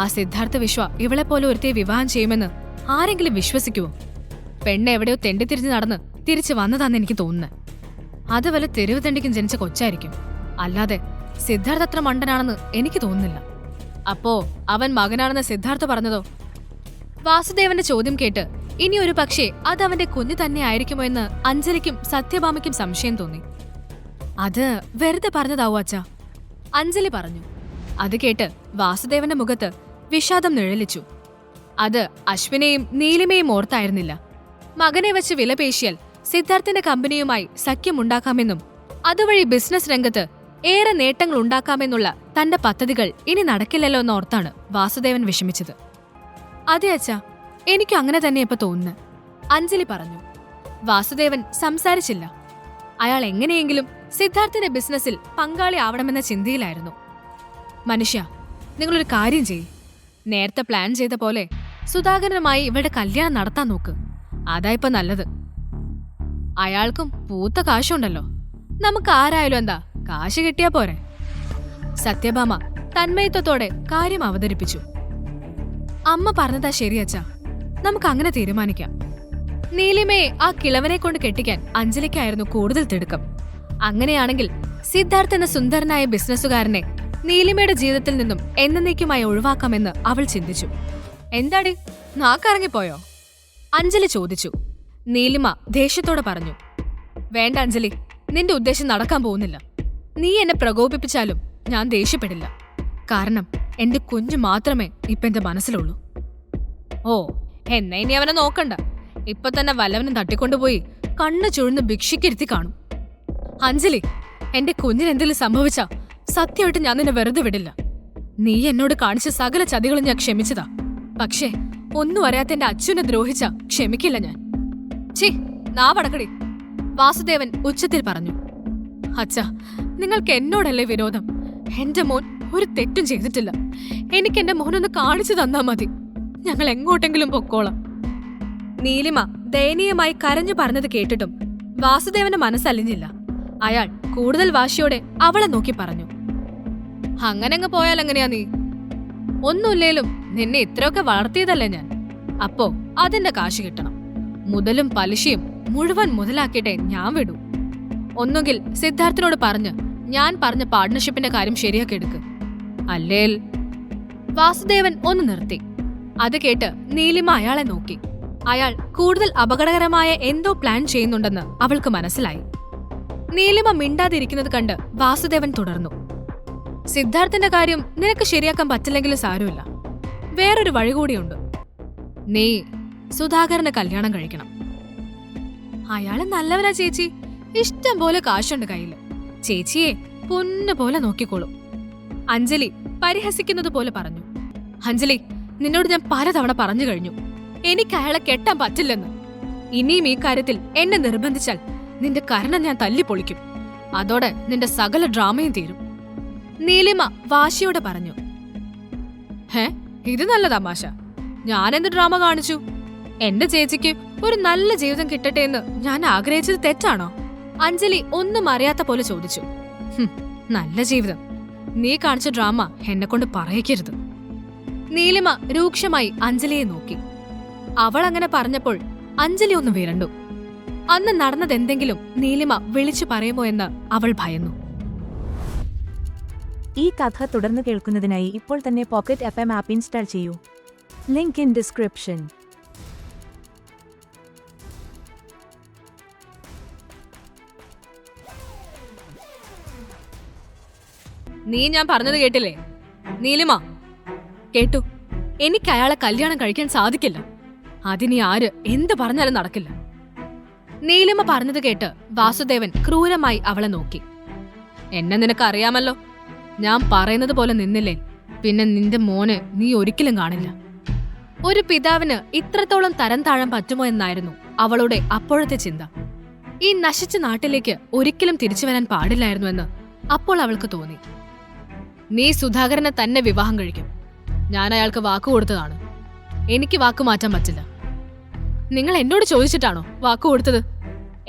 ആ സിദ്ധാർത്ഥ വിശ്വ ഇവളെപ്പോലെ ഒരുത്തിയെ വിവാഹം ചെയ്യുമെന്ന് ആരെങ്കിലും വിശ്വസിക്കുവോ? പെണ്ണ് എവിടെയോ തെണ്ടിത്തിരിഞ്ഞ് നടന്ന് തിരിച്ചു വന്നതാന്ന് എനിക്ക് തോന്നുന്നത്. അത് വല്ല തെരുവ് തെണ്ടിക്കും ജനിച്ച കൊച്ചായിരിക്കും, അല്ലാതെ സിദ്ധാർത്ഥ അത്ര മണ്ടനാണെന്ന് എനിക്ക് തോന്നുന്നില്ല. അപ്പോ അവൻ മകനാണെന്ന് സിദ്ധാർത്ഥ പറഞ്ഞതോ? വാസുദേവന്റെ ചോദ്യം കേട്ട് ഇനി ഒരു പക്ഷേ അത് അവന്റെ കുഞ്ഞു തന്നെ ആയിരിക്കുമോ എന്ന് അഞ്ജലിക്കും സത്യഭാമയ്ക്കും സംശയം തോന്നി. അത് വെറുതെ പറഞ്ഞതാവൂ അച്ഛാ, അഞ്ജലി പറഞ്ഞു. അത് കേട്ട് വാസുദേവന്റെ മുഖത്ത് വിഷാദം നിഴലിച്ചു. അത് അശ്വിനെയും നീലിമയും ഓർത്തായിരുന്നില്ല. മകനെ വെച്ച് വിലപേശിയാൽ സിദ്ധാർത്ഥന്റെ കമ്പനിയുമായി സഖ്യമുണ്ടാക്കാമെന്നും അതുവഴി ബിസിനസ് രംഗത്ത് ഏറെ നേട്ടങ്ങൾ ഉണ്ടാക്കാമെന്നുള്ള തന്റെ പദ്ധതികൾ ഇനി നടക്കില്ലല്ലോ എന്നോർത്താണ് വാസുദേവൻ വിഷമിച്ചത്. അതെ അച്ഛാ, എനിക്കും അങ്ങനെ തന്നെ ഇപ്പൊ തോന്നുന്നു, അഞ്ജലി പറഞ്ഞു. വാസുദേവൻ സംസാരിച്ചില്ല. അയാൾ എങ്ങനെയെങ്കിലും സിദ്ധാർത്ഥന്റെ ബിസിനസ്സിൽ പങ്കാളി ആവണമെന്ന ചിന്തയിലായിരുന്നു. മനുഷ്യ, നിങ്ങളൊരു കാര്യം ചെയ്യ്. നേരത്തെ പ്ലാൻ ചെയ്ത പോലെ സുധാകരനുമായി ഇവരുടെ കല്യാണം നടത്താൻ നോക്ക്. അതായിപ്പോ നല്ലത്. അയാൾക്കും പൂത്ത കാശുണ്ടല്ലോ, നമുക്ക് ആരായാലും എന്താ, കാശ് കിട്ടിയാ പോരെ. സത്യഭാമ തന്മയത്വത്തോടെ കാര്യം അവതരിപ്പിച്ചു. അമ്മ പറഞ്ഞതാ ശരിയച്ചാ, നമുക്ക് അങ്ങനെ തീരുമാനിക്കാം. നീലിമയെ ആ കിളവനെ കൊണ്ട് കെട്ടിക്കാൻ അഞ്ജലിക്കായിരുന്നു കൂടുതൽ തിടുക്കം. അങ്ങനെയാണെങ്കിൽ സിദ്ധാർത്ഥ് എന്ന സുന്ദരനായ ബിസിനസ്സുകാരനെ നീലിമയുടെ ജീവിതത്തിൽ നിന്നും എന്നേക്കുമായി ഒഴിവാക്കാമെന്ന് അവൾ ചിന്തിച്ചു. എന്താടി, നാക്കിറങ്ങിപ്പോയോ? അഞ്ജലി ചോദിച്ചു. നീലിമ ദേഷ്യത്തോടെ പറഞ്ഞു, വേണ്ട അഞ്ജലി, നിന്റെ ഉദ്ദേശം നടക്കാൻ പോകുന്നില്ല. നീ എന്നെ പ്രകോപിപ്പിച്ചാലും ഞാൻ ദേഷ്യപ്പെടില്ല. കാരണം എന്റെ കുഞ്ഞു മാത്രമേ ഇപ്പൊ എന്റെ മനസ്സിലുള്ളൂ. ഓ, എന്നാ ഇനി അവനെ നോക്കണ്ട. ഇപ്പൊ തന്നെ വല്ലവനും തട്ടിക്കൊണ്ടുപോയി കണ്ണു ചുഴന്ന് ഭിക്ഷയ്ക്കിരുത്തി കാണും. അഞ്ജലി, എന്റെ കുഞ്ഞിനെന്തെങ്കിലും സംഭവിച്ചാ സത്യമായിട്ട് ഞാൻ നിന്നെ വെറുതെ വിടില്ല. നീ എന്നോട് കാണിച്ച സകല ചതികളും ഞാൻ ക്ഷമിച്ചതാ. പക്ഷേ ഒന്നും അറിയാത്ത എന്റെ അച്ഛനെ ദ്രോഹിച്ച ക്ഷമിക്കില്ല ഞാൻ. ഛീ, നാവടക്കടി, വാസുദേവൻ ഉച്ചത്തിൽ പറഞ്ഞു. അച്ഛാ, നിങ്ങൾക്ക് എന്നോടല്ലേ വിരോധം? എന്റെ മോൻ ഒരു തെറ്റും ചെയ്തിട്ടില്ല. എനിക്ക് എന്റെ മോനൊന്ന് കാണിച്ചു തന്നാ മതി. ഞങ്ങൾ എങ്ങോട്ടെങ്കിലും പൊക്കോളാം. നീലിമ ദയനീയമായി കരഞ്ഞു പറഞ്ഞത് കേട്ടിട്ടും വാസുദേവന്റെ മനസ്സലിഞ്ഞില്ല. അയാൾ കൂടുതൽ വാശിയോടെ അവളെ നോക്കി പറഞ്ഞു, അങ്ങനെങ്ങ് പോയാൽ എങ്ങനെയാ നീ? ഒന്നുമില്ലേലും നിന്നെ ഇത്രയൊക്കെ വളർത്തിയതല്ലേ ഞാൻ. അപ്പോ അതിന്റെ കാശ് കിട്ടണം. മുതലും പലിശയും മുഴുവൻ മുതലാക്കിയിട്ടേ ഞാൻ വിടൂ. ഒന്നുകിൽ സിദ്ധാർത്ഥിനോട് പറഞ്ഞ് ഞാൻ പറഞ്ഞ പാർട്ട്ണർഷിപ്പിന്റെ കാര്യം ശരിയാക്കി എടുക്ക്. അല്ലേൽ. വാസുദേവൻ ഒന്ന് നിർത്തി. അത് കേട്ട് നീലിമ അയാളെ നോക്കി. അയാൾ കൂടുതൽ അപകടകരമായ എന്തോ പ്ലാൻ ചെയ്യുന്നുണ്ടെന്ന് അവൾക്ക് മനസ്സിലായി. നീലിമ മിണ്ടാതിരിക്കുന്നത് കണ്ട് വാസുദേവൻ തുടർന്നു, സിദ്ധാർത്ഥന്റെ കാര്യം നിനക്ക് ശരിയാക്കാൻ പറ്റില്ലെങ്കിലും സാരമില്ല. വേറൊരു വഴി കൂടിയുണ്ട്. നീ സുധാകരനെ കല്യാണം കഴിക്കണം. അയാള് നല്ലവനാ ചേച്ചി. ഇഷ്ടം പോലെ കാശുണ്ട് കയ്യില്. ചേച്ചിയെ പൊന്നു പോലെ നോക്കിക്കോളും. അഞ്ജലി പരിഹസിക്കുന്നത് പോലെ പറഞ്ഞു. അഞ്ജലി, നിന്നോട് ഞാൻ പലതവണ പറഞ്ഞു കഴിഞ്ഞു, എനിക്ക് അയാളെ കെട്ടാൻ പറ്റില്ലെന്ന്. ഇനിയും ഈ കാര്യത്തിൽ എന്നെ നിർബന്ധിച്ചാൽ നിന്റെ കരണം ഞാൻ തല്ലിപ്പൊളിക്കും. അതോടെ നിന്റെ സകല ഡ്രാമയും തീരും. നീലിമ വാശിയോടെ പറഞ്ഞു. ഇത് നല്ല തമാശ. ഞാനെന്ത് ഡ്രാമ കാണിച്ചു? എന്റെ ചേച്ചിക്ക് ഒരു നല്ല ജീവിതം കിട്ടട്ടെ എന്ന് ഞാൻ ആഗ്രഹിച്ചത് തെറ്റാണോ? അഞ്ജലി ഒന്നും അറിയാത്ത പോലെ ചോദിച്ചു. നല്ല ജീവിതം? നീ കാണിച്ച ഡ്രാമ എന്നെ കൊണ്ട് പറയിക്കരുത്. നീലിമ രൂക്ഷമായി അഞ്ജലിയെ നോക്കി. അവൾ അങ്ങനെ പറഞ്ഞപ്പോൾ അഞ്ജലി ഒന്ന് വിരണ്ടു. അന്ന് നടന്നതെന്തെങ്കിലും നീലിമ വിളിച്ചു പറയുമോ എന്ന് അവൾ ഭയന്നു. ഈ കഥ തുടർന്ന് കേൾക്കുന്നതിനായി ഇപ്പോൾ തന്നെ പോക്കറ്റ് FM ആപ്പ് ഇൻസ്റ്റാൾ ചെയ്യൂ. Link in description. നീ ഞാൻ പറഞ്ഞത് കേട്ടില്ലേ? നീലിമ കേട്ടു. എനിക്ക് അയാളെ കല്യാണം കഴിക്കാൻ സാധിക്കില്ല. അതിനി ആര് എന്ത് പറഞ്ഞാലും നടക്കില്ല. നീലിമ പറഞ്ഞത് കേട്ട് വാസുദേവൻ ക്രൂരമായി അവളെ നോക്കി. എന്നെ നിനക്കറിയാമല്ലോ. ഞാൻ പറയുന്നത് പോലെ നിന്നില്ലേ പിന്നെ നിന്റെ മോനെ നീ ഒരിക്കലും കാണില്ല. ഒരു പിതാവിന് ഇത്രത്തോളം തരം താഴാൻ പറ്റുമോ എന്നായിരുന്നു അവളുടെ അപ്പോഴത്തെ ചിന്ത. ഈ നശിച്ച നാട്ടിലേക്ക് ഒരിക്കലും തിരിച്ചു വരാൻ പാടില്ലായിരുന്നു എന്ന് അപ്പോൾ അവൾക്ക് തോന്നി. നീ സുധാകരനെ തന്നെ വിവാഹം കഴിക്കും. ഞാൻ അയാൾക്ക് വാക്കു കൊടുത്തതാണ്. എനിക്ക് വാക്കു മാറ്റാൻ പറ്റില്ല. നിങ്ങൾ എന്നോട് ചോദിച്ചിട്ടാണോ വാക്കു കൊടുത്തത്?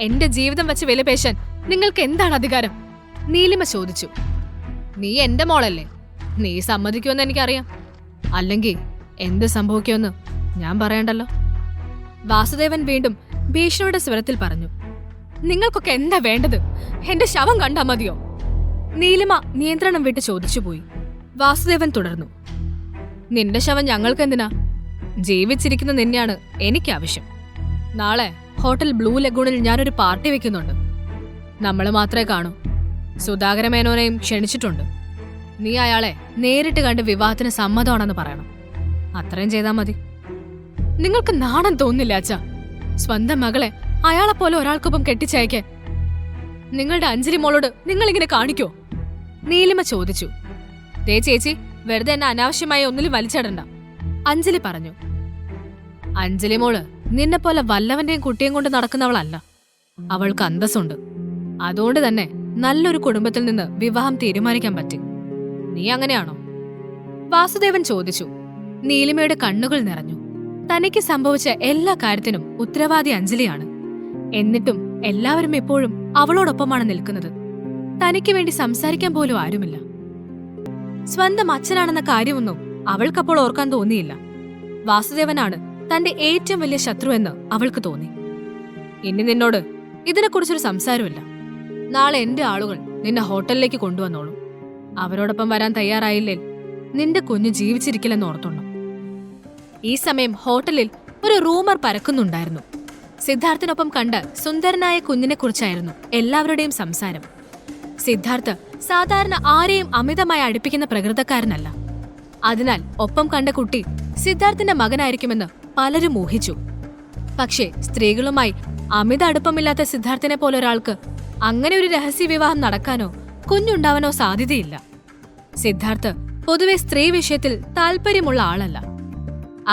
എന്റെ ജീവിതം വെച്ച് വിലപേശാൻ നിങ്ങൾക്ക് എന്താണ് അധികാരം? നീലിമ ചോദിച്ചു. നീ എന്റെ മോളല്ലേ, നീ സമ്മതിക്കുമെന്ന് എനിക്കറിയാം. അല്ലെങ്കിൽ എന്ത് സംഭവിക്കുമെന്ന് ഞാൻ പറയണ്ടല്ലോ. വാസുദേവൻ വീണ്ടും ഭീഷണിയുടെ സ്വരത്തിൽ പറഞ്ഞു. നിങ്ങൾക്കൊക്കെ എന്താ വേണ്ടത്? എന്റെ ശവം കണ്ടാ മതിയോ? നീലിമ നിയന്ത്രണം വിട്ട് ചോദിച്ചുപോയി. വാസുദേവൻ തുടർന്നു. നിന്റെ ശവം ഞങ്ങൾക്കെന്തിനാ? ജീവിച്ചിരിക്കുന്ന നിന്നെയാണ് എനിക്കാവശ്യം. നാളെ ഹോട്ടൽ ബ്ലൂ ലഗൂണിൽ ഞാനൊരു പാർട്ടി വെക്കുന്നുണ്ട്. നമ്മൾ മാത്രമേ കാണൂ. സുധാകര മേനോനെയും ക്ഷണിച്ചിട്ടുണ്ട്. നീ അയാളെ നേരിട്ട് കണ്ട് വിവാഹത്തിന് സമ്മതമാണെന്ന് പറയണം. അത്രയും ചെയ്താൽ മതി. നിങ്ങൾക്ക് നാണം തോന്നില്ല അച്ഛാ? സ്വന്തം മകളെ അയാളെപ്പോലെ ഒരാൾക്കൊപ്പം കെട്ടിച്ചയക്കാൻ നിങ്ങളുടെ അഞ്ജലി മോളോട് നിങ്ങളിങ്ങനെ കാണിക്കോ? നീലിമ ചോദിച്ചു. ദേ ചേച്ചി, വെറുതെ എന്നെ അനാവശ്യമായി ഒന്നിലും വലിച്ചിടണ്ട, അഞ്ജലി പറഞ്ഞു. അഞ്ജലി മോള് നിന്നെപ്പോലെ വല്ലവന്റെയും കുട്ടിയും കൊണ്ട് നടക്കുന്നവളല്ല. അവൾക്ക് അന്തസ്സുണ്ട്. അതുകൊണ്ട് തന്നെ നല്ലൊരു കുടുംബത്തിൽ നിന്ന് വിവാഹം തീരുമാനിക്കാൻ പറ്റി. നീ അങ്ങനെയാണോ? വാസുദേവൻ ചോദിച്ചു. നീലിമയുടെ കണ്ണുകൾ നിറഞ്ഞു. തനിക്ക് സംഭവിച്ച എല്ലാ കാര്യത്തിനും ഉത്തരവാദി അഞ്ജലിയാണ്. എന്നിട്ടും എല്ലാവരും എപ്പോഴും അവളോടൊപ്പമാണ് നിൽക്കുന്നത്. തനിക്ക് വേണ്ടി സംസാരിക്കാൻ പോലും ആരുമില്ല. സ്വന്തം അച്ഛനാണെന്ന കാര്യമൊന്നും അവൾക്കപ്പോൾ ഓർക്കാൻ തോന്നിയില്ല. വാസുദേവനാണ് തന്റെ ഏറ്റവും വലിയ ശത്രു എന്ന് അവൾക്ക് തോന്നി. ഇനി നിന്നോട് ഇതിനെക്കുറിച്ചൊരു സംസാരമില്ല. നാളെ എന്റെ ആളുകൾ നിന്നെ ഹോട്ടലിലേക്ക് കൊണ്ടുവന്നോളൂ. അവരോടൊപ്പം വരാൻ തയ്യാറായില്ലേ നിന്റെ കുഞ്ഞ് ജീവിച്ചിരിക്കില്ലെന്ന് ഓർത്തോണം. ഈ സമയം ഹോട്ടലിൽ ഒരു റൂമർ പരക്കുന്നുണ്ടായിരുന്നു. സിദ്ധാർത്ഥിനൊപ്പം കണ്ട സുന്ദരനായ കുഞ്ഞിനെക്കുറിച്ചായിരുന്നു എല്ലാവരുടെയും സംസാരം. സിദ്ധാർത്ഥ് സാധാരണ ആരെയും അമിതമായി അടുപ്പിക്കുന്ന പ്രകൃതക്കാരനല്ല. അതിനാൽ ഒപ്പം കണ്ട കുട്ടി സിദ്ധാർത്ഥിന്റെ മകനായിരിക്കുമെന്ന് പലരും ഊഹിച്ചു. പക്ഷേ സ്ത്രീകളുമായി അമിത അടുപ്പമില്ലാത്ത സിദ്ധാർത്ഥിനെ പോലെ ഒരാൾക്ക് അങ്ങനെ ഒരു രഹസ്യ വിവാഹം നടക്കാനോ കുഞ്ഞുണ്ടാവാനോ സാധ്യതയില്ല. സിദ്ധാർത്ഥ് പൊതുവെ സ്ത്രീ വിഷയത്തിൽ താല്പര്യമുള്ള ആളല്ല.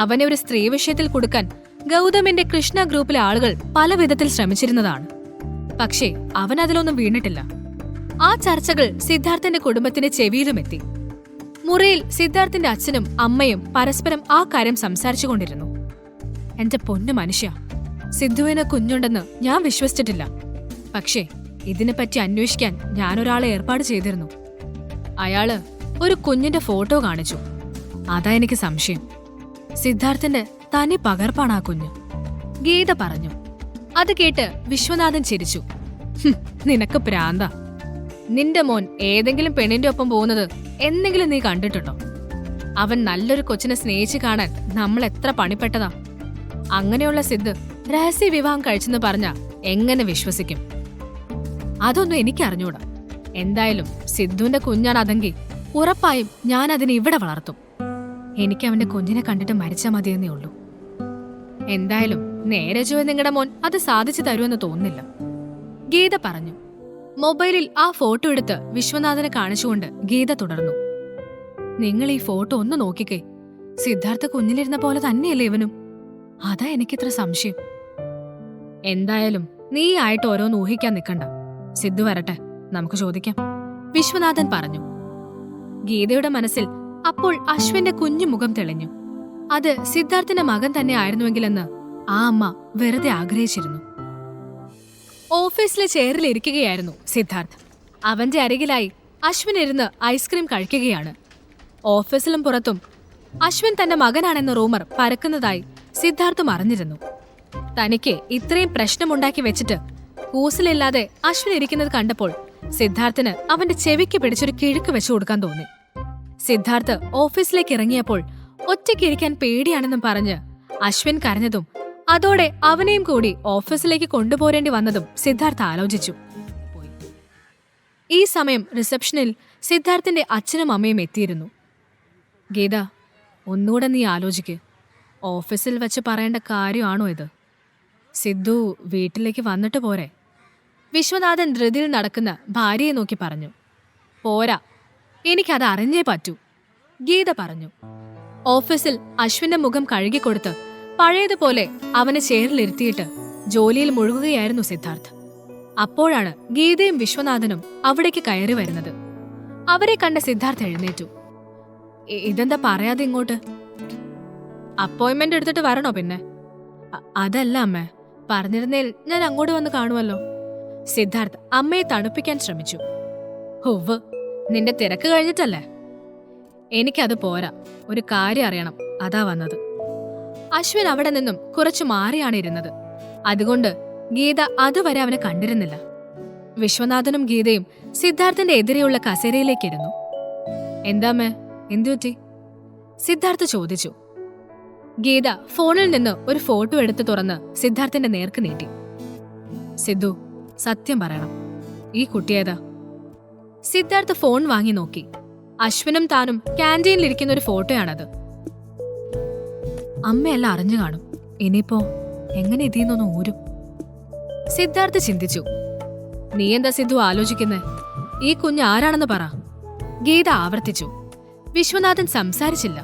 അവനെ ഒരു സ്ത്രീ വിഷയത്തിൽ കൊടുക്കാൻ ഗൗതമിന്റെ കൃഷ്ണ ഗ്രൂപ്പിലെ ആളുകൾ പല വിധത്തിൽ ശ്രമിച്ചിരുന്നതാണ്. പക്ഷേ അവൻ അതിലൊന്നും വീണിട്ടില്ല. ആ ചർച്ചകൾ സിദ്ധാർത്ഥന്റെ കുടുംബത്തിന്റെ ചെവിയിലുമെത്തി. മുറിയിൽ സിദ്ധാർത്ഥന്റെ അച്ഛനും അമ്മയും പരസ്പരം ആ കാര്യം സംസാരിച്ചുകൊണ്ടിരുന്നു. എന്റെ പൊന്നു മനുഷ്യ, സിദ്ധുവിന് കുഞ്ഞുണ്ടെന്ന് ഞാൻ വിശ്വസിച്ചിട്ടില്ല. പക്ഷേ ഇതിനെപ്പറ്റി അന്വേഷിക്കാൻ ഞാനൊരാളെ ഏർപ്പാട് ചെയ്തിരുന്നു. അയാള് ഒരു കുഞ്ഞിന്റെ ഫോട്ടോ കാണിച്ചു. അതാ എനിക്ക് സംശയം. സിദ്ധാർത്ഥന്റെ തനി പകർപ്പാണ് ആ കുഞ്ഞ്. ഗീത പറഞ്ഞു. അത് കേട്ട് വിശ്വനാഥൻ ചിരിച്ചു. നിനക്ക് പ്രാന്ത. നിന്റെ മോൻ ഏതെങ്കിലും പെണ്ണിന്റെ ഒപ്പം പോകുന്നത് എന്തെങ്കിലും നീ കണ്ടിട്ടുണ്ടോ? അവൻ നല്ലൊരു കൊച്ചിനെ സ്നേഹിച്ച് കാണാൻ നമ്മൾ എത്ര പണിപ്പെട്ടതാ. അങ്ങനെയുള്ള സിദ്ധ് രഹസ്യ വിവാഹം കഴിച്ചെന്ന് പറഞ്ഞ എങ്ങനെ വിശ്വസിക്കും? അതൊന്നും എനിക്കറിഞ്ഞൂടാ. എന്തായാലും സിദ്ധുവിന്റെ കുഞ്ഞാണ് അതെങ്കിൽ ഉറപ്പായും ഞാൻ അതിനെ ഇവിടെ വളർത്തും. എനിക്ക് അവന്റെ കുഞ്ഞിനെ കണ്ടിട്ട് മരിച്ചാൽ മതിയെന്നേ ഉള്ളൂ. എന്തായാലും നേരെ ചൊവ്വേ നിങ്ങളുടെ മോൻ അത് സാധിച്ചു തരുമെന്ന് തോന്നുന്നില്ല, ഗീത പറഞ്ഞു. മൊബൈലിൽ ആ ഫോട്ടോ എടുത്ത് വിശ്വനാഥനെ കാണിച്ചുകൊണ്ട് ഗീത തുടർന്നു. നിങ്ങൾ ഈ ഫോട്ടോ ഒന്ന് നോക്കിക്കേ. സിദ്ധാർത്ഥ കുഞ്ഞിലിരുന്ന പോലെ തന്നെയല്ലേ ഇവനും? അതാ എനിക്കിത്ര സംശയം. എന്തായാലും നീ ആയിട്ട് ഓരോന്ന് ഊഹിക്കാൻ നിൽക്കണ്ട. സിദ്ധു വരട്ടെ, നമുക്ക് ചോദിക്കാം, വിശ്വനാഥൻ പറഞ്ഞു. ഗീതയുടെ മനസ്സിൽ അപ്പോൾ അശ്വിന്റെ കുഞ്ഞു മുഖം തെളിഞ്ഞു. അത് സിദ്ധാർത്ഥിന്റെ മകൻ തന്നെ ആയിരുന്നുവെങ്കിലെന്ന് ആ അമ്മ വെറുതെ ആഗ്രഹിച്ചിരുന്നു. ഓഫീസിലെ ചെയറിൽ ഇരിക്കുകയായിരുന്നു സിദ്ധാർത്ഥ്. അവന്റെ അരികിലായി അശ്വിൻ ഇരുന്ന് ഐസ്ക്രീം കഴിക്കുകയാണ്. ഓഫീസിലും പുറത്തും അശ്വിൻ തന്റെ മകനാണെന്ന റൂമർ പരക്കുന്നതായി സിദ്ധാർത്ഥും അറിഞ്ഞിരുന്നു. തനിക്ക് ഇത്രയും പ്രശ്നമുണ്ടാക്കി വെച്ചിട്ട് കൂസിലില്ലാതെ അശ്വിൻ ഇരിക്കുന്നത് കണ്ടപ്പോൾ സിദ്ധാർത്ഥിന് അവന്റെ ചെവിക്ക് പിടിച്ചൊരു കിഴുക്ക് വെച്ചു കൊടുക്കാൻ തോന്നി. സിദ്ധാർത്ഥ് ഓഫീസിലേക്ക് ഇറങ്ങിയപ്പോൾ ഒറ്റയ്ക്കിരിക്കാൻ പേടിയാണെന്നും പറഞ്ഞ് അശ്വിൻ കരഞ്ഞതും അതോടെ അവനെയും കൂടി ഓഫീസിലേക്ക് കൊണ്ടുപോരേണ്ടി വന്നതും സിദ്ധാർത്ഥ് ആലോചിച്ചു. ഈ സമയം റിസപ്ഷനിൽ സിദ്ധാർത്ഥിന്റെ അച്ഛനും അമ്മയും എത്തിയിരുന്നു. ഗീത, ഒന്നുകൂടെ നീ ആലോചിക്ക്. ഓഫീസിൽ വെച്ച് പറയേണ്ട കാര്യമാണോ ഇത്? സിദ്ധു വീട്ടിലേക്ക് വന്നിട്ട് പോരെ? വിശ്വനാഥൻ ധൃതിയിൽ നടക്കുന്ന ഭാര്യയെ നോക്കി പറഞ്ഞു. പോരാ, എനിക്കത് അറിഞ്ഞേ പറ്റൂ, ഗീത പറഞ്ഞു. ഓഫീസിൽ അശ്വിന്റെ മുഖം കഴുകിക്കൊടുത്ത് പഴയതുപോലെ അവനെ ചെയറിലിരുത്തിയിട്ട് ജോലിയിൽ മുഴുകുകയായിരുന്നു സിദ്ധാർത്ഥ്. അപ്പോഴാണ് ഗീതയും വിശ്വനാഥനും അവിടേക്ക് കയറി വരുന്നത്. അവരെ കണ്ട സിദ്ധാർത്ഥ് എഴുന്നേറ്റു. ഇതെന്താ പറയാതെ ഇങ്ങോട്ട്? അപ്പോയിന്റ്മെന്റ് എടുത്തിട്ട് വരണോ? പിന്നെ അതല്ല അമ്മേ, പറഞ്ഞിരുന്നേൽ ഞാൻ അങ്ങോട്ട് വന്ന് കാണുമല്ലോ. സിദ്ധാർത്ഥ് അമ്മയെ തണുപ്പിക്കാൻ ശ്രമിച്ചു. ഹുവ്, നിന്റെ തിരക്ക് കഴിഞ്ഞിട്ടല്ലേ? എനിക്കത് പോരാ, ഒരു കാര്യം അറിയണം, അതാ വന്നത്. അശ്വിൻ അവിടെ നിന്നും കുറച്ചു മാറിയാണ് ഇരുന്നത്. അതുകൊണ്ട് ഗീത അതുവരെ അവനെ കണ്ടിരുന്നില്ല. വിശ്വനാഥനും ഗീതയും സിദ്ധാർത്ഥിന്റെ എതിരെയുള്ള കസേരയിലേക്കിരുന്നു. എന്താമ്മേ, എന്തുപറ്റി? സിദ്ധാർത്ഥ് ചോദിച്ചു. ഗീത ഫോണിൽ നിന്ന് ഒരു ഫോട്ടോ എടുത്ത് തുറന്ന് സിദ്ധാർത്ഥിന്റെ നേർക്ക് നീട്ടി. സിദ്ധു, സത്യം പറയണം, ഈ കുട്ടിയേതാ? സിദ്ധാർത്ഥ് ഫോൺ വാങ്ങി നോക്കി. അശ്വിനും താനും ക്യാൻറ്റീനിലിരിക്കുന്ന ഒരു ഫോട്ടോയാണത്. അമ്മയെല്ലാം അറിഞ്ഞു കാണും. ഇനിയിപ്പോ എങ്ങനെ ഇതിന്നൊന്ന് ഊരും? സിദ്ധാർത്ഥ് ചിന്തിച്ചു. നീ എന്താ സിദ്ധു ആലോചിക്കുന്നേ? ഈ കുഞ്ഞ് ആരാണെന്ന് പറ, ഗീത ആവർത്തിച്ചു. വിശ്വനാഥൻ സംസാരിച്ചില്ല.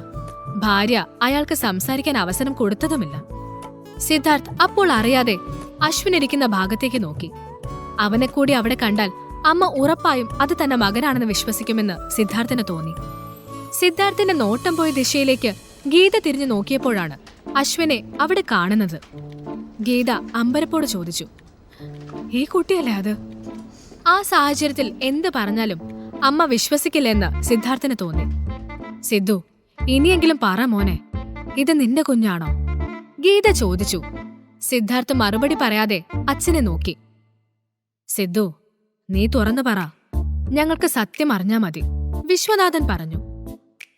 ഭാര്യ അയാൾക്ക് സംസാരിക്കാൻ അവസരം കൊടുത്തതുമില്ല. സിദ്ധാർത്ഥ് അപ്പോൾ അറിയാതെ അശ്വിൻ ഇരിക്കുന്ന ഭാഗത്തേക്ക് നോക്കി. അവനെ കൂടി അവിടെ കണ്ടാൽ അമ്മ ഉറപ്പായും അത് തന്റെ മകനാണെന്ന് വിശ്വസിക്കുമെന്ന് സിദ്ധാർത്ഥിന് തോന്നി. സിദ്ധാർത്ഥിന്റെ നോട്ടം പോയ ദിശയിലേക്ക് ഗീത തിരിഞ്ഞു നോക്കിയപ്പോഴാണ് അശ്വിനെ അവിടെ കാണുന്നത്. ഗീത അമ്പരപ്പോട് ചോദിച്ചു, ഈ കുട്ടിയല്ലേ അത്? ആ സാഹചര്യത്തിൽ എന്ത് പറഞ്ഞാലും അമ്മ വിശ്വസിക്കില്ലെന്ന് സിദ്ധാർത്ഥിന് തോന്നി. സിദ്ധു, ഇനിയെങ്കിലും പറ മോനെ, ഇത് നിന്റെ കുഞ്ഞാണോ? ഗീത ചോദിച്ചു. സിദ്ധാർത്ഥ് മറുപടി പറയാതെ അച്ഛനെ നോക്കി. സിദ്ധു, നീ തുറന്നു പറ, ഞങ്ങൾക്ക് സത്യം അറിഞ്ഞാ മതി, വിശ്വനാഥൻ പറഞ്ഞു.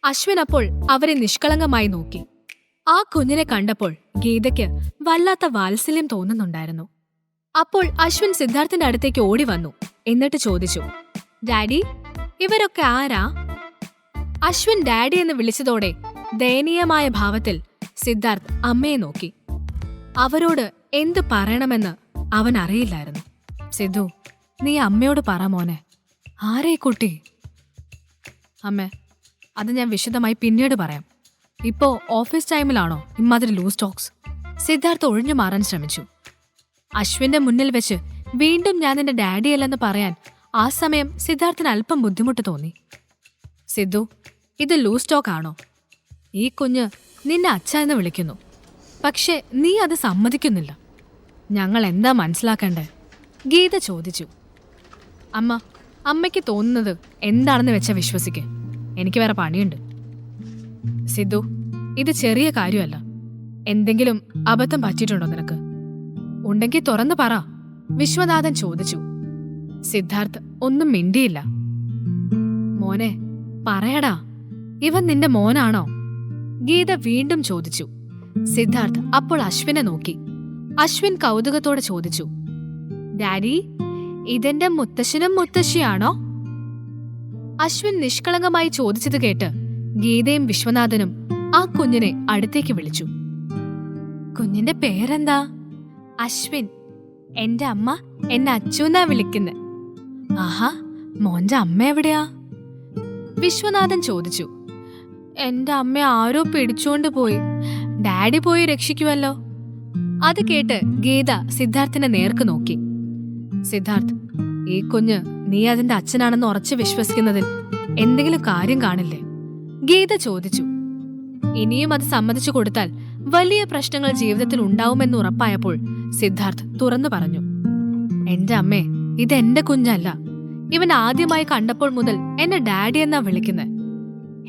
അശ്വിൻ അപ്പോൾ അവരെ നിഷ്കളങ്കമായി നോക്കി. ആ കുഞ്ഞിനെ കണ്ടപ്പോൾ ഗീതയ്ക്ക് വല്ലാത്ത വാത്സല്യം തോന്നുന്നുണ്ടായിരുന്നു. അപ്പോൾ അശ്വിൻ സിദ്ധാർത്ഥിന്റെ അടുത്തേക്ക് ഓടി വന്നു. എന്നിട്ട് ചോദിച്ചു, ഡാഡി, ഇവരൊക്കെ ആരാ? അശ്വിൻ ഡാഡി എന്ന് വിളിച്ചതോടെ ദയനീയമായ ഭാവത്തിൽ സിദ്ധാർത്ഥ് അമ്മയെ നോക്കി. അവരോട് എന്തു പറയണമെന്ന് അവൻ അറിയില്ലായിരുന്നു. സിദ്ധു, നീ അമ്മയോട് പറ മോനെ, ആരേ കുട്ടി? അമ്മേ, അത് ഞാൻ വിശദമായി പിന്നീട് പറയാം. ഇപ്പോ ഓഫീസ് ടൈമിലാണോ ഇമ്മാതിരി ലൂസ് ടോക്സ്? സിദ്ധാർത്ഥ് ഒഴിഞ്ഞു മാറാൻ ശ്രമിച്ചു. അശ്വിന്റെ മുന്നിൽ വെച്ച് വീണ്ടും ഞാൻ നിന്റെ ഡാഡിയല്ലെന്ന് പറയാൻ ആ സമയം സിദ്ധാർത്ഥിന് അല്പം ബുദ്ധിമുട്ട് തോന്നി. സിദ്ധു, ഇത് ലൂസ് ടോക്ക് ആണോ? ഈ കുഞ്ഞ് നിന്നെ അച്ഛ എന്ന് വിളിക്കുന്നു, പക്ഷെ നീ അത് സമ്മതിക്കുന്നില്ല. ഞങ്ങൾ എന്താ മനസ്സിലാക്കണ്ടേ? ഗീത ചോദിച്ചു. അമ്മയ്ക്ക് തോന്നുന്നത് എന്താണെന്ന് വെച്ചാ വിശ്വസിക്ക്. എനിക്ക് വേറെ പണിയുണ്ട്. സിദ്ധു, ഇത് ചെറിയ കാര്യമല്ല. എന്തെങ്കിലും അബദ്ധം പറ്റിയിട്ടുണ്ടോ നിനക്ക്? ഉണ്ടെങ്കിൽ തുറന്നു പറ, വിശ്വനാഥൻ ചോദിച്ചു. സിദ്ധാർത്ഥ് ഒന്നും മിണ്ടിയില്ല. മോനെ പറയടാ, ഇവൻ നിന്റെ മോനാണോ? ഗീത വീണ്ടും ചോദിച്ചു. സിദ്ധാർത്ഥ് അപ്പോൾ അശ്വിനെ നോക്കി. അശ്വിൻ കൗതുകത്തോടെ ചോദിച്ചു, ഡാഡി, ഇതെന്റെ മുത്തശ്ശനും മുത്തശ്ശിയാണോ? അശ്വിൻ നിഷ്കളങ്കമായി ചോദിച്ചത് കേട്ട് ഗീതയും വിശ്വനാഥനും ആ കുഞ്ഞിനെ അടുത്തേക്ക് വിളിച്ചു. കുഞ്ഞിന്റെ പേരെന്താ? അശ്വിൻ. എന്റെ അമ്മ എന്നെ അച്ചുന്നാ വിളിക്കുന്നെ. ആഹാ, മോന്റെ അമ്മ എവിടെയാ? വിശ്വനാഥൻ ചോദിച്ചു. എന്റെ അമ്മ ആരോ പിടിച്ചോണ്ട് പോയി. ഡാഡി പോയി രക്ഷിക്കുമല്ലോ. അത് കേട്ട് ഗീത സിദ്ധാർത്ഥിന്റെ നേർക്ക് നോക്കി. സിദ്ധാർത്ഥ്, ഈ കുഞ്ഞ് നീ അതിന്റെ അച്ഛനാണെന്ന് ഉറച്ചു വിശ്വസിക്കുന്നതിൽ എന്തെങ്കിലും കാര്യം കാണില്ലേ? ഗീത ചോദിച്ചു. ഇനിയും അത് സമ്മതിച്ചു കൊടുത്താൽ വലിയ പ്രശ്നങ്ങൾ ജീവിതത്തിൽ ഉണ്ടാവുമെന്ന് ഉറപ്പായപ്പോൾ സിദ്ധാർത്ഥ് തുറന്നു പറഞ്ഞു. എന്റെ അമ്മേ, ഇതെന്റെ കുഞ്ഞല്ല. ഇവൻ ആദ്യമായി കണ്ടപ്പോൾ മുതൽ എന്നെ ഡാഡി എന്നാ വിളിക്കുന്നത്.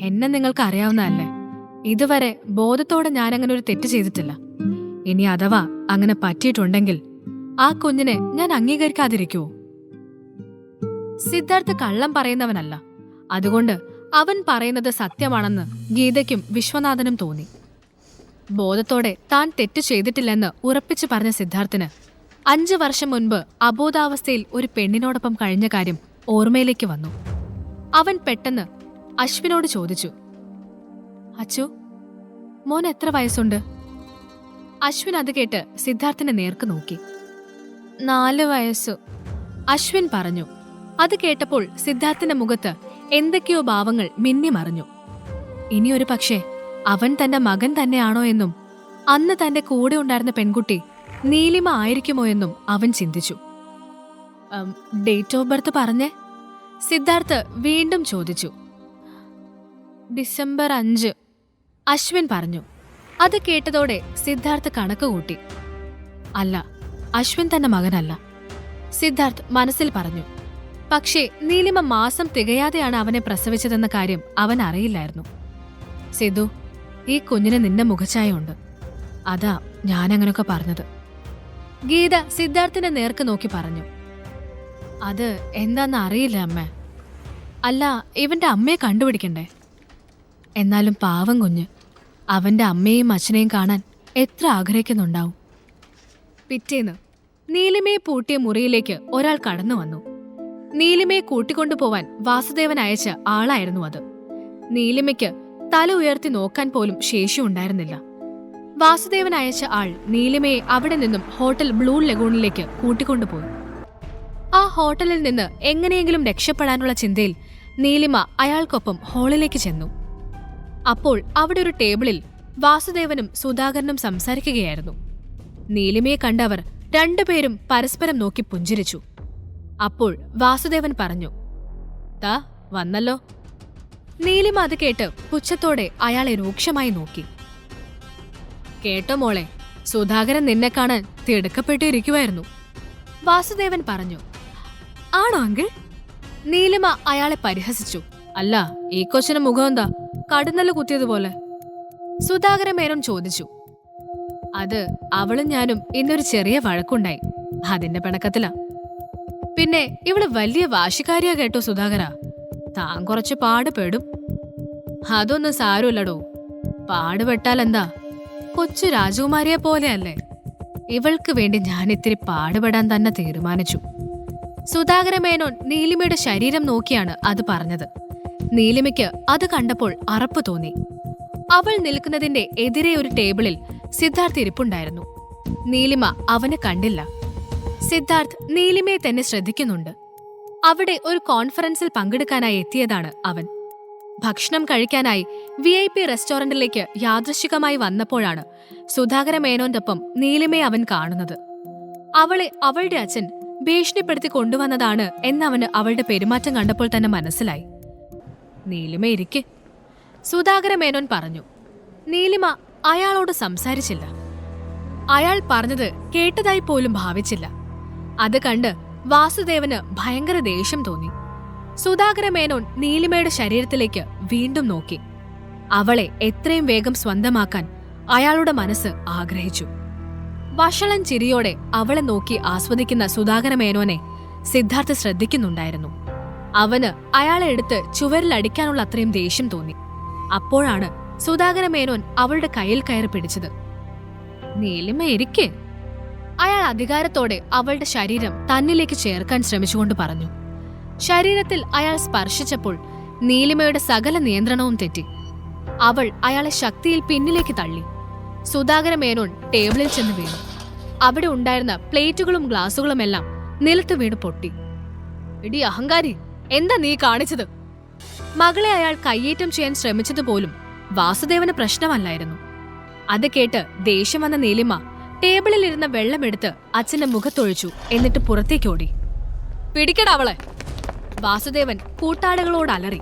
എന്നെ നിങ്ങൾക്ക് അറിയാവുന്നതല്ലേ. ഇതുവരെ ബോധത്തോടെ ഞാനങ്ങനെ ഒരു തെറ്റ് ചെയ്തിട്ടില്ല. ഇനി അഥവാ അങ്ങനെ പറ്റിയിട്ടുണ്ടെങ്കിൽ ആ കുഞ്ഞിനെ ഞാൻ അംഗീകരിക്കാതിരിക്കുവോ? സിദ്ധാർത്ഥ് കള്ളം പറയുന്നവനല്ല. അതുകൊണ്ട് അവൻ പറയുന്നത് സത്യമാണെന്ന് ഗീതയ്ക്കും വിശ്വനാഥനും തോന്നി. ബോധത്തോടെ താൻ തെറ്റു ചെയ്തിട്ടില്ലെന്ന് ഉറപ്പിച്ചു പറഞ്ഞ സിദ്ധാർത്ഥിന് 5 വർഷം മുൻപ് അബോധാവസ്ഥയിൽ ഒരു പെണ്ണിനോടൊപ്പം കഴിഞ്ഞ കാര്യം ഓർമ്മയിലേക്ക് വന്നു. അവൻ പെട്ടെന്ന് അശ്വിനോട് ചോദിച്ചു, അച്ചു, മോൻ എത്ര വയസ്സുണ്ട്? അശ്വിൻ അത് കേട്ട് സിദ്ധാർത്ഥിന്റെ നേർക്ക് നോക്കി. 4 വയസ്സു, അശ്വിൻ പറഞ്ഞു. അത് കേട്ടപ്പോൾ സിദ്ധാർത്ഥിന്റെ മുഖത്ത് എന്തൊക്കെയോ ഭാവങ്ങൾ മിന്നിമറിഞ്ഞു. ഇനിയൊരു പക്ഷേ അവൻ തന്റെ മകൻ തന്നെയാണോ എന്നും അന്ന് തന്റെ കൂടെ ഉണ്ടായിരുന്ന പെൺകുട്ടി നീലിമ ആയിരിക്കുമോ എന്നും അവൻ ചിന്തിച്ചു. ഡേറ്റ് ഓഫ് ബർത്ത് പറഞ്ഞേ? സിദ്ധാർത്ഥ് വീണ്ടും ചോദിച്ചു. ഡിസംബർ 5, അശ്വിൻ പറഞ്ഞു. അത് കേട്ടതോടെ സിദ്ധാർത്ഥ് കണക്ക് കൂട്ടി. അല്ല, അശ്വിൻ തന്റെ മകനല്ല, സിദ്ധാർത്ഥ് മനസ്സിൽ പറഞ്ഞു. പക്ഷേ നീലിമ മാസം തികയാതെയാണ് അവനെ പ്രസവിച്ചതെന്ന കാര്യം അവൻ അറിയില്ലായിരുന്നു. സിദ്ധു, ഈ കുഞ്ഞിന് നിന്റെ മുഖഛായുണ്ട്. അതാ ഞാനങ്ങനൊക്കെ പറഞ്ഞത്. ഗീത സിദ്ധാർത്ഥിന്റെ നേർക്ക് നോക്കി പറഞ്ഞു. അത് എന്താന്ന് അറിയില്ല അമ്മേ. അല്ല, ഇവന്റെ അമ്മയെ കണ്ടുപിടിക്കണ്ടേ? എന്നാലും പാവം കുഞ്ഞ് അവന്റെ അമ്മയെയും അച്ഛനെയും കാണാൻ എത്ര ആഗ്രഹിക്കുന്നുണ്ടാവും. പിറ്റേന്ന് നീലിമയെ പൂട്ടിയ മുറിയിലേക്ക് ഒരാൾ കടന്നു വന്നു. നീലിമയെ കൂട്ടിക്കൊണ്ടുപോവാൻ വാസുദേവൻ അയച്ച ആളായിരുന്നു അത്. നീലിമയ്ക്ക് തല ഉയർത്തി നോക്കാൻ പോലും ശേഷിയുണ്ടായിരുന്നില്ല. വാസുദേവൻ അയച്ച ആൾ നീലിമയെ അവിടെ നിന്നും ഹോട്ടൽ ബ്ലൂ ലഗൂണിലേക്ക് കൂട്ടിക്കൊണ്ടുപോയി. ആ ഹോട്ടലിൽ നിന്ന് എങ്ങനെയെങ്കിലും രക്ഷപ്പെടാനുള്ള ചിന്തയിൽ നീലിമ അയാൾക്കൊപ്പം ഹാളിലേക്ക് ചെന്നു. അപ്പോൾ അവിടെ ഒരു ടേബിളിൽ വാസുദേവനും സുധാകരനും സംസാരിക്കുകയായിരുന്നു. നീലിമയെ കണ്ടവർ രണ്ടുപേരും പരസ്പരം നോക്കി പുഞ്ചിരിച്ചു. അപ്പോൾ വാസുദേവൻ പറഞ്ഞു, താ വന്നല്ലോ. നീലിമ അത് കേട്ട് പുച്ഛത്തോടെ അയാളെ രൂക്ഷമായി നോക്കി. കേട്ടോ മോളെ, സുധാകരൻ നിന്നെ കാണാൻ തിടുക്കപ്പെട്ടിരിക്കുമായിരുന്നു, വാസുദേവൻ പറഞ്ഞു. ആണോ അങ്കിൾ? നീലിമ അയാളെ പരിഹസിച്ചു. അല്ല, ഈ കൊച്ചിന് മുഖം എന്താ കടുന്നല് കുത്തിയതുപോലെ? സുധാകര മേനോൻ ചോദിച്ചു. അത് അവളും ഞാനും ഇന്നൊരു ചെറിയ വഴക്കുണ്ടായി, അതിന്റെ പിണക്കത്തിലാ. പിന്നെ ഇവള് വലിയ വാശിക്കാരിയാ കേട്ടോ സുധാകര. താൻ കുറച്ച് പാടുപെടും. അതൊന്നും സാരമില്ലടോ. പാടുപെട്ടാലെന്താ, കൊച്ചു രാജകുമാരിയെ പോലെയല്ലേ. ഇവൾക്ക് വേണ്ടി ഞാൻ ഇത്തിരി പാടുപെടാൻ തന്നെ തീരുമാനിച്ചു. സുധാകര മേനോൻ നീലിമയുടെ ശരീരം നോക്കിയാണ് അത് പറഞ്ഞത്. നീലിമയ്ക്ക് അത് കണ്ടപ്പോൾ അറപ്പ് തോന്നി. അവൾ നിൽക്കുന്നതിന്റെ എതിരെ ഒരു ടേബിളിൽ സിദ്ധാർത്ഥ് ഇരിപ്പുണ്ടായിരുന്നു. നീലിമ അവനെ കണ്ടില്ല. സിദ്ധാർത്ഥ് നീലിമയെ തന്നെ ശ്രദ്ധിക്കുന്നുണ്ട്. അവിടെ ഒരു കോൺഫറൻസിൽ പങ്കെടുക്കാനായി എത്തിയതാണ് അവൻ. ഭക്ഷണം കഴിക്കാനായി VIP റെസ്റ്റോറന്റിലേക്ക് യാദൃശ്ചികമായി വന്നപ്പോഴാണ് സുധാകര മേനോന്റൊപ്പം നീലിമയെ അവൻ കാണുന്നത്. അവളെ അവളുടെ അച്ഛൻ ഭീഷണിപ്പെടുത്തി കൊണ്ടുവന്നതാണ് എന്നവന് അവളുടെ പെരുമാറ്റം കണ്ടപ്പോൾ തന്നെ മനസ്സിലായി. നീലിമ ഇരിക്കെ, സുധാകര മേനോൻ പറഞ്ഞു. നീലിമ അയാളോട് സംസാരിച്ചില്ല. അയാൾ പറഞ്ഞത് കേട്ടതായി പോലും ഭാവിച്ചില്ല. അത് കണ്ട് വാസുദേവന് ഭയങ്കര ദേഷ്യം തോന്നി. സുധാകര മേനോൻ നീലിമയുടെ ശരീരത്തിലേക്ക് വീണ്ടും നോക്കി. അവളെ എത്രയും വേഗം സ്വന്തമാക്കാൻ അയാളുടെ മനസ്സ് ആഗ്രഹിച്ചു. വഷളൻ ചിരിയോടെ അവളെ നോക്കി ആസ്വദിക്കുന്ന സുധാകര മേനോനെ സിദ്ധാർത്ഥ് ശ്രദ്ധിക്കുന്നുണ്ടായിരുന്നു. അവന് അയാളെ എടുത്ത് ചുവരിലടിക്കാനുള്ള അത്രയും ദേഷ്യം തോന്നി. അപ്പോഴാണ് സുധാകര മേനോൻ അവളുടെ കയ്യിൽ കയറി പിടിച്ചത്. നീലിമ ഇരിക്കേ. അയാൾ അധികാരത്തോടെ അവളുടെ ശരീരം തന്നിലേക്ക് ചേർക്കാൻ ശ്രമിച്ചുകൊണ്ട് പറഞ്ഞു. ശരീരത്തിൽ അയാൾ സ്പർശിച്ചപ്പോൾ നീലിമയുടെ സകല നിയന്ത്രണവും തെറ്റി. അവൾ അയാളെ ശക്തിയിൽ പിന്നിലേക്ക് തള്ളി. സുധാകര മേനോൻ ടേബിളിൽ ചെന്ന് വീണു. അവിടെ ഉണ്ടായിരുന്ന പ്ലേറ്റുകളും ഗ്ലാസുകളുമെല്ലാം നിലത്ത് വീണ് പൊട്ടി. എടി അഹങ്കാരി, എന്താ നീ കാണിച്ചത്? മകളെ അയാൾ കയ്യേറ്റം ചെയ്യാൻ ശ്രമിച്ചതുപോലും വാസുദേവന് പ്രശ്നമല്ലായിരുന്നു. അത് കേട്ട് ദേഷ്യം വന്ന നീലിമ ടേബിളിലിരുന്ന വെള്ളമെടുത്ത് അച്ഛന്റെ മുഖത്തൊഴിച്ചു. എന്നിട്ട് പുറത്തേക്കോടി. പിടിക്കട അവളെ! വാസുദേവൻ കൂട്ടാളികളോട് അലറി.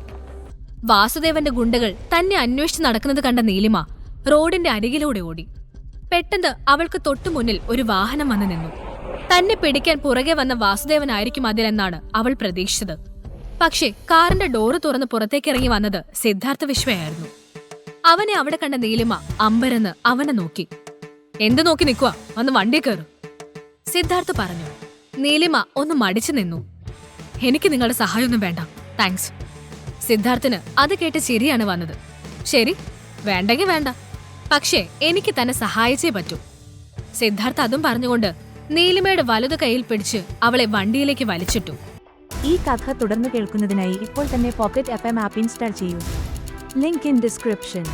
വാസുദേവന്റെ ഗുണ്ടകൾ തന്നെ അന്വേഷിച്ച് നടക്കുന്നത് കണ്ട നീലിമ റോഡിന്റെ അരികിലൂടെ ഓടി. പെട്ടെന്ന് അവൾക്ക് തൊട്ടുമുന്നിൽ ഒരു വാഹനം വന്നു നിന്നു. തന്നെ പിടിക്കാൻ പുറകെ വന്ന വാസുദേവനായിരിക്കും അതിലെന്നാണ് അവൾ പ്രതീക്ഷിച്ചത്. പക്ഷേ കാറിന്റെ ഡോറ് തുറന്ന് പുറത്തേക്കിറങ്ങി വന്നത് സിദ്ധാർത്ഥ വിശ്വയായിരുന്നു. അവനെ അവിടെ കണ്ട നീലിമ അമ്പരന്ന് അവനെ നോക്കി. എന്ത് നോക്കി നിൽക്കുക? വന്ന് വണ്ടി കയറും, സിദ്ധാർത്ഥ പറഞ്ഞു. നീലിമ ഒന്ന് മടിച്ചു നിന്നു. എനിക്ക് നിങ്ങളുടെ സഹായമൊന്നും വേണ്ട, താങ്ക്സ്. സിദ്ധാർത്ഥന് അത് കേട്ട് ചിരിയാണ് വന്നത്. ശരി, വേണ്ടെങ്കിൽ വേണ്ട, പക്ഷേ എനിക്ക് തന്നെ സഹായിച്ചേ പറ്റൂ. സിദ്ധാർത്ഥ അതും പറഞ്ഞുകൊണ്ട് നീലിമയുടെ വലതു കൈയിൽ പിടിച്ച് അവളെ വണ്ടിയിലേക്ക് വലിച്ചിട്ടു. ഈ കഥ തുടർന്ന് കേൾക്കുന്നതിനായി ഇപ്പോൾ തന്നെ പോക്കറ്റ് FM ആപ്പ് ഇൻസ്റ്റാൾ ചെയ്യൂ. Link in description.